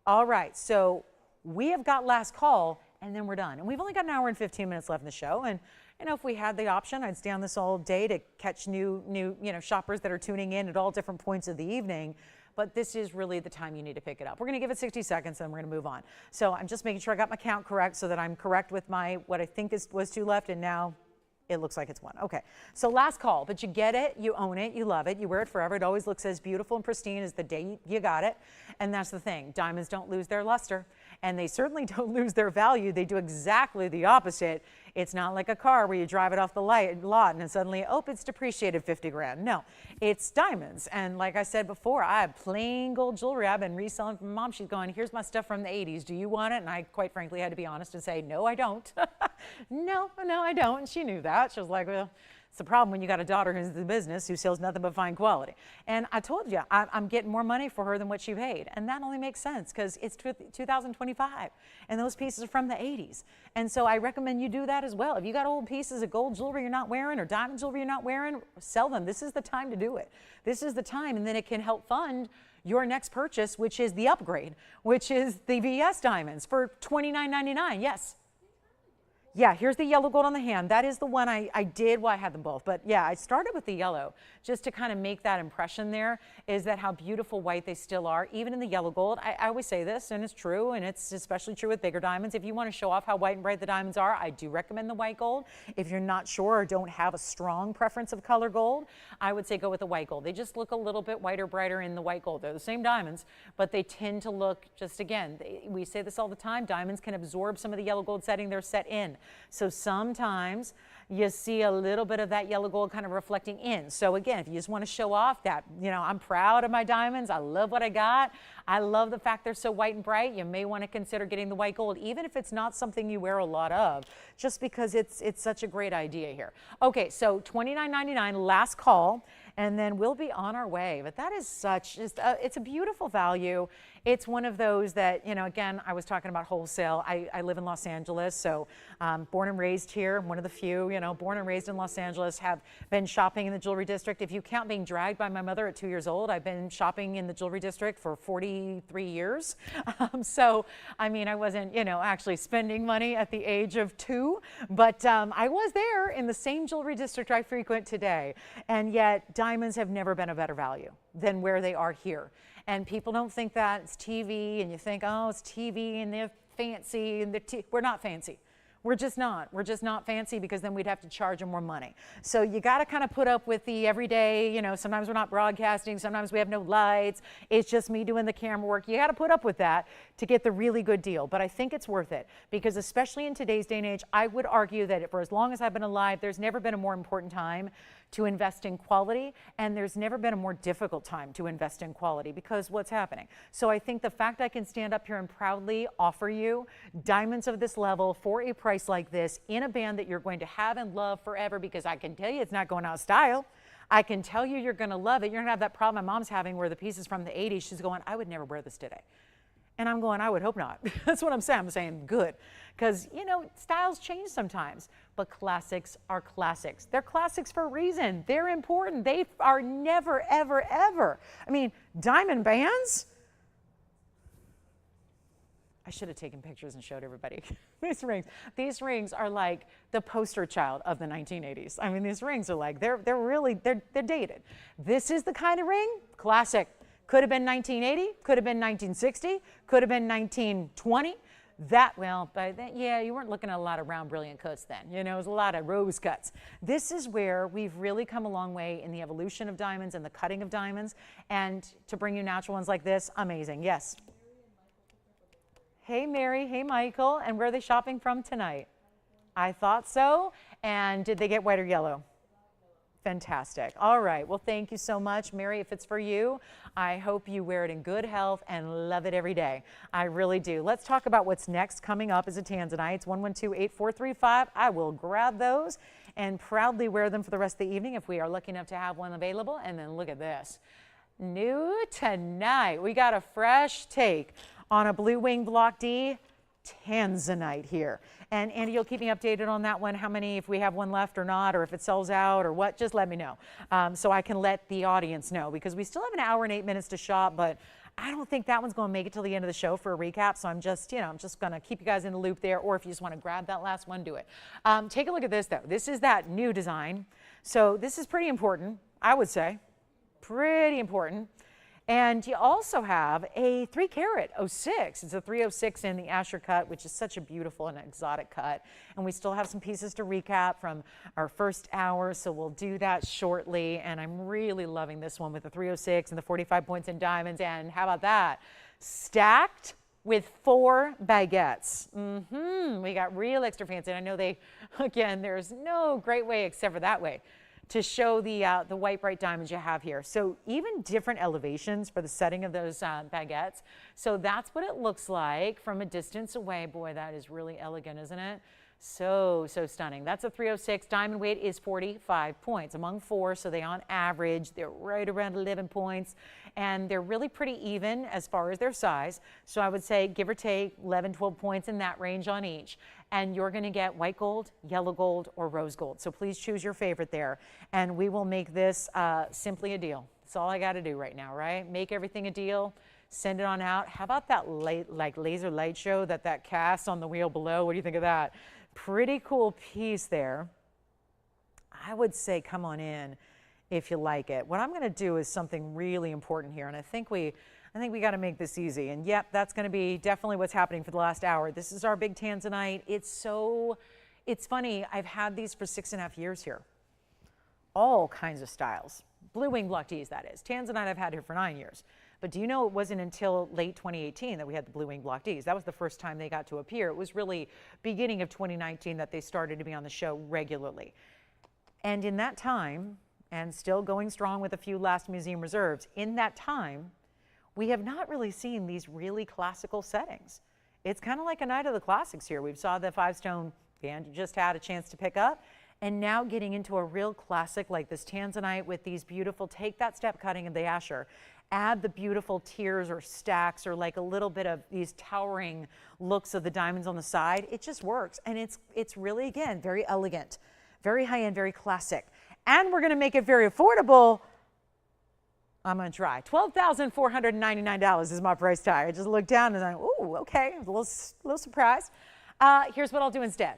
All right. So we have got last call, and then we're done. And we've only got an hour and 15 minutes left in the show. And you know, if we had the option, I'd stay on this all day to catch new shoppers that are tuning in at all different points of the evening. But this is really the time you need to pick it up. We're going to give it 60 seconds, and we're going to move on. So I'm just making sure I got my count correct so that I'm correct with my what I think was 2 left, and now it looks like it's 1. Okay, so last call, but you get it, you own it, you love it, you wear it forever. It always looks as beautiful and pristine as the day you got it. And that's the thing. Diamonds don't lose their luster, and they certainly don't lose their value. They do exactly the opposite. It's not like a car where you drive it off the lot and suddenly, oh, it's depreciated 50 grand. No, it's diamonds. And like I said before, I have plain gold jewelry I've been reselling from Mom. She's going, here's my stuff from the 80s. Do you want it? And I quite frankly had to be honest and say, no, I don't. No, I don't. And she knew that. She was like, well, it's the problem when you got a daughter who's in the business who sells nothing but fine quality. And I told you, I'm getting more money for her than what she paid. And that only makes sense because it's 2025 and those pieces are from the 80s. And so I recommend you do that as well. If you got old pieces of gold jewelry you're not wearing or diamond jewelry you're not wearing, sell them. This is the time to do it. This is the time, and then it can help fund your next purchase, which is the upgrade, which is the VS diamonds for $29.99. Yes. Yeah, here's the yellow gold on the hand. That is the one I did, well, I had them both, but yeah, I started with the yellow just to kind of make that impression there, is that how beautiful white they still are, even in the yellow gold. I always say this, and it's true, and it's especially true with bigger diamonds. If you want to show off how white and bright the diamonds are, I do recommend the white gold. If you're not sure or don't have a strong preference of color gold, I would say go with the white gold. They just look a little bit whiter, brighter in the white gold. They're the same diamonds, but they tend to look, just again, we say this all the time, diamonds can absorb some of the yellow gold setting they're set in. So sometimes you see a little bit of that yellow gold kind of reflecting in. So again, if you just want to show off that, you know, I'm proud of my diamonds. I love what I got. I love the fact they're so white and bright. You may want to consider getting the white gold, even if it's not something you wear a lot of, just because it's such a great idea here. Okay, so $29.99, last call, and then we'll be on our way. But that is such, it's a beautiful value. It's one of those that, you know, again, I was talking about wholesale. I live in Los Angeles, so born and raised here, one of the few, you know, born and raised in Los Angeles, have been shopping in the jewelry district. If you count being dragged by my mother at 2 years old, I've been shopping in the jewelry district for 43 years. So, I mean, I wasn't, you know, actually spending money at the age of 2, but I was there in the same jewelry district I frequent today. And yet diamonds have never been a better value than where they are here. And people don't think that it's TV, and you think, oh, it's TV and they're fancy, and we're not fancy. We're just not. We're just not fancy, because then we'd have to charge them more money. So you got to kind of put up with the everyday, you know, sometimes we're not broadcasting, sometimes we have no lights. It's just me doing the camera work. You got to put up with that to get the really good deal. But I think it's worth it, because especially in today's day and age, I would argue that for as long as I've been alive, there's never been a more important time to invest in quality, and there's never been a more difficult time to invest in quality, because what's happening. So I think the fact I can stand up here and proudly offer you diamonds of this level for a price like this in a band that you're going to have and love forever, because I can tell you it's not going out of style. I can tell you you're going to love it. You're going to have that problem my mom's having where the piece is from the 80s. She's going, I would never wear this today. And I'm going, I would hope not. That's what I'm saying. I'm saying good. Because, you know, styles change sometimes, but classics are classics. They're classics for a reason. They're important. They are never, ever, ever. I mean, diamond bands. I should have taken pictures and showed everybody these rings. These rings are like the poster child of the 1980s. I mean, these rings are like, they're dated. This is the kind of ring, classic. Could have been 1980, could have been 1960, could have been 1920. Well, but then, yeah, you weren't looking at a lot of round, brilliant cuts then. You know, it was a lot of rose cuts. This is where we've really come a long way in the evolution of diamonds and the cutting of diamonds. And to bring you natural ones like this, amazing. Yes. Hey, Mary. Hey, Michael. And where are they shopping from tonight? I thought so. And did they get white or yellow? Fantastic. All right. Well, thank you so much. Mary, if it's for you, I hope you wear it in good health and love it every day. I really do. Let's talk about what's next. Coming up is a Tanzanite. It's 112-8435. I will grab those and proudly wear them for the rest of the evening if we are lucky enough to have one available. And then look at this. New tonight, we got a fresh take on a Blue Wing Block D Tanzanite here. And Andy, you'll keep me updated on that one, how many, if we have one left or not, or if it sells out or what, just let me know so I can let the audience know, because we still have an hour and 8 minutes to shop, but I don't think that one's going to make it till the end of the show for a recap. So I'm just, you know, I'm just going to keep you guys in the loop there, or if you just want to grab that last one, do it. Take a look at this though. This is that new design. So this is pretty important, I would say, pretty important. And you also have a 3-carat 06. It's a 306 in the Asher cut, which is such a beautiful and exotic cut. And we still have some pieces to recap from our first hour, so we'll do that shortly. And I'm really loving this one with the 306 and the 45 points in diamonds. And how about that? Stacked with 4 baguettes. We got real extra fancy. And I know they, again, there's no great way except for that way to show the white bright diamonds you have here. So even different elevations for the setting of those baguettes. So that's what it looks like from a distance away. Boy, that is really elegant, isn't it? So stunning. That's a 306. Diamond weight is 45 points among 4. So they on average, they're right around 11 points. And they're really pretty even as far as their size. So I would say give or take 11, 12 points in that range on each. And you're going to get white gold, yellow gold, or rose gold. So please choose your favorite there. And we will make this simply a deal That's all I got to do right now, right? Make everything a deal, send it on out. How about that laser light show that cast on the wheel below? What do you think of that? Pretty cool piece there. I would say come on in if you like it. What I'm going to do is something really important here, and I think we got to make this easy. And yep, that's going to be definitely what's happening for the last hour. This is our big Tanzanite. It's funny. I've had these for 6.5 years here. All kinds of styles. Blue wing block Ds, that is. Tanzanite I've had here for 9 years. But do you know it wasn't until late 2018 that we had the blue wing block Ds? That was the first time they got to appear. It was really beginning of 2019 that they started to be on the show regularly. And in that time, and still going strong with a few last museum reserves, in that time, we have not really seen these really classical settings. It's kind of like a night of the classics here. We saw the 5-stone band you just had a chance to pick up, and now getting into a real classic like this Tanzanite with these beautiful, take that step cutting of the Asher, add the beautiful tiers or stacks or like a little bit of these towering looks of the diamonds on the side. It just works, and it's really, again, very elegant, very high-end, very classic. And we're going to make it very affordable. I'm going to try. $12,499 is my price tag. I just looked down and I'm like, ooh, okay. I was a little surprised. Here's what I'll do instead.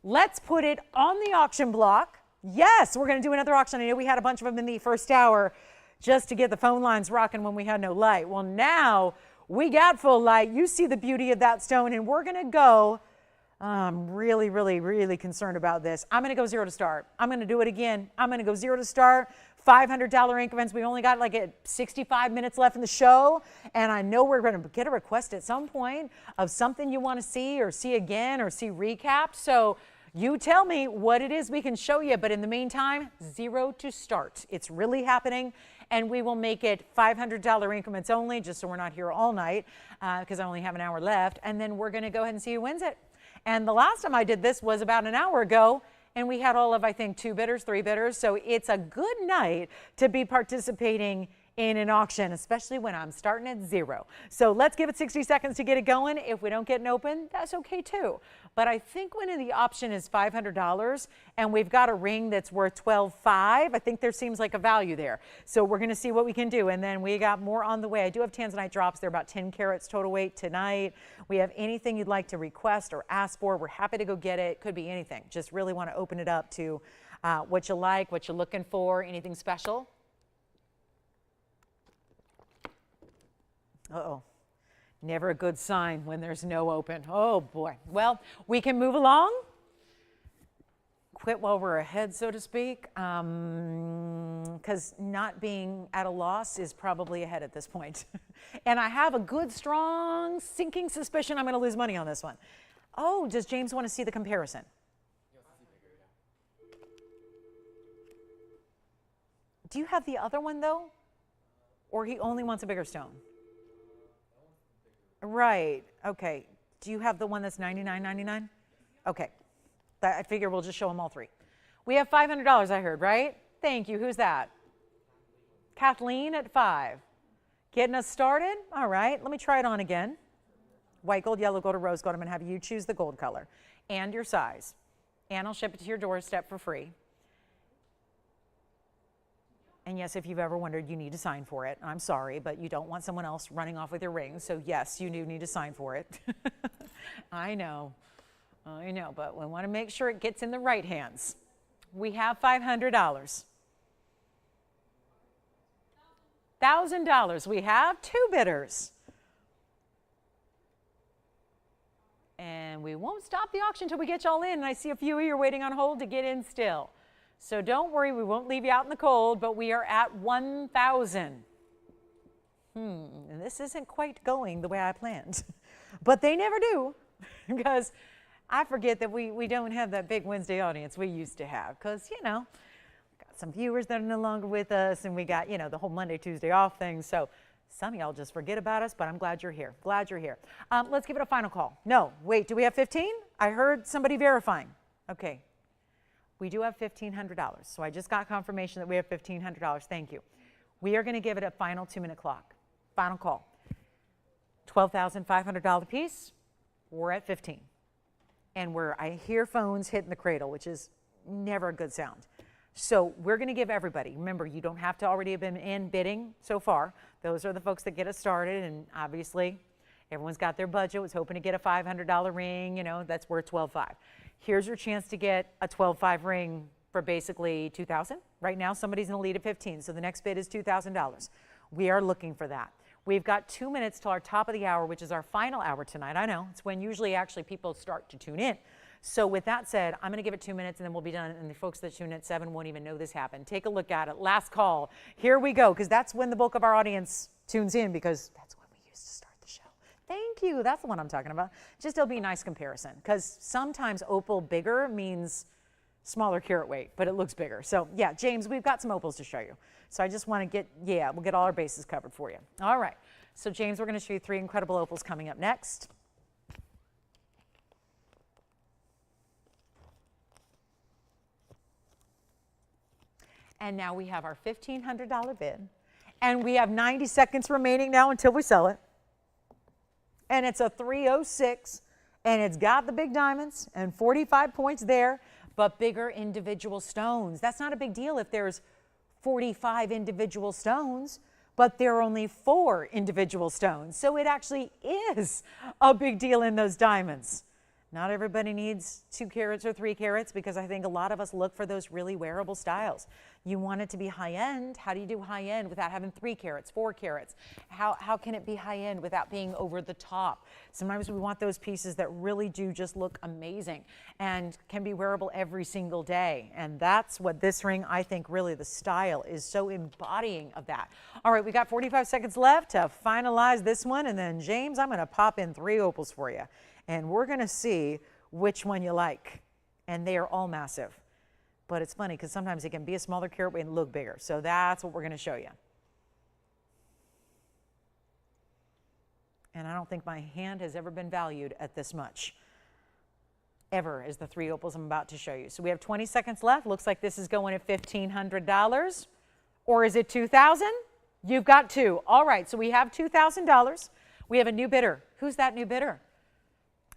Let's put it on the auction block. Yes, we're going to do another auction. I know we had a bunch of them in the first hour just to get the phone lines rocking when we had no light. Well, now we got full light. You see the beauty of that stone, and we're going to go. I'm really, really, really concerned about this. I'm going to go 0 to start. I'm going to do it again. I'm going to go 0 to start. $500 increments. We only got like 65 minutes left in the show, and I know we're going to get a request at some point of something you want to see or see again or see recapped. So you tell me what it is we can show you, but in the meantime, 0 to start. It's really happening, and we will make it $500 increments only, just so we're not here all night, because I only have an hour left, and then we're going to go ahead and see who wins it. And the last time I did this was about an hour ago, and we had all of, I think, 2 bidders, 3 bidders. So it's a good night to be participating in an auction, especially when I'm starting at 0. So let's give it 60 seconds to get it going. If we don't get an open, that's okay too. But I think when the option is $500 and we've got a ring that's worth $12,500, I think there seems like a value there. So we're going to see what we can do. And then we got more on the way. I do have Tanzanite drops. They're about 10 carats total weight tonight. We have anything you'd like to request or ask for. We're happy to go get it. Could be anything. Just really want to open it up to what you like, what you're looking for, anything special. Uh-oh. Never a good sign when there's no open. Oh, boy. Well, we can move along. Quit while we're ahead, so to speak, because not being at a loss is probably ahead at this point. And I have a good, strong, sinking suspicion I'm going to lose money on this one. Oh, does James want to see the comparison? Do you have the other one, though? Or he only wants a bigger stone? Right. Okay. Do you have the one that's $99.99? Okay. I figure we'll just show them all 3. We have $500, I heard, right? Thank you. Who's that? Kathleen at 5. Getting us started? All right. Let me try it on again. White gold, yellow gold, or rose gold. I'm going to have you choose the gold color and your size. And I'll ship it to your doorstep for free. And yes, if you've ever wondered, you need to sign for it. I'm sorry, but you don't want someone else running off with your ring. So yes, you do need to sign for it. I know, but we want to make sure it gets in the right hands. We have $500. $1,000. We have 2 bidders. And we won't stop the auction until we get y'all in. And I see a few of you are waiting on hold to get in still. So don't worry, we won't leave you out in the cold, but we are at 1,000. And this isn't quite going the way I planned. But they never do, because I forget that we don't have that big Wednesday audience we used to have, because, got some viewers that are no longer with us, and we got, the whole Monday, Tuesday off thing. So some of y'all just forget about us, but I'm glad you're here. Glad you're here. Let's give it a final call. No, wait, do we have 15? I heard somebody verifying. Okay. We do have $1,500, so I just got confirmation that we have $1,500. Thank you. We are going to give it a final 2-minute clock. Final call. $12,500 piece. We're at 15. And I hear phones hitting the cradle, which is never a good sound. So we're going to give everybody, remember, you don't have to already have been in bidding so far. Those are the folks that get us started, and obviously everyone's got their budget, was hoping to get a $500 ring, you know, that's worth $12,500. Here's your chance to get a $12,500 ring for basically $2,000. Right now, somebody's in the lead at $15,000, so the next bid is $2,000. We are looking for that. We've got 2 minutes till our top of the hour, which is our final hour tonight. I know, it's when usually actually people start to tune in. So with that said, I'm going to give it 2 minutes and then we'll be done, and the folks that tune in at 7 won't even know this happened. Take a look at it. Last call. Here we go, because that's when the bulk of our audience tunes in, because that's when we used to start the show. Thank you. That's the one I'm talking about. Just it'll be a nice comparison, because sometimes opal bigger means smaller carat weight, but it looks bigger. So yeah, James, we've got some opals to show you. So I just want to get, we'll get all our bases covered for you. All right. So James, we're going to show you 3 incredible opals coming up next. And now we have our $1,500 bid. And we have 90 seconds remaining now until we sell it. And it's a 306. And it's got the big diamonds and 45 points there, but bigger individual stones. That's not a big deal if there's 45 individual stones, but there are only 4 individual stones. So it actually is a big deal in those diamonds. Not everybody needs 2 carats or 3 carats, because I think a lot of us look for those really wearable styles. You want it to be high end. How do you do high end without having 3 carats, 4 carats? How can it be high end without being over the top? Sometimes we want those pieces that really do just look amazing and can be wearable every single day. And that's what this ring, I think really the style is so embodying of that. All right, we got 45 seconds left to finalize this one. And then James, I'm going to pop in 3 opals for you. And we're going to see which one you like. And they are all massive. But it's funny because sometimes it can be a smaller carat weight and look bigger. So that's what we're going to show you. And I don't think my hand has ever been valued at this much. Ever, is the 3 opals I'm about to show you. So we have 20 seconds left. Looks like this is going at $1,500. Or is it $2,000? You've got 2. All right, so we have $2,000. We have a new bidder. Who's that new bidder?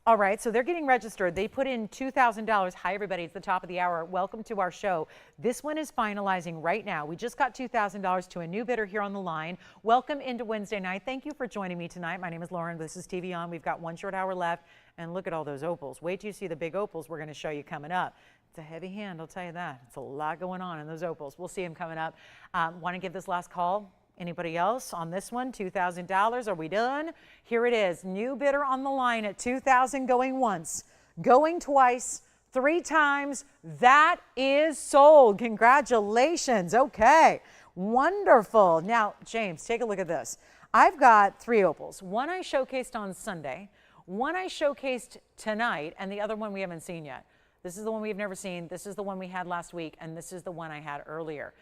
All right, so they're getting registered. They put in $2,000. Hi, everybody. It's the top of the hour. Welcome to our show. This one is finalizing right now. We just got $2,000 to a new bidder here on the line. Welcome into Wednesday night. Thank you for joining me tonight. My name is Lauren. This is TVON. We've got 1 short hour left. And look at all those opals. Wait till you see the big opals we're going to show you coming up. It's a heavy hand, I'll tell you that. It's a lot going on in those opals. We'll see them coming up. Want to give this last call? Anybody else on this one? $2,000. Are we done? Here it is. New bidder on the line at $2,000, going once, going twice, 3 times. That is sold. Congratulations. Okay. Wonderful. Now, James, take a look at this. I've got 3 opals. One I showcased on Sunday, one I showcased tonight, and the other one we haven't seen yet. This is the one we've never seen. This is the one we had last week, and this is the one I had earlier.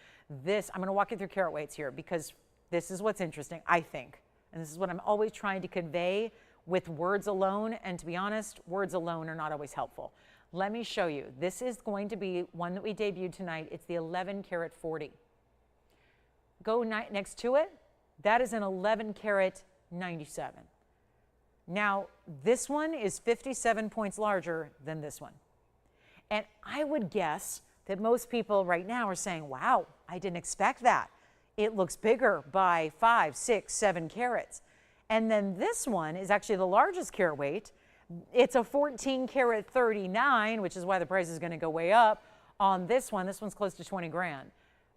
This, I'm going to walk you through carat weights here, because this is what's interesting, I think. And this is what I'm always trying to convey with words alone. And to be honest, words alone are not always helpful. Let me show you. This is going to be one that we debuted tonight. It's the 11 karat 40. Go next to it. That is an 11 karat 97. Now, this one is 57 points larger than this one. And I would guess that most people right now are saying, wow, I didn't expect that. It looks bigger by 5, 6, 7 carats. And then this one is actually the largest carat weight. It's a 14 karat 39, which is why the price is going to go way up on this one. This one's close to 20 grand.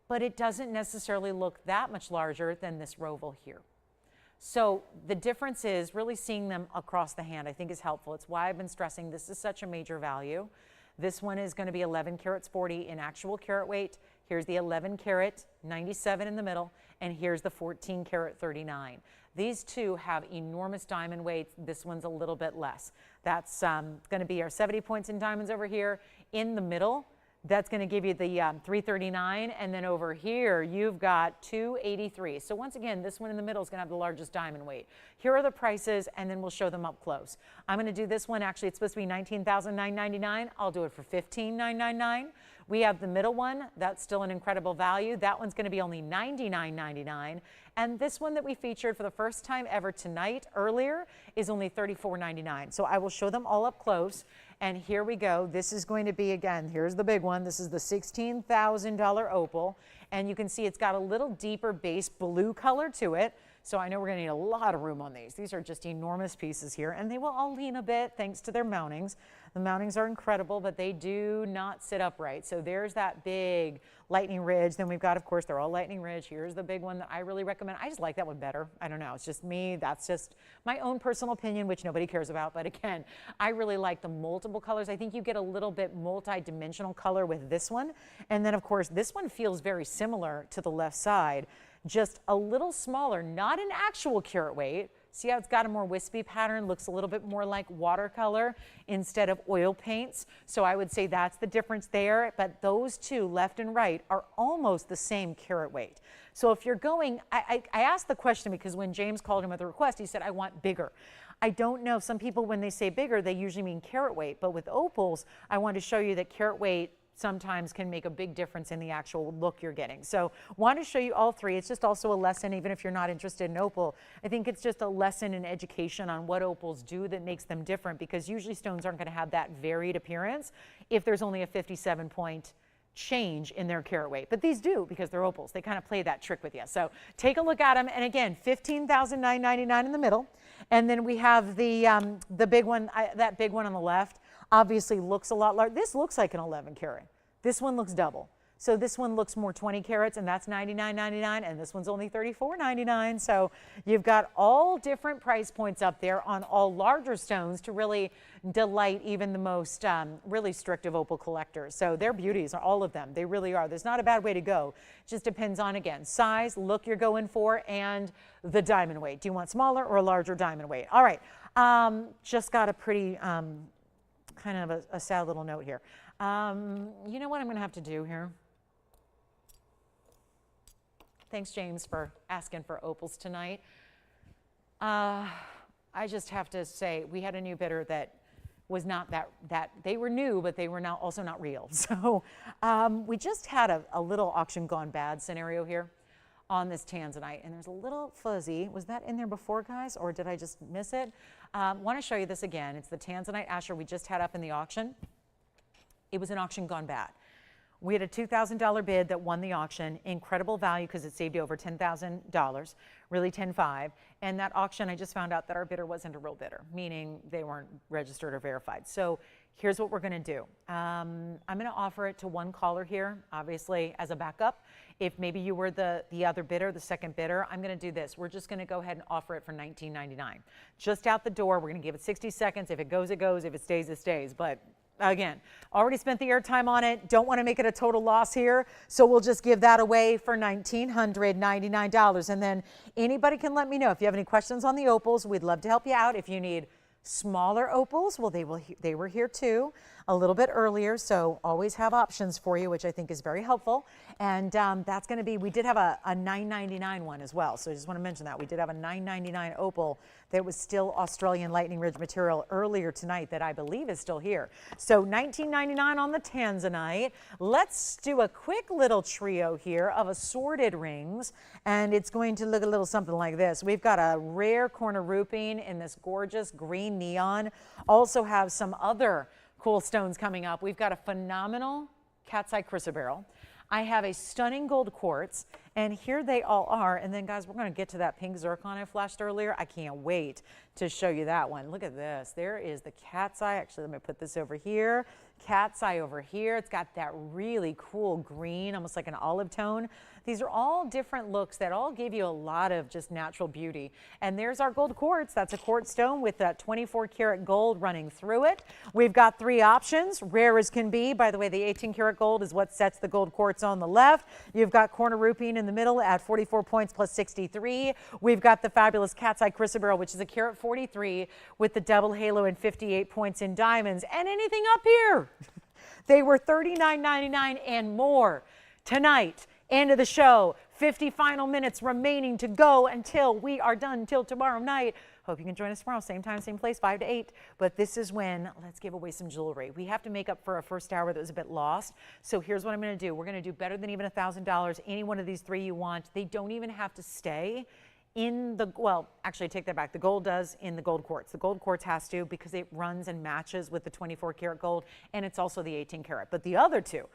But it doesn't necessarily look that much larger than this roval here. So the difference is really seeing them across the hand, I think, is helpful. It's why I've been stressing this is such a major value. This one is going to be 11 carats 40 in actual carat weight. Here's the 11 karat 97 in the middle, and here's the 14 karat 39. These two have enormous diamond weights. This one's a little bit less. That's going to be our 70 points in diamonds over here. In the middle, that's going to give you the 339, and then over here you've got 283. So once again, this one in the middle is going to have the largest diamond weight. Here are the prices, and then we'll show them up close. I'm going to do this one. Actually, it's supposed to be $19,999. I'll do it for $15,999. We have the middle one. That's still an incredible value. That one's going to be only $99.99. And this one that we featured for the first time ever tonight earlier is only $34.99. So I will show them all up close. And here we go. This is going to be, again, here's the big one. This is the $16,000 opal. And you can see it's got a little deeper base blue color to it. So I know we're going to need a lot of room on these. These are just enormous pieces here, and they will all lean a bit thanks to their mountings. The mountings are incredible, but they do not sit upright. So there's that big lightning ridge. Then we've got, of course, they're all lightning ridge. Here's the big one that I really recommend. I just like that one better. I don't know. It's just me. That's just my own personal opinion, which nobody cares about. But again, I really like the multiple colors. I think you get a little bit multi-dimensional color with this one. And then, of course, this one feels very similar to the left side, just a little smaller, not in actual carat weight. See how it's got a more wispy pattern, looks a little bit more like watercolor instead of oil paints. So I would say that's the difference there. But those two, left and right, are almost the same carat weight. So if you're going, I asked the question because when James called him with a request, he said, I want bigger. I don't know, some people when they say bigger, they usually mean carat weight. But with opals, I want to show you that carat weight sometimes can make a big difference in the actual look you're getting. So want to show you all three. It's just also a lesson, even if you're not interested in opal. I think it's just a lesson in education on what opals do that makes them different, because usually stones aren't going to have that varied appearance if there's only a 57-point change in their carat weight. But these do, because they're opals. They kind of play that trick with you. So take a look at them. And again, $15,999 in the middle. And then we have the big one, that big one on the left. Obviously looks a lot larger. This looks like an 11 carat. This one looks double. So this one looks more 20 carats, and that's $99.99, and this one's only $34.99. So you've got all different price points up there on all larger stones to really delight even the most really strict of opal collectors. So they're beauties, all of them. They really are. There's not a bad way to go. It just depends on, again, size, look you're going for, and the diamond weight. Do you want smaller or a larger diamond weight? All right. Just got a pretty kind of a sad little note here. You know what I'm going to have to do here? Thanks, James, for asking for opals tonight. I just have to say, we had a new bidder that was not that they were new, but they were now also not real. So we just had a little auction gone bad scenario here on this Tanzanite, and there's a little fuzzy. Was that in there before, guys, or did I just miss it? Want to show you this again. It's the Tanzanite Asher we just had up in the auction. It was an auction gone bad. We had a $2,000 bid that won the auction. Incredible value because it saved you over $10,000, really $10,500. And that auction, I just found out that our bidder wasn't a real bidder, meaning they weren't registered or verified. So here's what we're going to do. I'm going to offer it to one caller here, obviously, as a backup. If maybe you were the other bidder, the second bidder, I'm going to do this. We're just going to go ahead and offer it for $19.99. Just out the door, we're going to give it 60 seconds. If it goes, it goes. If it stays, it stays. But again, already spent the airtime on it. Don't want to make it a total loss here. So we'll just give that away for $1,999. And then anybody can let me know if you have any questions on the opals. We'd love to help you out. If you need smaller opals, well, they were here too a little bit earlier, so always have options for you, which I think is very helpful. And that's going to be, we did have a $9.99 one as well, so I just want to mention that. We did have a $9.99 opal that was still Australian Lightning Ridge material earlier tonight that I believe is still here. So $19.99 on the Tanzanite. Let's do a quick little trio here of assorted rings, and it's going to look a little something like this. We've got a rare corner rupine in this gorgeous green neon. Also have some other cool stones coming up. We've got a phenomenal cat's eye chrysoberyl. I have a stunning gold quartz, and here they all are. And then, guys, we're going to get to that pink zircon I flashed earlier. I can't wait to show you that one. Look at this. There is the cat's eye. Actually, let me put this over here. Cat's eye over here. It's got that really cool green, almost like an olive tone. These are all different looks that all give you a lot of just natural beauty. And there's our gold quartz. That's a quartz stone with that 24 karat gold running through it. We've got three options, rare as can be. By the way, the 18 karat gold is what sets the gold quartz on the left. You've got corner rupine in the middle at 44 points plus 63. We've got the fabulous cat's eye chrysoberyl, which is a carat 43 with the double halo and 58 points in diamonds. And anything up here, they were $39.99 and more tonight. End of the show, 50 final minutes remaining to go until we are done until tomorrow night. Hope you can join us tomorrow, same time, same place, 5 to 8. But this is when let's give away some jewelry. We have to make up for a first hour that was a bit lost. So here's what I'm going to do. We're going to do better than even $1,000. Any one of these three you want. They don't even have to stay in the, well, actually, I take that back. The gold does in the gold quartz. The gold quartz has to because it runs and matches with the 24 karat gold, and it's also the 18 karat. But the other two,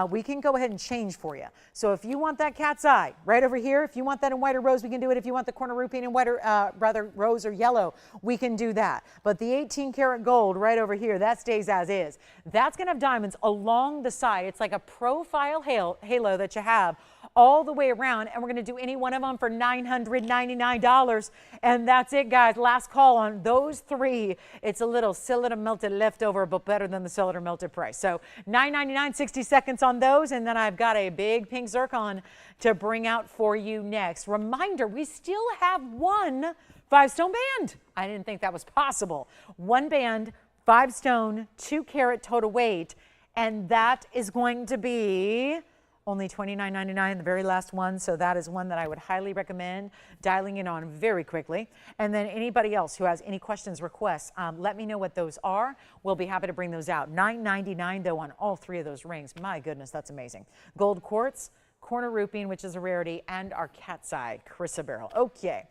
we can go ahead and change for you. So if you want that cat's eye right over here, if you want that in white or rose, we can do it. If you want the corner ruby in white or rather rose or yellow, we can do that. But the 18 karat gold right over here, that stays as is. That's going to have diamonds along the side. It's like a profile halo that you have all the way around, and we're going to do any one of them for $999, and that's it, guys. Last call on those three. It's a little cylinder melted leftover, but better than the cylinder melted price. So $999, 60 seconds on those, and then I've got a big pink zircon to bring out for you next. Reminder, we still have one 5-stone band. I didn't think that was possible. One band, 5 stone, 2 karat total weight, and that is going to be only $29.99, the very last one. So that is one that I would highly recommend dialing in on very quickly. And then anybody else who has any questions, requests, let me know what those are. We'll be happy to bring those out. $9.99 though on all three of those rings. My goodness, that's amazing. Gold quartz, corner rupine, which is a rarity, and our cat's eye chrysoberyl. Okay,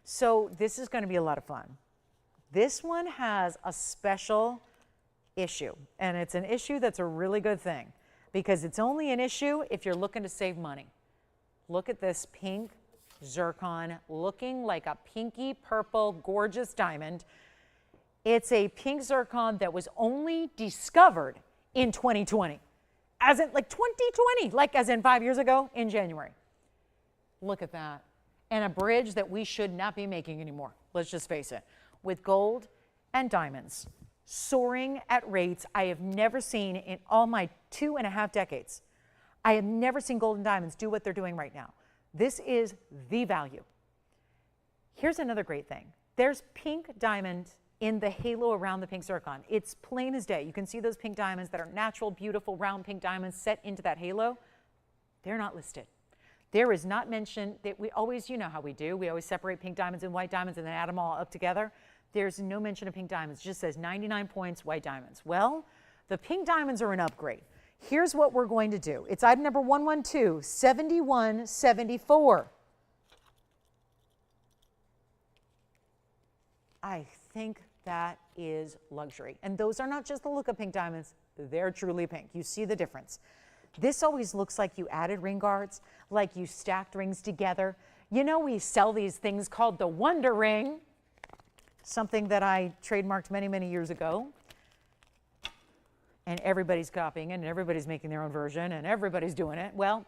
so this is going to be a lot of fun. This one has a special issue, and it's an issue that's a really good thing, because it's only an issue if you're looking to save money. Look at this pink zircon, looking like a pinky purple, gorgeous diamond. It's a pink zircon that was only discovered in 2020, as in like 2020, like as in 5 years ago in January. Look at that. And a bridge that we should not be making anymore, let's just face it, with gold and diamonds soaring at rates I have never seen in all my 2.5 decades. I have never seen gold and diamonds do what they're doing right now. This is the value. Here's another great thing. There's pink diamond in the halo around the pink zircon. It's plain as day. You can see those pink diamonds that are natural, beautiful, round pink diamonds set into that halo. They're not listed. There is not mention that we always, you know how we do. We always separate pink diamonds and white diamonds and then add them all up together. There's no mention of pink diamonds. It just says 99 points, white diamonds. Well, the pink diamonds are an upgrade. Here's what we're going to do. It's item number 112, 7174. I think that is luxury. And those are not just the look of pink diamonds. They're truly pink. You see the difference. This always looks like you added ring guards, like you stacked rings together. You know, we sell these things called the Wonder Ring, something that I trademarked many, many years ago. And everybody's copying it, and everybody's making their own version, and everybody's doing it. Well,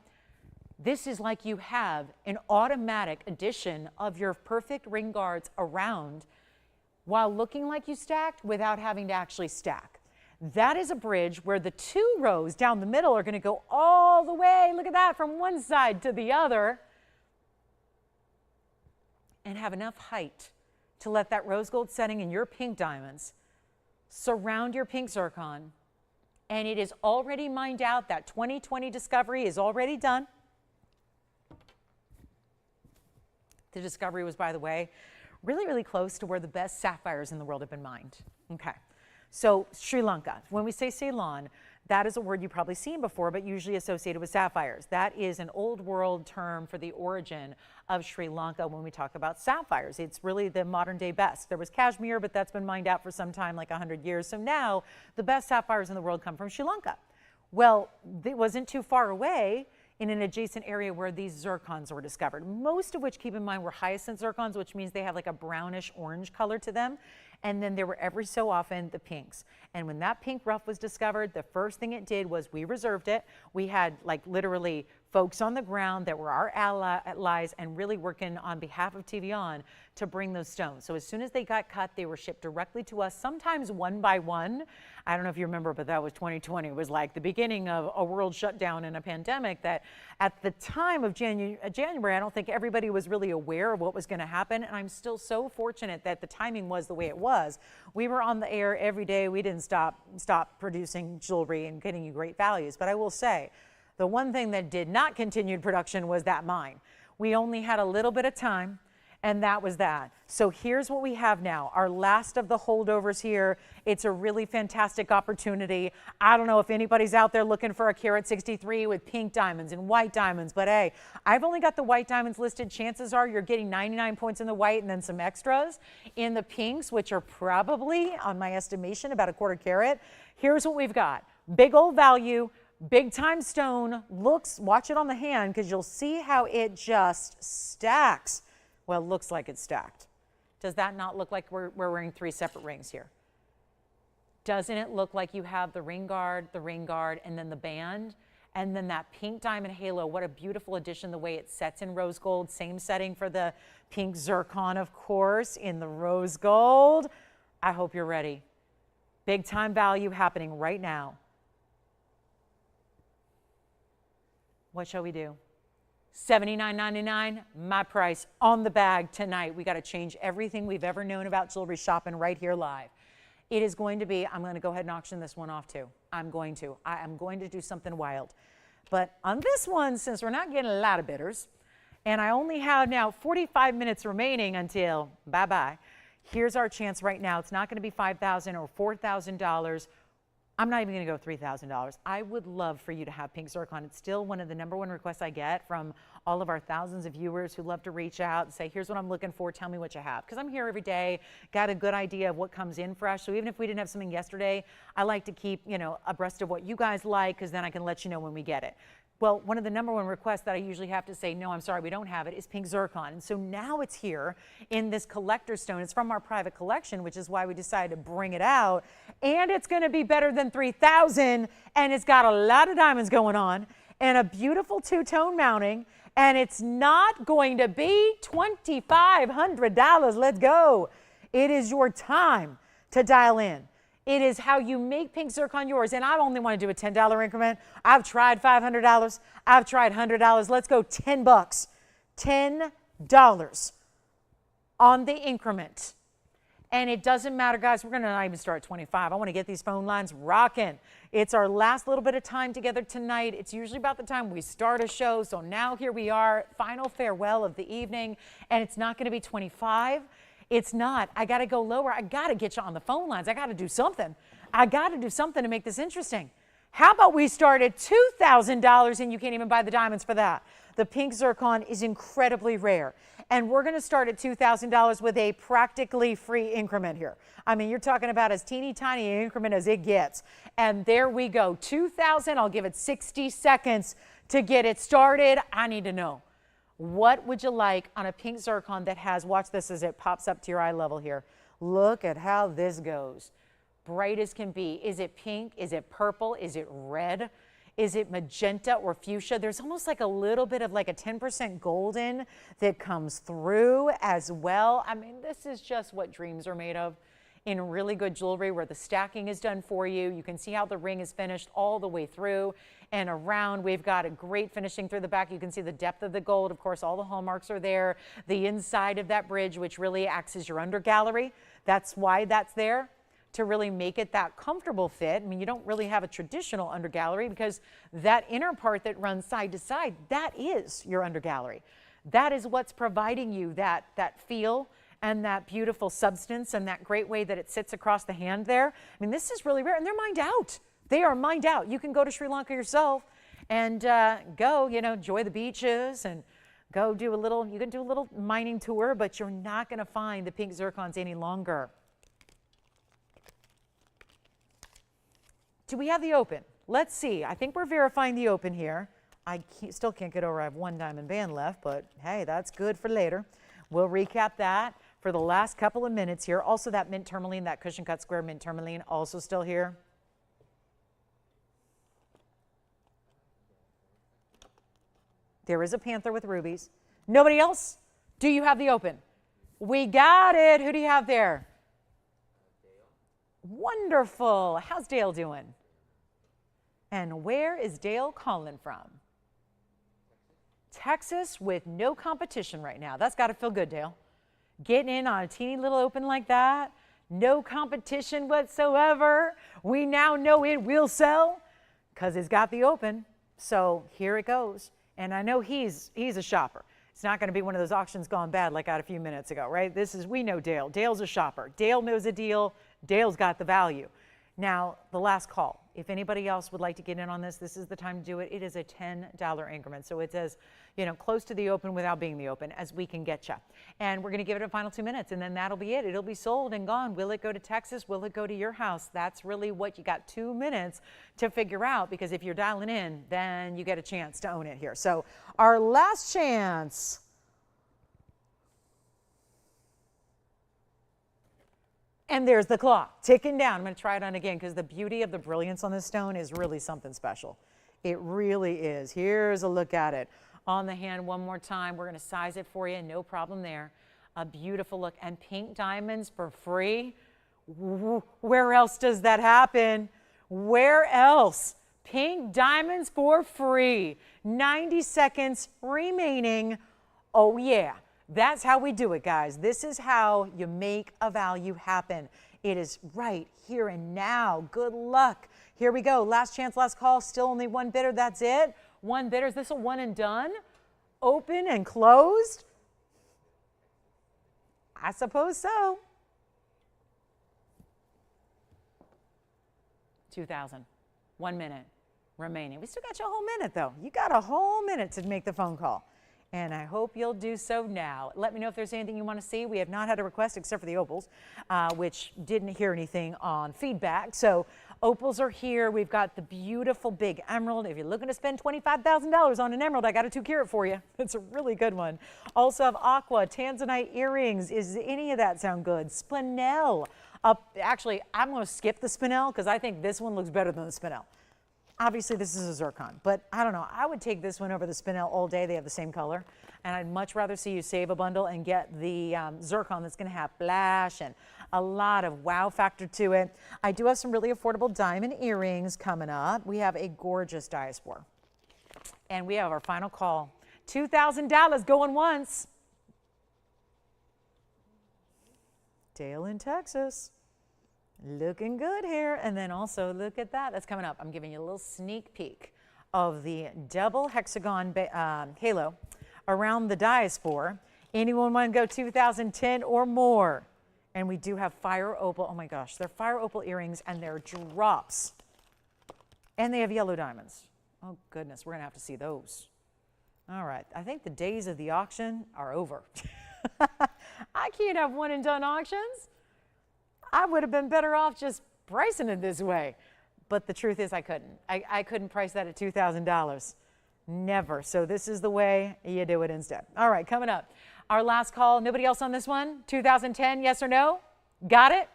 this is like you have an automatic addition of your perfect ring guards around while looking like you stacked without having to actually stack. That is a bridge where the 2 rows down the middle are going to go all the way, look at that, from one side to the other, and have enough height to let that rose gold setting in your pink diamonds surround your pink zircon. And it is already mined out. That 2020 discovery is already done. The discovery was, by the way, really, really close to where the best sapphires in the world have been mined. Okay, so Sri Lanka. When we say Ceylon, that is a word you've probably seen before, but usually associated with sapphires. That is an old world term for the origin of Sri Lanka when we talk about sapphires. It's really the modern day best. There was cashmere, but that's been mined out for some time, like 100 years. So now the best sapphires in the world come from Sri Lanka. Well, it wasn't too far away in an adjacent area where these zircons were discovered, most of which, keep in mind, were hyacinth zircons, which means they have like a brownish orange color to them. And then there were every so often the pinks. And when that pink rough was discovered, the first thing it did was we reserved it. We had like literally folks on the ground that were our allies and really working on behalf of TVON to bring those stones. So as soon as they got cut, they were shipped directly to us, sometimes one by one. I don't know if you remember, but that was 2020. It was like the beginning of a world shutdown and a pandemic that at the time of January, I don't think everybody was really aware of what was going to happen. And I'm still so fortunate that the timing was the way it was. We were on the air every day. We didn't stop producing jewelry and getting you great values. But I will say, The one thing that did not continue production was that mine. We only had a little bit of time, and that was that. So here's what we have now, our last of the holdovers here. It's a really fantastic opportunity. I don't know if anybody's out there looking for a carat 63 with pink diamonds and white diamonds, but hey, I've only got the white diamonds listed. Chances are you're getting 99 points in the white and then some extras in the pinks, which are probably, on my estimation, about a quarter carat. Here's what we've got. Big old value, big time stone. Watch it on the hand because you'll see how it just stacks. Well, it looks like it's stacked. Does that not look like we're wearing 3 separate rings here? Doesn't it look like you have the ring guard, and then the band, and then that pink diamond halo? What a beautiful addition, the way it sets in rose gold. Same setting for the pink zircon, of course, in the rose gold. I hope you're ready. Big time value happening right now. What shall we do? $79.99, my price on the bag tonight. We got to change everything we've ever known about jewelry shopping right here live. It is going to be, I'm going to go ahead and auction this one off too. I am going to do something wild. But on this one, since we're not getting a lot of bidders, and I only have now 45 minutes remaining until bye-bye, here's our chance right now. It's not going to be $5,000 or $4,000. I'm not even going to go $3,000. I would love for you to have pink zircon. It's still one of the #1 requests I get from all of our thousands of viewers who love to reach out and say, here's what I'm looking for. Tell me what you have. Because I'm here every day, got a good idea of what comes in fresh. So even if we didn't have something yesterday, I like to keep, abreast of what you guys like, because then I can let you know when we get it. Well, one of the #1 requests that I usually have to say, no, I'm sorry, we don't have it, is pink zircon. And so now it's here in this collector stone. It's from our private collection, which is why we decided to bring it out. And it's going to be better than $3,000. And it's got a lot of diamonds going on and a beautiful two-tone mounting. And it's not going to be $2,500. Let's go. It is your time to dial in. It is how you make pink zircon yours. And I only want to do a $10 increment. I've tried $500. I've tried $100. Let's go $10. $10 on the increment. And it doesn't matter, guys. We're going to not even start at 25. I want to get these phone lines rocking. It's our last little bit of time together tonight. It's usually about the time we start a show. So now here we are, final farewell of the evening. And it's not going to be 25. It's not. I got to go lower. I got to get you on the phone lines. I got to do something. I got to do something to make this interesting. How about we start at $2,000 and you can't even buy the diamonds for that? The pink zircon is incredibly rare. And we're going to start at $2,000 with a practically free increment here. I mean, you're talking about as teeny tiny an increment as it gets. And there we go. $2,000. I'll give it 60 seconds to get it started. I need to know. What would you like on a pink zircon that has, watch this as it pops up to your eye level here. Look at how this goes. Bright as can be. Is it pink? Is it purple? Is it red? Is it magenta or fuchsia? There's almost like a little bit of like a 10% golden that comes through as well. I mean, this is just what dreams are made of in really good jewelry where the stacking is done for you. You can see how the ring is finished all the way through and around. We've got a great finishing through the back. You can see the depth of the gold. Of course, all the hallmarks are there. The inside of that bridge, which really acts as your under gallery. That's why that's there, to really make it that comfortable fit. I mean, you don't really have a traditional under gallery because that inner part that runs side to side, that is your under gallery. That is what's providing you that feel and that beautiful substance and that great way that it sits across the hand there. I mean, this is really rare, and they're mined out. They are mined out. You can go to Sri Lanka yourself and go, enjoy the beaches and go do a little, you can do a little mining tour, but you're not gonna find the pink zircons any longer. Do we have the open? Let's see. I think we're verifying the open here. I still can't get over I have one diamond band left, but hey, that's good for later. We'll recap that for the last couple of minutes here. Also that mint tourmaline, that cushion cut square mint tourmaline, also still here. There is a panther with rubies. Nobody else? Do you have the open? We got it. Who do you have there? Wonderful. How's Dale doing? And where is Dale calling from? Texas, with no competition right now. That's got to feel good, Dale. Getting in on a teeny little open like that, no competition whatsoever. We now know it will sell because it's got the open. So here it goes. And I know he's a shopper. It's not going to be one of those auctions gone bad like out a few minutes ago, right? We know Dale. Dale's a shopper. Dale knows a deal. Dale's got the value. Now, the last call. If anybody else would like to get in on this, this is the time to do it. It is a $10 increment. So it's as, close to the open without being the open as we can get you. And we're going to give it a final 2 minutes, and then that'll be it. It'll be sold and gone. Will it go to Texas? Will it go to your house? That's really what you got 2 minutes to figure out, because if you're dialing in, then you get a chance to own it here. So our last chance. And there's the clock ticking down. I'm going to try it on again because the beauty of the brilliance on this stone is really something special. It really is. Here's a look at it. On the hand one more time. We're going to size it for you. No problem there. A beautiful look. And pink diamonds for free. Where else does that happen? Where else? Pink diamonds for free. 90 seconds remaining. Oh, yeah. That's how we do it, guys. This is how you make a value happen. It is right here and now. Good luck. Here we go. Last chance, last call. Still only one bidder. That's it. One bidder. Is this a one and done? Open and closed? I suppose so. 2,000. 1 minute remaining. We still got you a whole minute, though. You got a whole minute to make the phone call. And I hope you'll do so now. Let me know if there's anything you want to see. We have not had a request except for the opals, which didn't hear anything on feedback. So opals are here. We've got the beautiful big emerald. If you're looking to spend $25,000 on an emerald, I got a 2 carat for you. It's a really good one. Also have aqua, Tanzanite earrings. Is any of that sound good? Spinel. Actually, I'm going to skip the spinel because I think this one looks better than the spinel. Obviously, this is a zircon, but I don't know. I would take this one over the spinel all day. They have the same color. And I'd much rather see you save a bundle and get the zircon that's going to have flash and a lot of wow factor to it. I do have some really affordable diamond earrings coming up. We have a gorgeous diaspore. And we have our final call. $2,000 going once. Dale in Texas. Looking good here. And then also look at that. That's coming up. I'm giving you a little sneak peek of the double hexagon halo around the diaspore. Anyone want to go 2010 or more? And we do have fire opal. Oh my gosh, they're fire opal earrings and they're drops. And they have yellow diamonds. Oh goodness, we're going to have to see those. All right, I think the days of the auction are over. I can't have one and done auctions. I would have been better off just pricing it this way. But the truth is I couldn't. I couldn't price that at $2,000. Never. So this is the way you do it instead. All right, coming up. Our last call. Nobody else on this one? 2010, yes or no? Got it?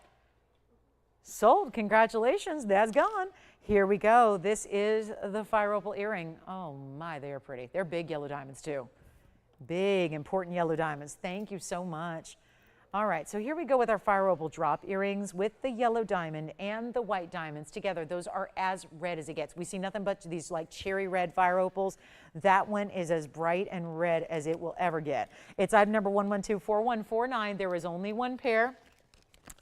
Sold. Congratulations. That's gone. Here we go. This is the fire opal earring. Oh my, they are pretty. They're big yellow diamonds too. Big, important yellow diamonds. Thank you so much. All right, so here we go with our fire opal drop earrings with the yellow diamond and the white diamonds together. Those are as red as it gets. We see nothing but these like cherry red fire opals. That one is as bright and red as it will ever get. It's item number 1124149. There is only one pair,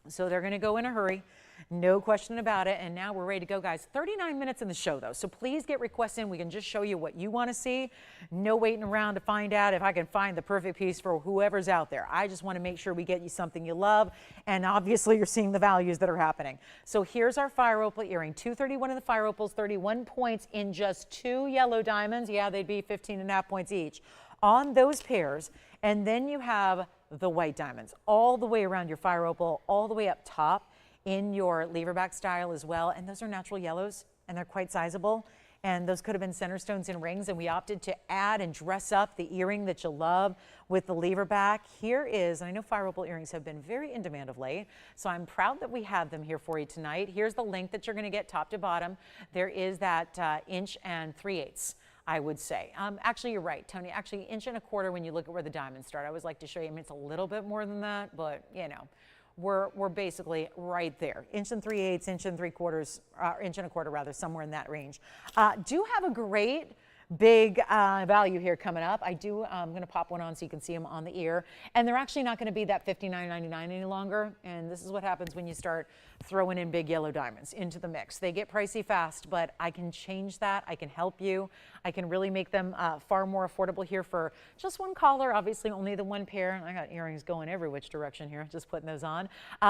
so they're going to go in a hurry. No question about it. And now we're ready to go, guys. 39 minutes in the show, though. So please get requests in. We can just show you what you want to see. No waiting around to find out if I can find the perfect piece for whoever's out there. I just want to make sure we get you something you love. And obviously, you're seeing the values that are happening. So here's our fire opal earring. 231 of the fire opals, 31 points in just 2 yellow diamonds. Yeah, they'd be 15.5 points each on those pairs. And then you have the white diamonds all the way around your fire opal, all the way up top in your leverback style as well. And those are natural yellows and they're quite sizable. And those could have been center stones and rings, and we opted to add and dress up the earring that you love with the leverback. Here is, and I know fire opal earrings have been very in demand of late, so I'm proud that we have them here for you tonight. Here's the length that you're going to get top to bottom. There is that 1 3/8. I would say. Actually, you're right, Tony. Actually, 1 1/4 when you look at where the diamonds start. I always like to show you. I mean, it's a little bit more than that, but you know. We're basically right there. 1 3/8, 1 3/4, 1 1/4 rather, somewhere in that range. Do have a great big value here coming up. I'm going to pop one on so you can see them on the ear. And they're actually not going to be that $59.99 any longer. And this is what happens when you start throwing in big yellow diamonds into the mix. They get pricey fast, but I can change that. I can help you. I can really make them far more affordable here for just one collar, obviously only the one pair. I got earrings going every which direction here, just putting those on.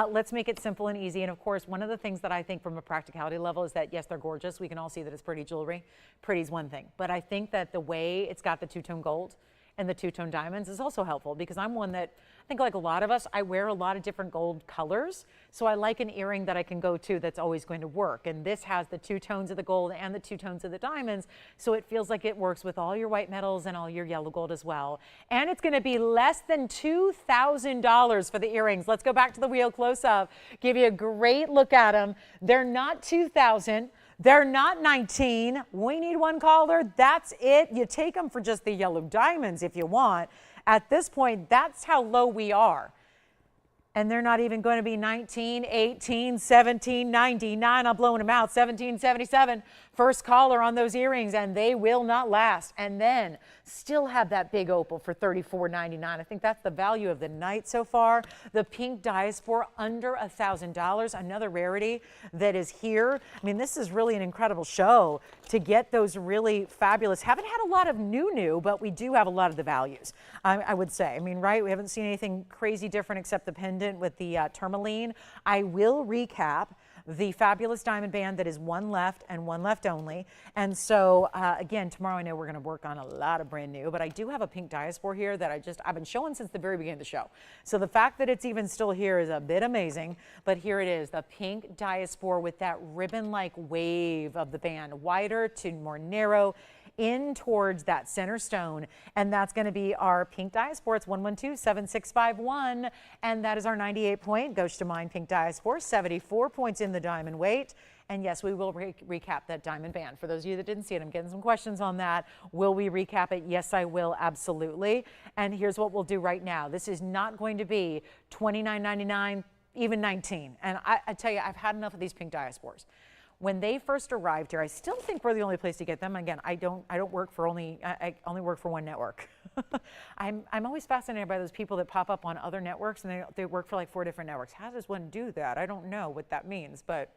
Let's make it simple and easy. And of course, one of the things that I think from a practicality level is that, yes, they're gorgeous. We can all see that it's pretty jewelry. Pretty's one thing. But I think that the way it's got the two-tone gold and the two-tone diamonds is also helpful, because I'm one that, I think like a lot of us, I wear a lot of different gold colors. So I like an earring that I can go to that's always going to work. And this has the two tones of the gold and the two tones of the diamonds. So it feels like it works with all your white metals and all your yellow gold as well. And it's going to be less than $2,000 for the earrings. Let's go back to the wheel close up, give you a great look at them. They're not $2,000. They're not 19. We need one collar. That's it. You take them for just the yellow diamonds if you want. At this point, that's how low we are. And they're not even going to be 19, 18, 17, 99. I'm blowing them out. 1777. First collar on those earrings, and they will not last. And then still have that big opal for $34.99. I think that's the value of the night so far. The pink diaspore under $1,000. Another rarity that is here. I mean, this is really an incredible show to get those really fabulous. Haven't had a lot of new, but we do have a lot of the values, I would say. I mean, right? We haven't seen anything crazy different except the pendant with the tourmaline. I will recap the fabulous diamond band that is one left and one left only. And so again, tomorrow I know we're going to work on a lot of brand new, but I do have a pink diaspore here that I've been showing since the very beginning of the show. So the fact that it's even still here is a bit amazing, but here it is, the pink diaspore with that ribbon-like wave of the band, wider to more narrow, in towards that center stone, and that's going to be our pink diaspore. It's 112-7651, and that is our 98 point Gauche de Mine pink diaspore, 74 points in the diamond weight. And yes, we will recap that diamond band. For those of you that didn't see it, I'm getting some questions on that. Will we recap it? Yes, I will, absolutely. And here's what we'll do right now. This is not going to be $29.99, even 19. And I tell you, I've had enough of these pink diaspores. When they first arrived here, I still think we're the only place to get them. Again, I don't work for I only work for one network. I'm always fascinated by those people that pop up on other networks and they work for like 4 different networks. How does one do that? I don't know what that means, but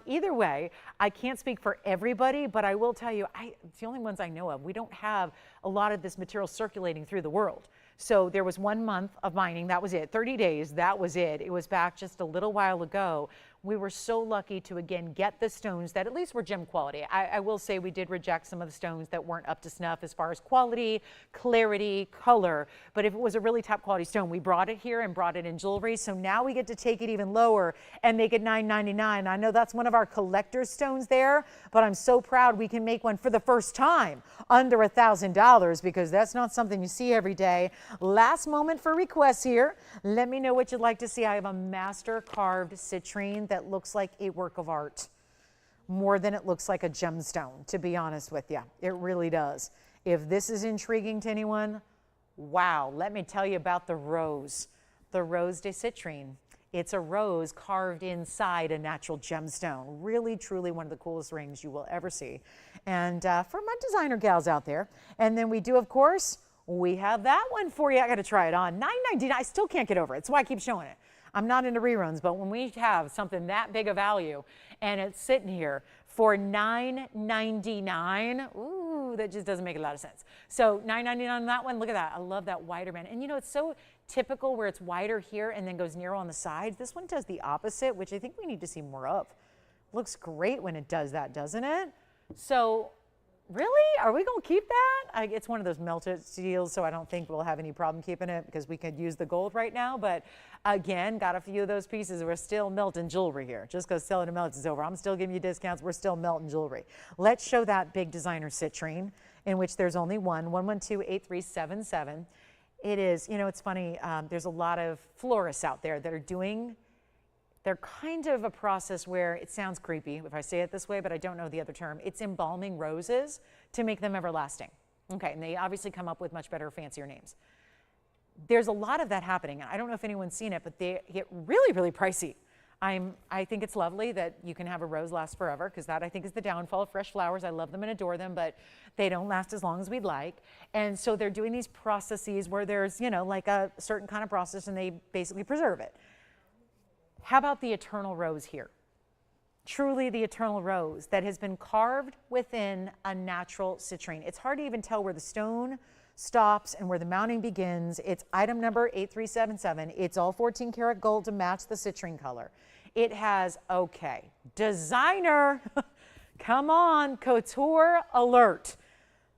either way, I can't speak for everybody, but I will tell you, it's the only ones I know of. We don't have a lot of this material circulating through the world. So there was 1 month of mining, that was it. 30 days, that was it. It was back just a little while ago. We were so lucky to again get the stones that at least were gem quality. I will say we did reject some of the stones that weren't up to snuff as far as quality, clarity, color. But if it was a really top quality stone, we brought it here and brought it in jewelry. So now we get to take it even lower and make it $9.99. I know that's one of our collector's stones there, but I'm so proud we can make one for the first time under $1,000, because that's not something you see every day. Last moment for requests here. Let me know what you'd like to see. I have a master carved citrine that looks like a work of art more than it looks like a gemstone, to be honest with you. It really does. If this is intriguing to anyone, wow, let me tell you about the rose de citrine. It's a rose carved inside a natural gemstone. Really, truly one of the coolest rings you will ever see. And for my designer gals out there. And then we do, of course, we have that one for you. I got to try it on. $9.99. I still can't get over it. That's why I keep showing it. I'm not into reruns, but when we have something that big of value and it's sitting here for $9.99, ooh, that just doesn't make a lot of sense. So $9.99 on that one. Look at that. I love that wider band. And you know, it's so typical where it's wider here and then goes narrow on the sides. This one does the opposite, which I think we need to see more of. Looks great when it does that, doesn't it? So really? Are we going to keep that? It's one of those melted steels, so I don't think we'll have any problem keeping it because we could use the gold right now. But again, got a few of those pieces. We're still melting jewelry here. Just because selling to melts is over, I'm still giving you discounts. We're still melting jewelry. Let's show that big designer citrine, in which there's only one, 112-8377. It is, you know, it's funny. There's a lot of florists out there that are doing, they're kind of a process where it sounds creepy if I say it this way, but I don't know the other term. It's embalming roses to make them everlasting. Okay, and they obviously come up with much better, fancier names. There's a lot of that happening. I don't know if anyone's seen it, but they get really, really pricey. I think it's lovely that you can have a rose last forever, because that I think is the downfall of fresh flowers. I love them and adore them, but they don't last as long as we'd like. And so they're doing these processes where there's, you know, like a certain kind of process and they basically preserve it. How about the eternal rose here? truly the eternal rose that has been carved within a natural citrine. It's hard to even tell where the stone stops and where the mounting begins. It's item number 8377. It's all 14 karat gold to match the citrine color. It has, okay, designer, come on, couture alert.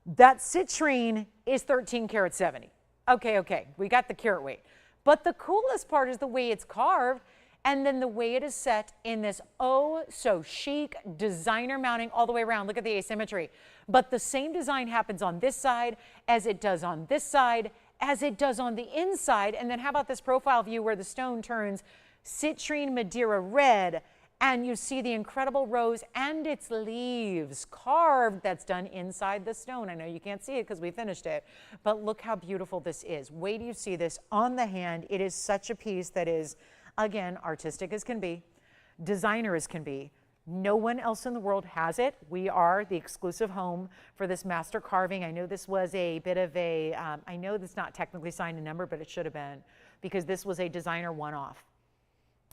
That citrine is 13 karat 70. Okay, we got the carat weight. But the coolest part is the way it's carved and then the way it is set in this oh so chic designer mounting all the way around. Look at the asymmetry. But the same design happens on this side as it does on this side, as it does on the inside. And then how about this profile view where the stone turns citrine Madeira red, and you see the incredible rose and its leaves carved. That's done inside the stone. I know you can't see it because we finished it, but look how beautiful this is. Wait till you see this on the hand. It is such a piece that is, again, artistic as can be, designer as can be. No one else in the world has it. We are the exclusive home for this master carving. I know this was a bit of a, I know it's not technically signed a number, but it should have been, because this was a designer one-off,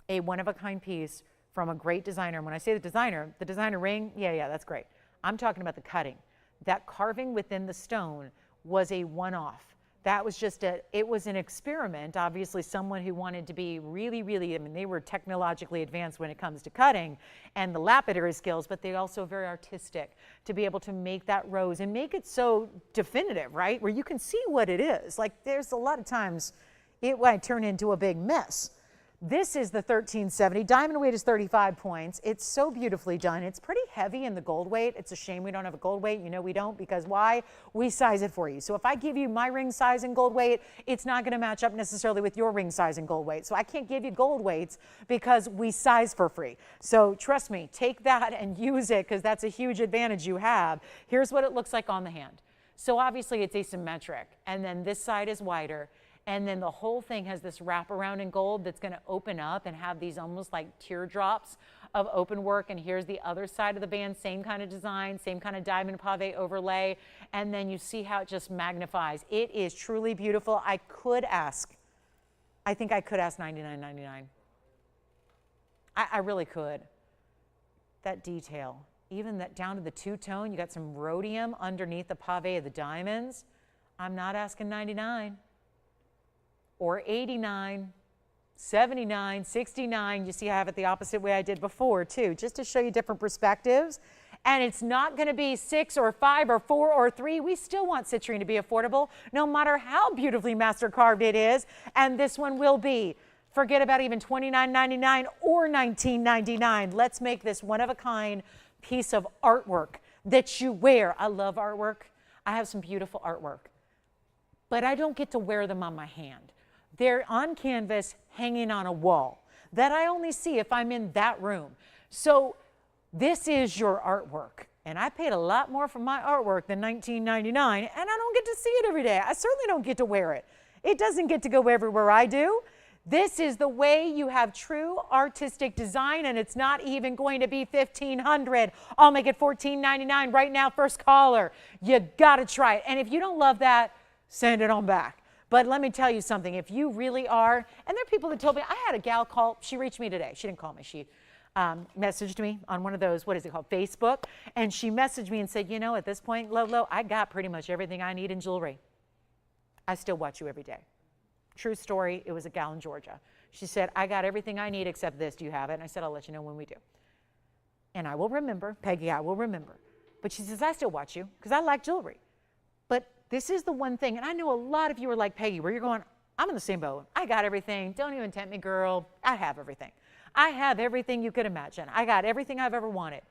a one-of-a-kind piece from a great designer. And when I say the designer ring, yeah, that's great. I'm talking about the cutting. That carving within the stone was a one-off. That was just it was an experiment. Obviously, someone who wanted to be really, I mean, they were technologically advanced when it comes to cutting and the lapidary skills, but they also very artistic to be able to make that rose and make it so definitive, right? Where you can see what it is. Like, there's a lot of times it might turn into a big mess. This is the 1370. Diamond weight is 35 points. It's so beautifully done. It's pretty heavy in the gold weight. It's a shame we don't have a gold weight. You know we don't, because why? We size it for you. So if I give you my ring size and gold weight, it's not going to match up necessarily with your ring size and gold weight. So I can't give you gold weights because we size for free. So trust me, take that and use it, because that's a huge advantage you have. Here's what it looks like on the hand. So obviously it's asymmetric, and then this side is wider. And then the whole thing has this wraparound in gold that's going to open up and have these almost like teardrops of open work. And here's the other side of the band, same kind of design, same kind of diamond pave overlay. And then you see how it just magnifies. It is truly beautiful. I think I could ask $99.99. I really could. That detail, even that down to the two-tone, you got some rhodium underneath the pave of the diamonds. I'm not asking $99. Or $89, $79, $69. You see I have it the opposite way I did before too, just to show you different perspectives. And it's not going to be 6 or 5 or 4 or 3. We still want citrine to be affordable, no matter how beautifully master carved it is. And this one will be. Forget about even $29.99 or $19.99. Let's make this one-of-a-kind piece of artwork that you wear. I love artwork. I have some beautiful artwork, but I don't get to wear them on my hand. They're on canvas hanging on a wall that I only see if I'm in that room. So this is your artwork. And I paid a lot more for my artwork than $19.99, and I don't get to see it every day. I certainly don't get to wear it. It doesn't get to go everywhere I do. This is the way you have true artistic design, and it's not even going to be $1,500. I'll make it $14.99 right now, first caller. You gotta try it. And if you don't love that, send it on back. But let me tell you something, if you really are, and there are people that told me, I had a gal call, she reached me today. She didn't call me, she messaged me on one of those, what is it called, Facebook, and she messaged me and said, you know, at this point, Lo, I got pretty much everything I need in jewelry. I still watch you every day. True story, it was a gal in Georgia. She said, I got everything I need except this, do you have it? And I said, I'll let you know when we do. And I will remember, Peggy, I will remember. But she says, I still watch you, because I like jewelry. But this is the one thing, and I know a lot of you are like Peggy, where you're going, I'm in the same boat. I got everything. Don't even tempt me, girl. I have everything. I have everything you could imagine. I got everything I've ever wanted.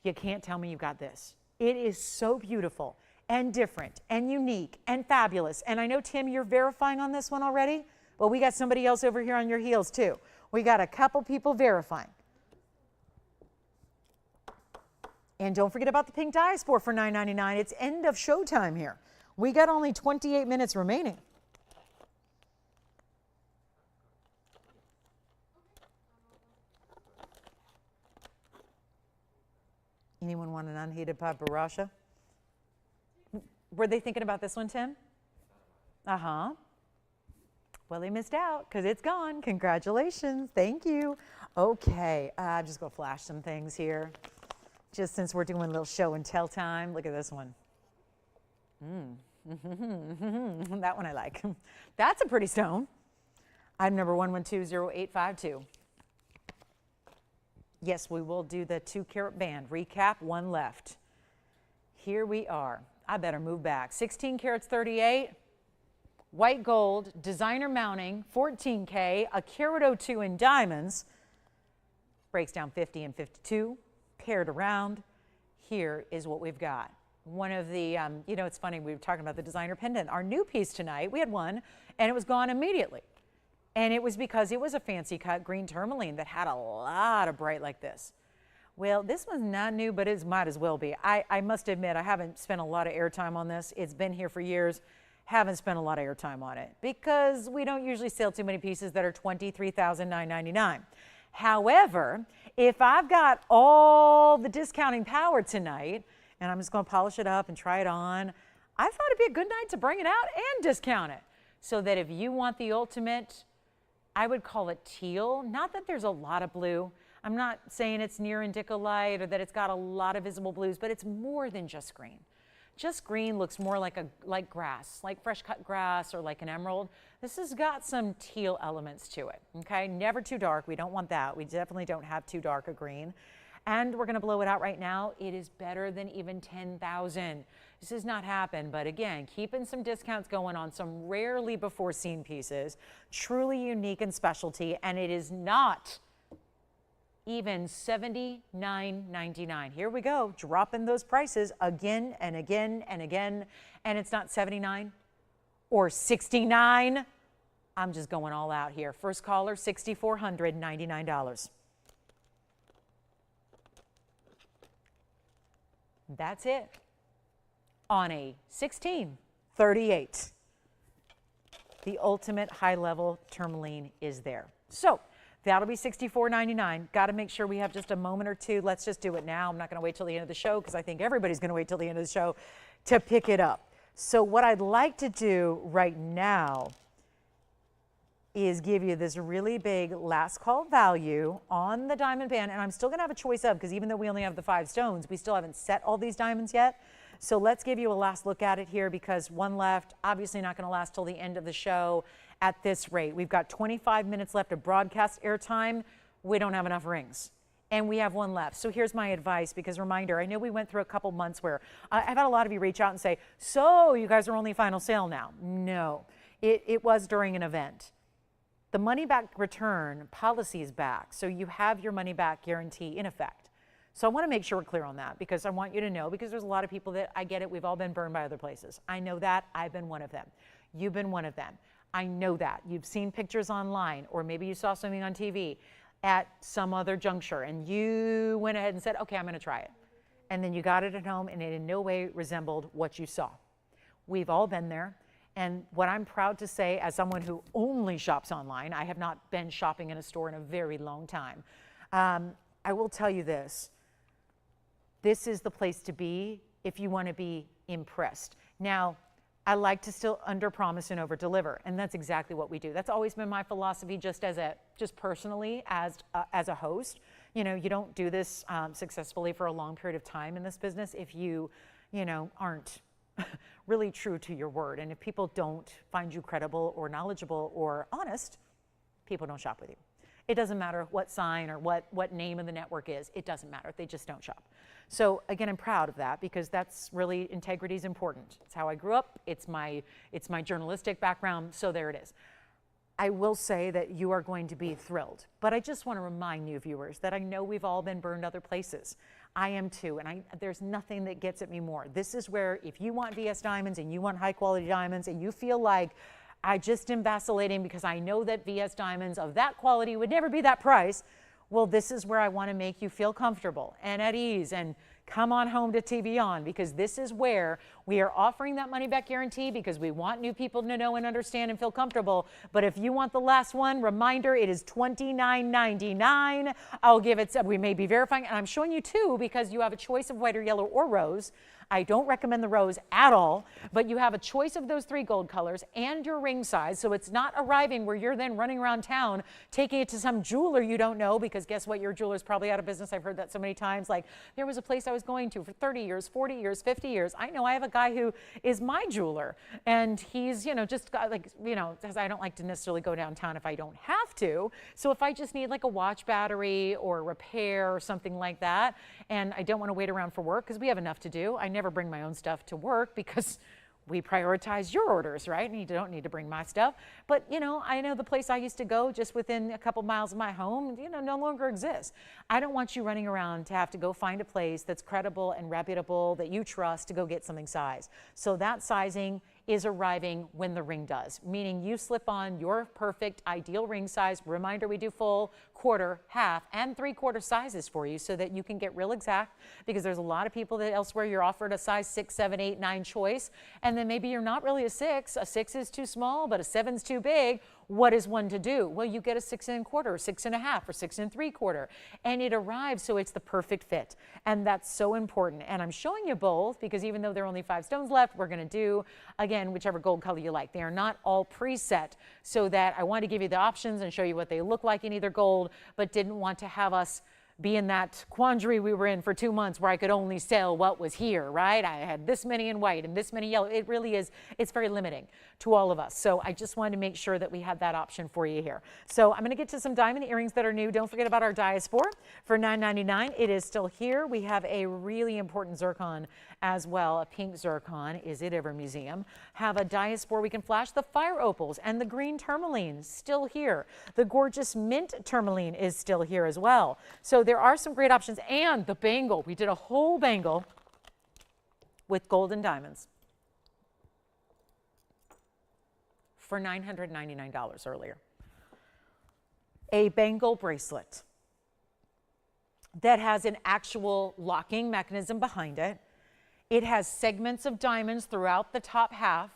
You can't tell me you got this. It is so beautiful and different and unique and fabulous. And I know, Tim, you're verifying on this one already, but we got somebody else over here on your heels too. We got a couple people verifying. And don't forget about the pink diaspore for $9.99. It's end of showtime here. We got only 28 minutes remaining. Anyone want an unheated paparasha? Were they thinking about this one, Tim? Uh-huh. Well, they missed out because it's gone. Congratulations. Thank you. Okay, I'm just going to flash some things here. Just since we're doing a little show and tell time. Look at this one. That one I like. That's a pretty stone. Item number 1120852. Yes, we will do the 2-carat band. Recap, one left. Here we are. I better move back. 16 carats 38. White gold, designer mounting, 14K, a carat 02 in diamonds. Breaks down 50 and 52, paired around. Here is what we've got. One of the, you know, it's funny, we were talking about the designer pendant. Our new piece tonight, we had one, and it was gone immediately. And it was because it was a fancy cut green tourmaline that had a lot of bright like this. Well, this one's not new, but it might as well be. I must admit, I haven't spent a lot of airtime on this. It's been here for years. Haven't spent a lot of airtime on it because we don't usually sell too many pieces that are $23,999. However, if I've got all the discounting power tonight, and I'm just going to polish it up and try it on, I thought it'd be a good night to bring it out and discount it. So that if you want the ultimate, I would call it teal. Not that there's a lot of blue. I'm not saying it's near indigo light or that it's got a lot of visible blues, but it's more than just green. Just green looks more like grass, like fresh cut grass or like an emerald. This has got some teal elements to it, okay? Never too dark. We don't want that. We definitely don't have too dark a green. And we're gonna blow it out right now. It is better than even 10,000. This has not happened, but again, keeping some discounts going on some rarely before seen pieces, truly unique and specialty, and it is not even $79.99. Here we go, dropping those prices again and again and again, and it's not $79 or $69. I'm just going all out here. First caller, $6,499. That's it on a 1638. The ultimate high-level tourmaline is there. So that'll be $64.99. Got to make sure we have just a moment or two. Let's just do it now. I'm not going to wait till the end of the show because I think everybody's going to wait till the end of the show to pick it up. So what I'd like to do right now is give you this really big last call value on the diamond band. And I'm still going to have a choice of, because even though we only have the 5 stones, we still haven't set all these diamonds yet. So let's give you a last look at it here because one left, obviously not going to last till the end of the show at this rate. We've got 25 minutes left of broadcast airtime. We don't have enough rings. And we have one left. So here's my advice, because reminder, I know we went through a couple months where I've had a lot of you reach out and say, so you guys are only final sale now. No, it was during an event. The money back return policy is back. So you have your money back guarantee in effect. So I want to make sure we're clear on that because I want you to know, because there's a lot of people that, I get it, we've all been burned by other places. I know that. I've been one of them. You've been one of them. I know that. You've seen pictures online, or maybe you saw something on TV at some other juncture and you went ahead and said, okay, I'm going to try it. And then you got it at home and it in no way resembled what you saw. We've all been there. And what I'm proud to say, as someone who only shops online, I have not been shopping in a store in a very long time. I will tell you this. This is the place to be if you want to be impressed. Now, I like to still under-promise and over-deliver, and that's exactly what we do. That's always been my philosophy, just personally as a host. You know, you don't do this successfully for a long period of time in this business if you aren't really true to your word. And if people don't find you credible or knowledgeable or honest, people don't shop with you. It doesn't matter what sign or what name of the network is. It doesn't matter. They just don't shop. So again, I'm proud of that because that's really, integrity is important. It's how I grew up. It's my journalistic background. So there it is. I will say that you are going to be thrilled. But I just want to remind you viewers that I know we've all been burned other places. I am too, and there's nothing that gets at me more. This is where if you want VS diamonds and you want high quality diamonds and you feel like I just am vacillating because I know that VS diamonds of that quality would never be that price, well, this is where I want to make you feel comfortable and at ease and come on home to TVON, because this is where we are offering that money back guarantee because we want new people to know and understand and feel comfortable. But if you want the last one, reminder, it is $29.99. I'll give it, we may be verifying, and I'm showing you two because you have a choice of white or yellow or rose. I don't recommend the rose at all, but you have a choice of those 3 gold colors and your ring size, so it's not arriving where you're then running around town taking it to some jeweler you don't know, because guess what, your jeweler's probably out of business. I've heard that so many times. Like, there was a place I was going to for 30 years, 40 years, 50 years. I know I have a guy who is my jeweler, and he's, you know, just got, like, you know, because I don't like to necessarily go downtown if I don't have to. So if I just need like a watch battery or repair or something like that, and I don't want to wait around for work because we have enough to do, I never bring my own stuff to work because we prioritize your orders, right? And you don't need to bring my stuff. But, you know, I know the place I used to go just within a couple miles of my home, you know, no longer exists. I don't want you running around to have to go find a place that's credible and reputable that you trust to go get something sized. So that sizing is arriving when the ring does, meaning you slip on your perfect ideal ring size. Reminder, we do full, quarter, half, and 3/4 sizes for you so that you can get real exact, because there's a lot of people that elsewhere you're offered a size 6, 7, 8, 9 choice, and then maybe you're not really a 6. A 6 is too small, but a 7's too big. What is one to do? Well, you get a 6 1/4, 6 1/2, or 6 3/4, and it arrives so it's the perfect fit. And that's so important. And I'm showing you both because even though there are only 5 stones left, we're going to do, again, whichever gold color you like. They are not all preset, so that I want to give you the options and show you what they look like in either gold, but didn't want to have us be in that quandary we were in for 2 months where I could only sell what was here, right? I had this many in white and this many yellow. It really is, it's very limiting to all of us. So I just wanted to make sure that we had that option for you here. So I'm going to get to some diamond earrings that are new. Don't forget about our diaspore for $9.99. It is still here. We have a really important zircon as well, a pink zircon. Is it ever museum? Have a diaspore we can flash. The fire opals and the green tourmaline still here. The gorgeous mint tourmaline is still here as well. So there are some great options. And the bangle. We did a whole bangle with gold and diamonds for $999 earlier. A bangle bracelet that has an actual locking mechanism behind it. It has segments of diamonds throughout the top half.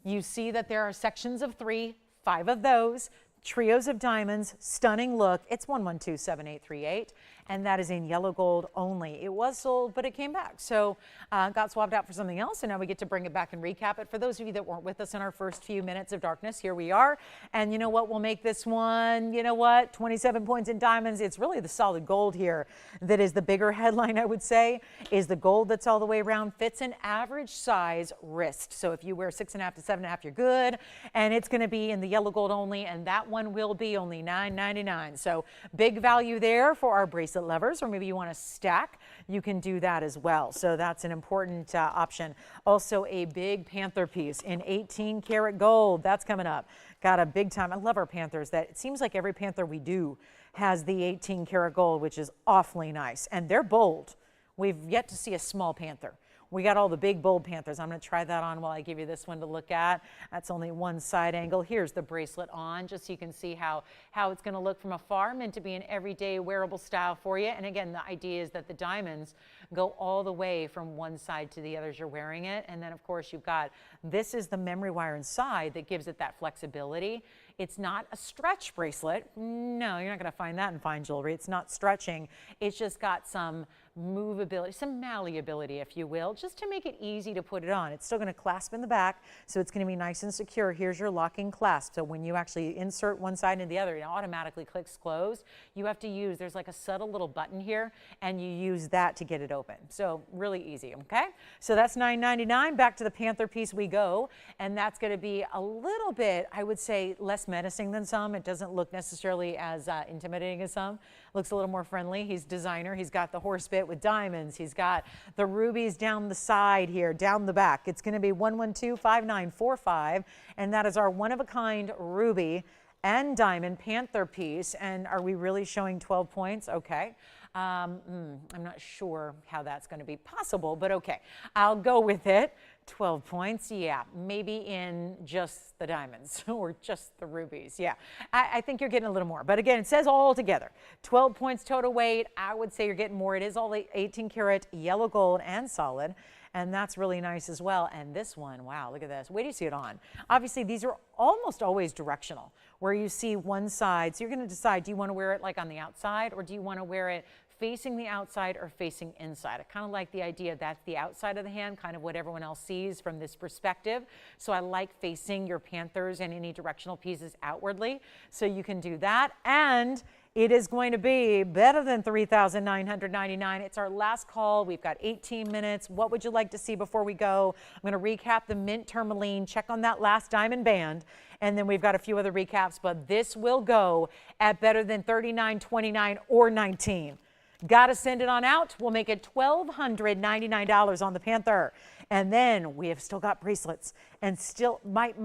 You see that there are sections of 3, 5 of those, trios of diamonds, stunning look. It's 1127838, and that is in yellow gold only. It was sold, but it came back. So got swapped out for something else, and now we get to bring it back and recap it. For those of you that weren't with us in our first few minutes of darkness, here we are. And you know what? We'll make this one, you know what? 27 points in diamonds. It's really the solid gold here that is the bigger headline, I would say, is the gold that's all the way around, fits an average size wrist. So if you wear 6 1/2 to 7 1/2, you're good. And it's going to be in the yellow gold only, and that one will be only $9.99. So big value there for our bracelet lovers, or maybe you want to stack, you can do that as well. So that's an important option. Also a big panther piece in 18 karat gold. That's coming up. Got a big time. I love our panthers. That it seems like every panther we do has the 18 karat gold, which is awfully nice. And they're bold. We've yet to see a small panther. We got all the big bold panthers. I'm going to try that on while I give you this one to look at. That's only one side angle. Here's the bracelet on, just so you can see how it's going to look from afar. Meant to be an everyday wearable style for you. And again, the idea is that the diamonds go all the way from one side to the other as you're wearing it. And then of course you've got, this is the memory wire inside that gives it that flexibility. It's not a stretch bracelet. No, you're not going to find that in fine jewelry. It's not stretching. It's just got some movability, some malleability, if you will, just to make it easy to put it on. It's still going to clasp in the back, so it's going to be nice and secure. Here's your locking clasp. So when you actually insert one side into the other, it automatically clicks closed. You have to use, there's like a subtle little button here, and you use that to get it open. So really easy, okay? So that's $9.99. Back to the panther piece we go, and that's going to be a little bit, I would say, less menacing than some. It doesn't look necessarily as intimidating as some. Looks a little more friendly. He's designer. He's got the horse bit with diamonds. He's got the rubies down the side here, down the back. It's going to be 1125945, and that is our one-of-a-kind ruby and diamond panther piece. And are we really showing 12 points? Okay. I'm not sure how that's going to be possible, but okay. I'll go with it. 12 points, yeah, maybe in just the diamonds or just the rubies. Yeah, I think you're getting a little more. But again, it says all together. 12 points total weight. I would say you're getting more. It is all 18 karat yellow gold and solid. And that's really nice as well. And this one, wow, look at this. Wait till you see it on. Obviously, these are almost always directional, where you see one side. So you're going to decide, do you want to wear it like on the outside, or do you want to wear it facing the outside or facing inside. I kind of like the idea that's the outside of the hand, kind of what everyone else sees from this perspective. So I like facing your panthers and any directional pieces outwardly. So you can do that. And it is going to be better than $3,999. It's our last call. We've got 18 minutes. What would you like to see before we go? I'm going to recap the mint tourmaline, check on that last diamond band, and then we've got a few other recaps, but this will go at better than $39.29 or $19. Got to send it on out. We'll make it $1,299 on the Panther. And then we have still got bracelets. And still, my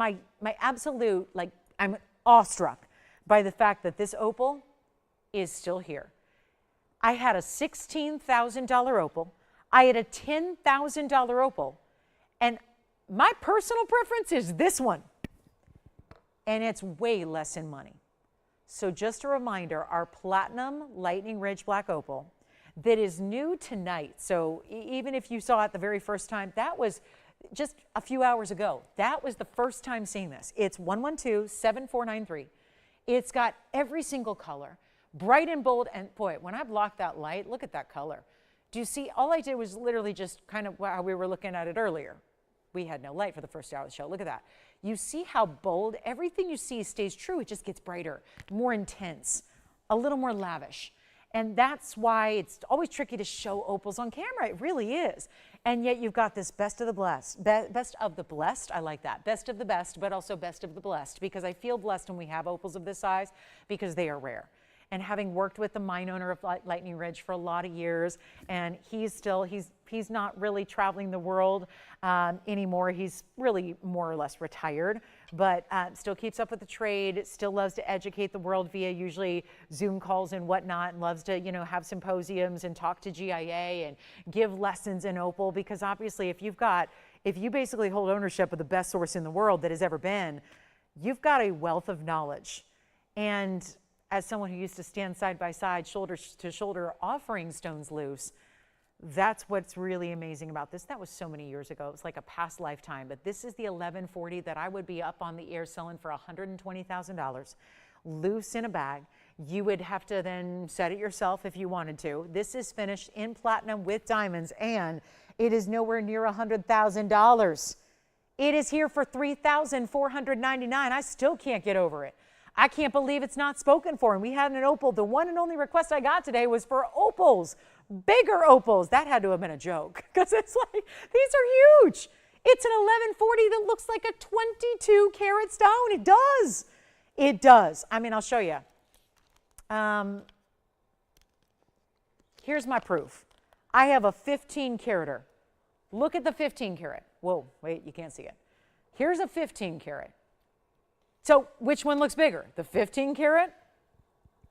absolute, like, I'm awestruck by the fact that this opal is still here. I had a $16,000 opal. I had a $10,000 opal. And my personal preference is this one. And it's way less in money. So just a reminder, our platinum lightning ridge black opal that is new tonight. So even if you saw it the very first time, that was just a few hours ago. That was the first time seeing this. It's 112-7493. It's got every single color. Bright and bold, and boy, when I blocked that light, look at that color. Do you see, all I did was literally just kind of how we were looking at it earlier. We had no light for the first hour of the show. Look at that. You see how bold, everything you see stays true. It just gets brighter, more intense, a little more lavish. And that's why it's always tricky to show opals on camera. It really is. And yet you've got this best of the blessed, best of the blessed. I like that. Best of the best, but also best of the blessed, because I feel blessed when we have opals of this size because they are rare. And having worked with the mine owner of Lightning Ridge for a lot of years, and he's not really traveling the world anymore. He's really more or less retired, but still keeps up with the trade, still loves to educate the world via usually Zoom calls and whatnot, and loves to, you know, have symposiums and talk to GIA and give lessons in opal, because obviously if you basically hold ownership of the best source in the world that has ever been, you've got a wealth of knowledge. And as someone who used to stand side by side, shoulder to shoulder, offering stones loose, that's what's really amazing about this. That was so many years ago. It was like a past lifetime. But this is the 1140 that I would be up on the air selling for $120,000, loose in a bag. You would have to then set it yourself if you wanted to. This is finished in platinum with diamonds, and it is nowhere near $100,000. It is here for $3,499. I still can't get over it. I can't believe it's not spoken for. And we had an opal. The one and only request I got today was for opals, bigger opals. That had to have been a joke, because it's like, these are huge. It's an 1140 that looks like a 22 karat stone. It does. It does. I mean, I'll show you. Here's my proof. I have a 15 carater. Look at the 15 carat. Whoa, wait, you can't see it. Here's a 15 carat. So which one looks bigger, the 15 carat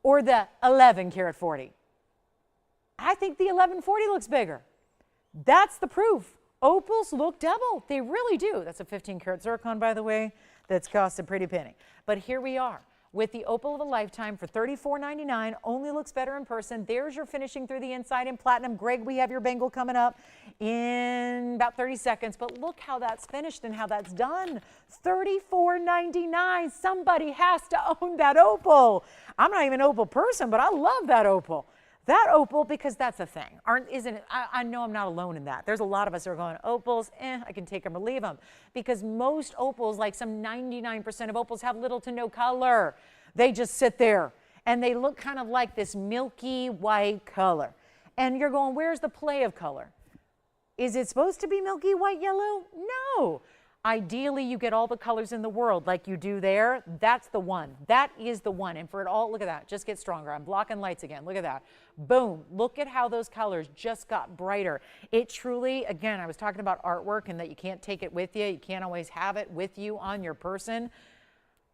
or the 11 karat 40? I think the 1140 looks bigger. That's the proof. Opals look double. They really do. That's a 15 karat zircon, by the way. That's cost a pretty penny. But here we are with the opal of a lifetime for $34.99. Only looks better in person. There's your finishing through the inside in platinum. Greg, we have your bangle coming up in about 30 seconds. But look how that's finished and how that's done. $34.99. Somebody has to own that opal. I'm not even an opal person, but I love that opal. That opal, because that's a thing. Isn't it? I know I'm not alone in that. There's a lot of us who are going, opals, I can take them or leave them. Because most opals, like some 99% of opals, have little to no color. They just sit there. And they look kind of like this milky white color. And you're going, where's the play of color? Is it supposed to be milky white yellow? No. Ideally, you get all the colors in the world like you do there. That's the one. That is the one. And for it all, look at that. Just get stronger. I'm blocking lights again. Look at that. Boom. Look at how those colors just got brighter. It truly, again, I was talking about artwork and that you can't take it with you. You can't always have it with you on your person.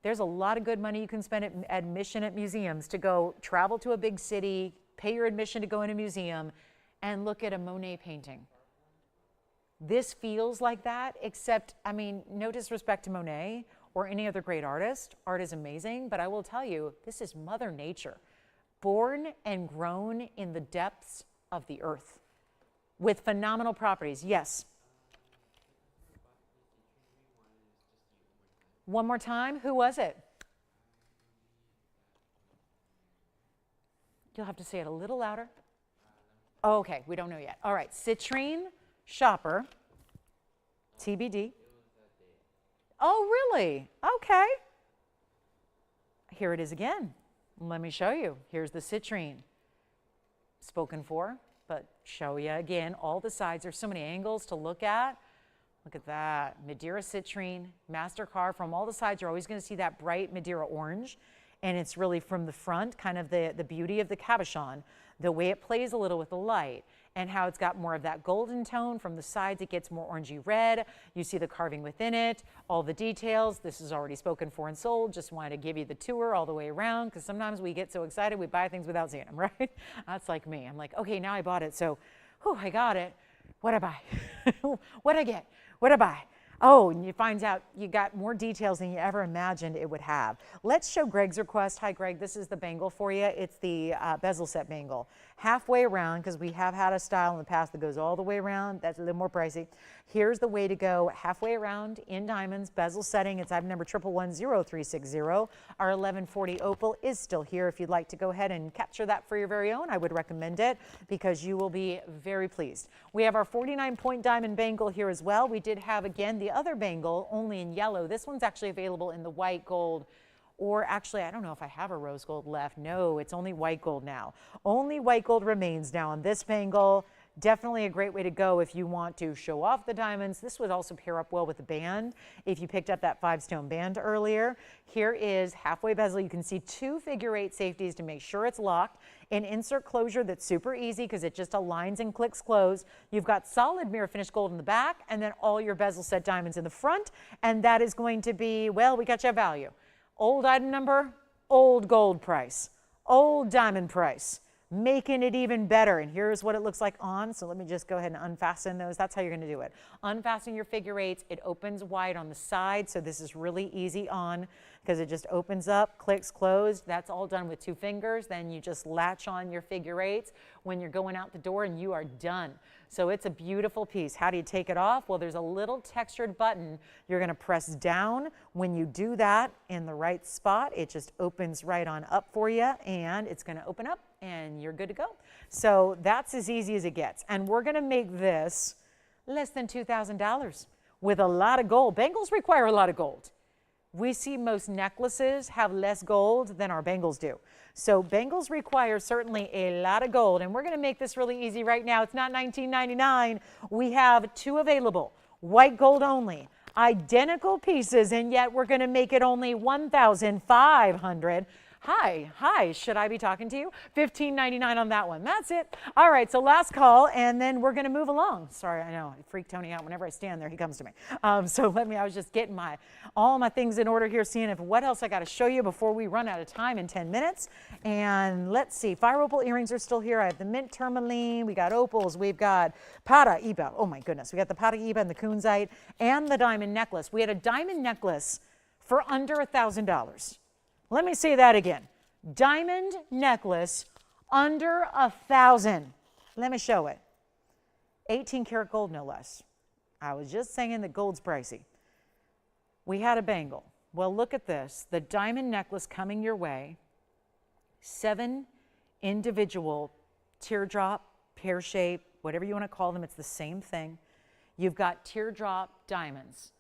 There's a lot of good money you can spend at admission at museums to go travel to a big city, pay your admission to go in a museum, and look at a Monet painting. This feels like that, except, I mean, no disrespect to Monet or any other great artist. Art is amazing, but I will tell you, this is Mother Nature, born and grown in the depths of the earth with phenomenal properties. Yes. One more time. Who was it? You'll have to say it a little louder. Okay, we don't know yet. All right, citrine shopper, TBD. Oh, really? Okay. Here it is again. Let me show you. Here's the citrine. Spoken for, but show you again. All the sides. There's so many angles to look at. Look at that. Madeira citrine, master carve. From all the sides, you're always going to see that bright Madeira orange. And it's really from the front, kind of the beauty of the cabochon, the way it plays a little with the light, and how it's got more of that golden tone. From the sides, it gets more orangey red. You see the carving within it, all the details. This is already spoken for and sold. Just wanted to give you the tour all the way around, because sometimes we get so excited we buy things without seeing them, right? That's like me. I'm like, okay, now I bought it, so whew, I got it. What'd I buy? What'd I get? What'd I buy? Oh, and you find out you got more details than you ever imagined it would have. Let's show Greg's request. Hi, Greg. This is the bangle for you. It's the bezel set bangle. Halfway around, because we have had a style in the past that goes all the way around. That's a little more pricey. Here's the way to go. Halfway around in diamonds, bezel setting. It's item number 11100360. Our 1140 opal is still here. If you'd like to go ahead and capture that for your very own, I would recommend it, because you will be very pleased. We have our 49-point diamond bangle here as well. We did have, again, the other bangle only in yellow. This one's actually available in the white gold, or actually, I don't know if I have a rose gold left. No, it's only white gold now. Only white gold remains now on this bangle. Definitely a great way to go if you want to show off the diamonds. This would also pair up well with the band if you picked up that 5-stone band earlier. Here is halfway bezel. You can see 2 figure-8 safeties to make sure it's locked. An insert closure that's super easy because it just aligns and clicks close. You've got solid mirror finished gold in the back, and then all your bezel set diamonds in the front. And that is going to be, well, we got you a value. Old item number, old gold price, old diamond price, making it even better. And here's what it looks like on. So let me just go ahead and unfasten those. That's how you're going to do it. Unfasten your figure-8s. It opens wide on the side. So this is really easy on, because it just opens up, clicks closed. That's all done with 2 fingers. Then you just latch on your figure-8s when you're going out the door, and you are done. So it's a beautiful piece. How do you take it off? Well, there's a little textured button. You're going to press down. When you do that in the right spot, it just opens right on up for you, and it's going to open up, and you're good to go. So that's as easy as it gets. And we're going to make this less than $2,000 with a lot of gold. Bangles require a lot of gold. We see most necklaces have less gold than our bangles do. So bangles require certainly a lot of gold, and we're going to make this really easy right now. It's not $19.99. We have 2 available, white gold only, identical pieces, and yet we're going to make it only $1,500. Hi, should I be talking to you? $15.99 on that one. That's it. All right, so last call, and then we're going to move along. Sorry, I know, I freak Tony out. Whenever I stand there, he comes to me. I was just getting all my things in order here, seeing what else I got to show you before we run out of time in 10 minutes. And let's see, fire opal earrings are still here. I have the mint tourmaline. We got opals. We've got Paraiba. Oh my goodness. We got the Paraiba and the Cunzite and the diamond necklace. We had a diamond necklace for under $1,000. Let me say that again. Diamond necklace under $1,000. Let me show it. 18 karat gold, no less. I was just saying that gold's pricey. We had a bangle. Well, look at this. The diamond necklace coming your way. 7 individual teardrop, pear shape, whatever you want to call them. It's the same thing. You've got teardrop diamonds.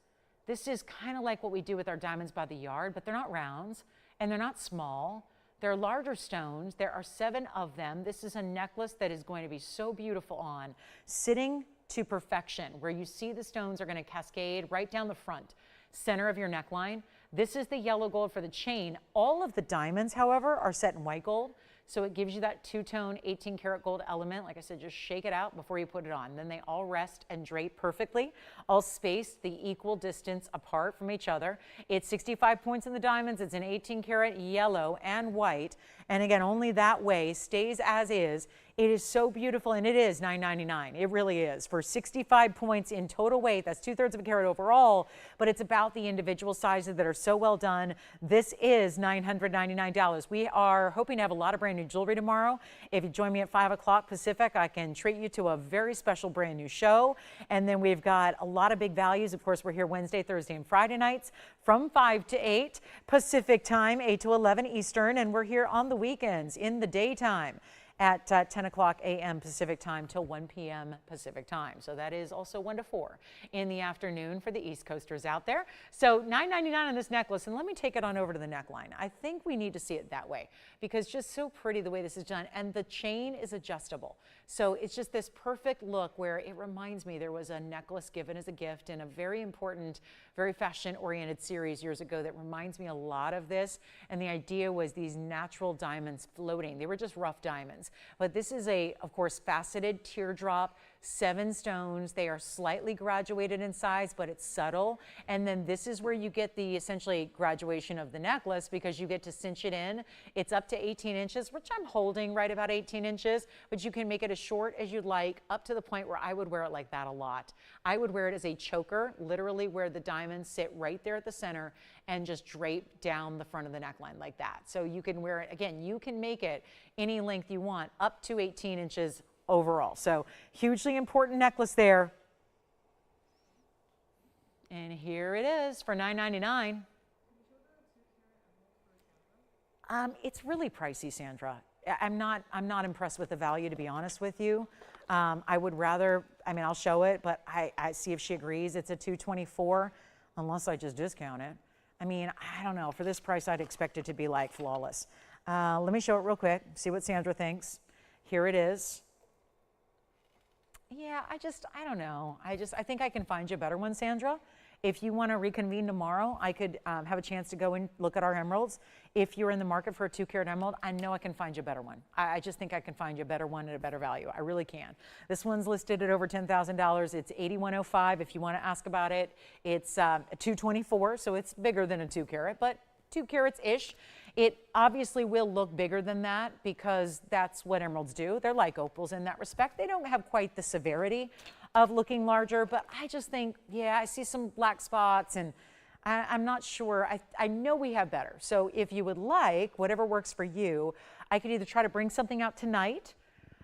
This is kind of like what we do with our diamonds by the yard, but they're not rounds. And they're not small. They're larger stones. There are 7 of them. This is a necklace that is going to be so beautiful on, sitting to perfection, where you see the stones are going to cascade right down the front, center of your neckline. This is the yellow gold for the chain. All of the diamonds, however, are set in white gold. So it gives you that 2-tone 18 karat gold element. Like I said, just shake it out before you put it on. Then they all rest and drape perfectly, all spaced the equal distance apart from each other. It's 65 points in the diamonds. It's an 18 karat yellow and white. And again, only that way, stays as is. It is so beautiful, and it is $9.99. It really is. For 65 points in total weight, that's 2/3 of a carat overall, but it's about the individual sizes that are so well done. This is $999. We are hoping to have a lot of brand new jewelry tomorrow. If you join me at 5 o'clock Pacific, I can treat you to a very special brand new show. And then we've got a lot of big values. Of course, we're here Wednesday, Thursday, and Friday nights from 5 to 8 Pacific time, 8 to 11 Eastern, and we're here on the weekends in the daytime at 10 o'clock a.m. Pacific time till 1 p.m. Pacific time. So that is also 1 to 4 in the afternoon for the East Coasters out there. So $9.99 on this necklace, and let me take it on over to the neckline. I think we need to see it that way because just so pretty the way this is done, and the chain is adjustable. So it's just this perfect look where it reminds me there was a necklace given as a gift in a very important, very fashion-oriented series years ago that reminds me a lot of this, and the idea was these natural diamonds floating. They were just rough diamonds. But this is a, of course, faceted teardrop, 7 stones. They are slightly graduated in size, but it's subtle. And then this is where you get the essentially graduation of the necklace because you get to cinch it in. It's up to 18 inches, which I'm holding right about 18 inches, but you can make it as short as you'd like up to the point where I would wear it like that a lot. I would wear it as a choker, literally where the diamonds sit right there at the center and just drape down the front of the neckline like that. So you can wear it, again, you can make it any length you want up to 18 inches overall. So hugely important necklace there. And here it is for $9.99. It's really pricey, Sandra. I'm not impressed with the value, to be honest with you. I would rather, I mean, I'll show it, but I see if she agrees. It's a $224, unless I just discount it. I mean, I don't know. For this price, I'd expect it to be like flawless. Let me show it real quick, see what Sandra thinks. Here it is. Yeah, I don't know. I think I can find you a better one, Sandra. If you want to reconvene tomorrow, I could have a chance to go and look at our emeralds. If you're in the market for a 2-carat emerald, I know I can find you a better one. I just think I can find you a better one at a better value. I really can. This one's listed at over $10,000. It's $81.05 if you want to ask about it. It's a $224, so it's bigger than a 2-carat, but 2 carats-ish. It obviously will look bigger than that because that's what emeralds do. They're like opals in that respect. They don't have quite the severity of looking larger, but I just think, yeah, I see some black spots and I'm not sure. I know we have better. So if you would like, whatever works for you, I could either try to bring something out tonight.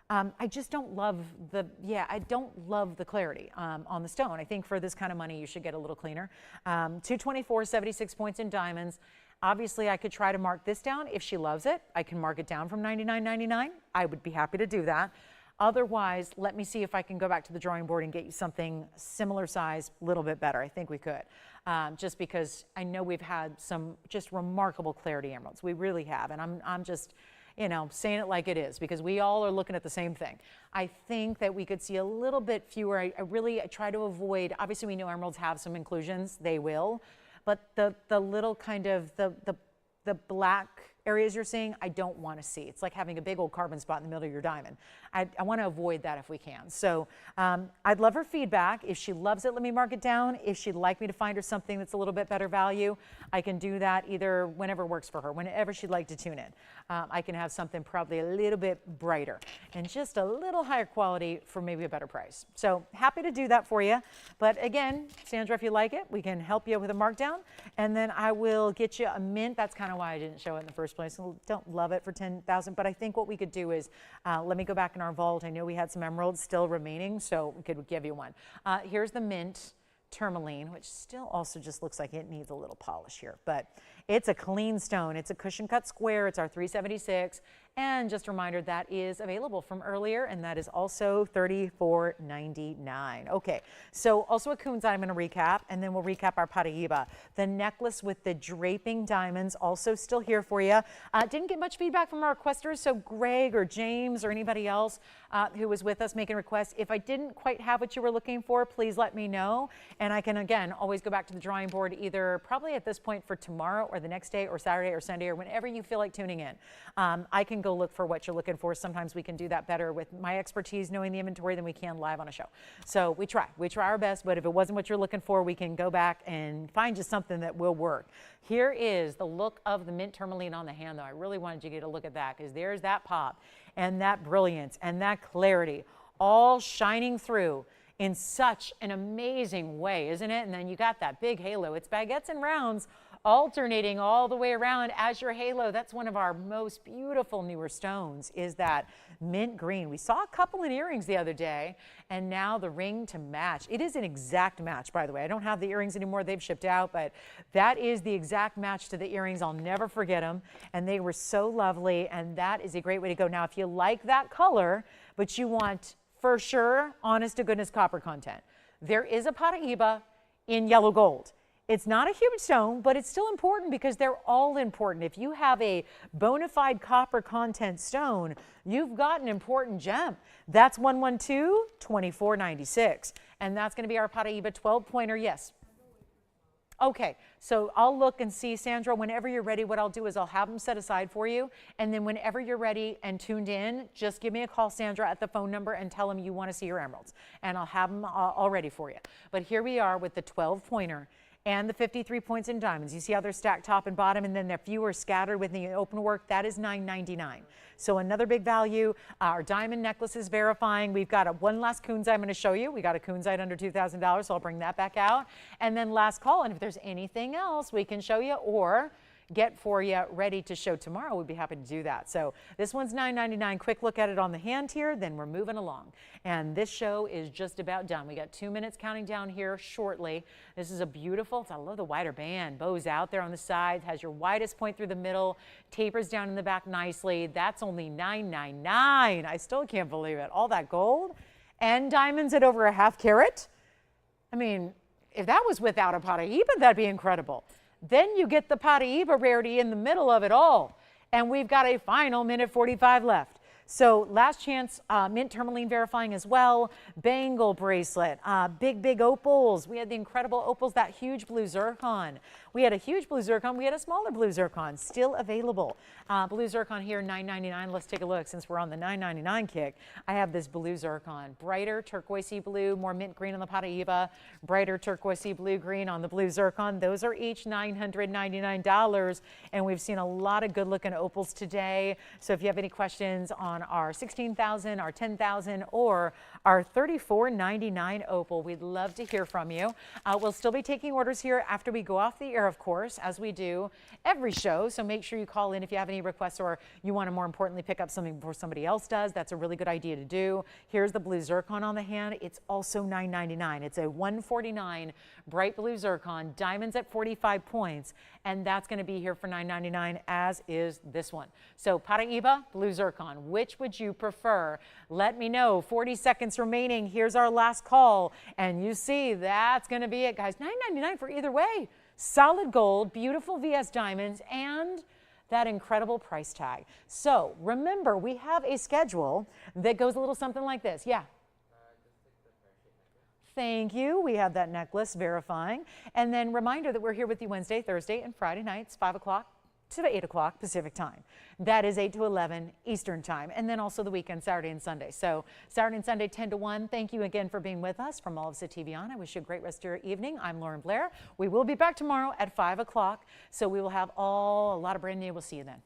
I just don't love I don't love the clarity on the stone. I think for this kind of money, you should get a little cleaner. 224, 76 points in diamonds. Obviously, I could try to mark this down. If she loves it, I can mark it down from $99.99. I would be happy to do that. Otherwise, let me see if I can go back to the drawing board and get you something similar size, a little bit better. I think we could, just because I know we've had some just remarkable clarity emeralds. We really have, and I'm just, you know, saying it like it is because we all are looking at the same thing. I think that we could see a little bit fewer. I try to avoid, obviously we know emeralds have some inclusions, they will, but the little kind of the black areas you're seeing, I don't want to see. It's like having a big old carbon spot in the middle of your diamond. I want to avoid that if we can. So I'd love her feedback. If she loves it, let me mark it down. If she'd like me to find her something that's a little bit better value, I can do that either whenever works for her, whenever she'd like to tune in. I can have something probably a little bit brighter and just a little higher quality for maybe a better price. So happy to do that for you. But again, Sandra, if you like it, we can help you with a markdown. And then I will get you a mint. That's kind of why I didn't show it in the first place. I don't love it for $10,000, but I think what we could do is let me go back in our vault. I know we had some emeralds still remaining, so we could give you one. Here's the mint tourmaline, which still also just looks like it needs a little polish here, but it's a clean stone. It's a cushion cut square. It's our 376. And just a reminder, that is available from earlier, and that is also $34.99. Okay, so also a Cunzite I'm going to recap, and then we'll recap our Paraiba. The necklace with the draping diamonds, also still here for you. Didn't get much feedback from our requesters, so Greg or James or anybody else who was with us making requests, if I didn't quite have what you were looking for, please let me know, and I can, again, always go back to the drawing board either probably at this point for tomorrow or the next day or Saturday or Sunday or whenever you feel like tuning in. I can go look for what you're looking for. Sometimes we can do that better with my expertise knowing the inventory than we can live on a show. So we try our best, but if it wasn't what you're looking for, we can go back and find you something that will work. Here is the look of the mint tourmaline on the hand though. I really wanted you to get a look at that because there's that pop and that brilliance and that clarity all shining through in such an amazing way, isn't it? And then you got that big halo. It's baguettes and rounds alternating all the way around as your halo. That's one of our most beautiful newer stones, is that mint green. We saw a couple in earrings the other day, and now the ring to match. It is an exact match, by the way. I don't have the earrings anymore. They've shipped out, but that is the exact match to the earrings. I'll never forget them, and they were so lovely, and that is a great way to go. Now, if you like that color, but you want, for sure, honest to goodness copper content, there is a Paraiba in yellow gold. It's not a huge stone, but it's still important because they're all important. If you have a bona fide copper content stone, you've got an important gem. That's 112-2496. And that's going to be our Paraiba 12-pointer. Yes. Okay, so I'll look and see, Sandra, whenever you're ready, what I'll do is I'll have them set aside for you. And then whenever you're ready and tuned in, just give me a call, Sandra, at the phone number and tell them you want to see your emeralds. And I'll have them all ready for you. But here we are with the 12-pointer. And the 53 points in diamonds. You see how they're stacked top and bottom, and then they're fewer scattered with the open work. That is $9.99. So another big value. Our diamond necklace is verifying. We've got one last Cunzite I'm going to show you. We got a Cunzite under $2,000, so I'll bring that back out. And then last call, and if there's anything else we can show you or get for you ready to show tomorrow, we'd be happy to do that. So this one's $9.99. Quick look at it on the hand here, then we're moving along. And this show is just about done. We got 2 minutes counting down here shortly. This is a beautiful, I love the wider band. Bows out there on the sides, has your widest point through the middle, tapers down in the back nicely. That's only $9.99. I still can't believe it. All that gold and diamonds at over a ½ carat. I mean, if that was without a Paraiba, that'd be incredible. Then you get the Paraiba rarity in the middle of it all. And we've got a final minute 45 left. So last chance, mint tourmaline verifying as well, bangle bracelet, big opals. We had the incredible opals, that huge blue zircon. We had a huge blue zircon. We had a smaller blue zircon still available. Blue zircon here, $9.99. Let's take a look since we're on the $9.99 kick. I have this blue zircon, brighter turquoisey blue, more mint green on the Paraiba, brighter turquoisey blue green on the blue zircon. Those are each $999. And we've seen a lot of good looking opals today. So if you have any questions on our 16,000, our 10,000, or our $34.99 opal, we'd love to hear from you. We'll still be taking orders here after we go off the air, of course, as we do every show. So make sure you call in if you have any requests or you want to more importantly pick up something before somebody else does. That's a really good idea to do. Here's the blue zircon on the hand. It's also $9.99. It's a $149 bright blue zircon, diamonds at 45 points, and that's going to be here for $9.99, as is this one. So Paraiba, blue zircon, which would you prefer? Let me know. 40 seconds remaining. Here's our last call, and you see that's going to be it, guys. $9.99 for either way. Solid gold, beautiful VS diamonds, and that incredible price tag. So remember, we have a schedule that goes a little something like this. Yeah. Thank you. We have that necklace verifying. And then reminder that we're here with you Wednesday, Thursday, and Friday nights, 5 o'clock to 8 o'clock Pacific time. That is 8 to 11 Eastern time. And then also the weekend, Saturday and Sunday. So Saturday and Sunday, 10 to 1. Thank you again for being with us. From all of us at TVON, I wish you a great rest of your evening. I'm Lauren Blair. We will be back tomorrow at 5 o'clock. So we will have a lot of brand new. We'll see you then.